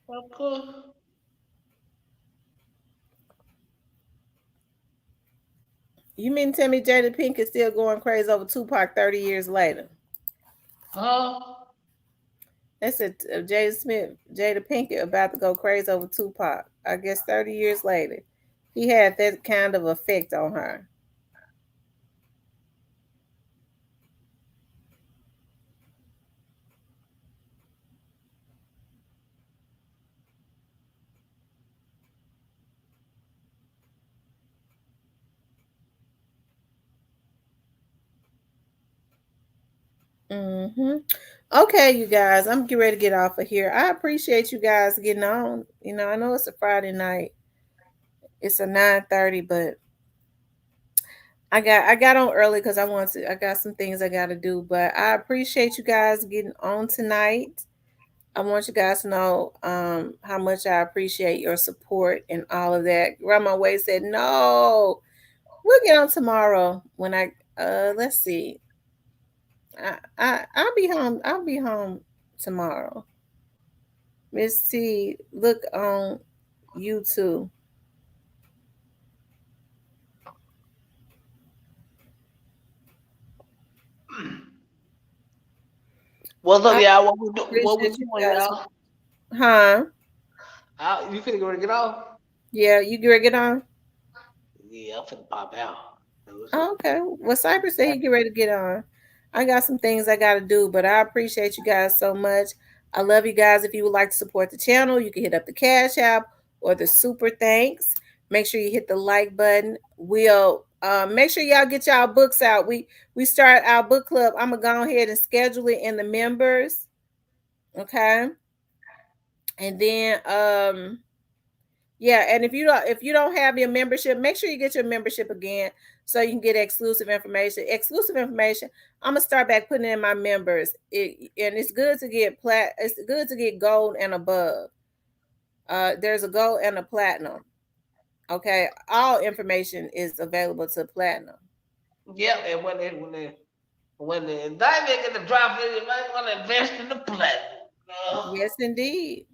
Of course. You mean to tell me Jada Pinkett is still going crazy over Tupac 30 years later? Huh? They said Jada Pinkett about to go crazy over Tupac. I guess 30 years later. He had that kind of effect on her. Okay, you guys, I'm getting ready to get off of here. I appreciate you guys getting on. You know, I know it's a Friday night. It's a 9:30, but I got on early because I got some things I got to do. But I appreciate you guys getting on tonight. I want you guys to know how much I appreciate your support and all of that. Grandma Way said, "No, we'll get on tomorrow when I let's see. I'll be home. I'll be home tomorrow." Miss T, look on YouTube. What's up, y'all? What we Appreciate you doing, guys. y'all? Huh? You finna go get off? Yeah, you get ready to get on? Yeah, I'm finna pop out. Oh, okay. Well, Cypress said he get ready to get on. I got some things I got to do, but I appreciate you guys so much. I love you guys. If you would like to support the channel, you can hit up the Cash App or the Super Thanks. Make sure you hit the like button. We'll make sure y'all get y'all books out. We start our book club. I'm gonna go ahead and schedule it in the members. Okay. And then yeah, and if you don't have your membership, make sure you get your membership again so you can get exclusive information. Exclusive information. I'm gonna start back putting in my members. And it's good to get it's good to get gold and above. There's a gold and a platinum. Okay, all information is available to platinum. Yep, and when the indictment get to drop it, you might want to invest in the platinum. Yes, indeed.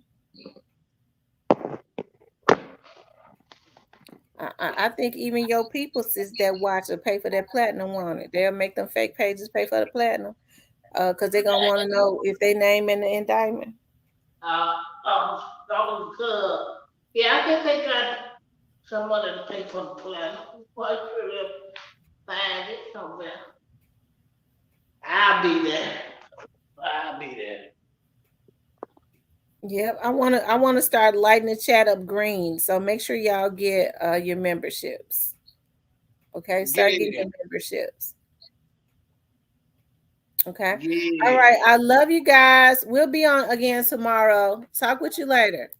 I think even your people that watch will pay for that platinum on it. They'll make them fake pages pay for the platinum. Because they're gonna want to know if they name in the indictment. Good. Yeah, I think they got someone to pay for the platinum. Quite sure they'll find it somewhere. I'll be there. I'll be there. Yep, I wanna start lighting the chat up green. So make sure y'all get your memberships. Okay, start getting your memberships. Okay. All right. I love you guys. We'll be on again tomorrow. Talk with you later.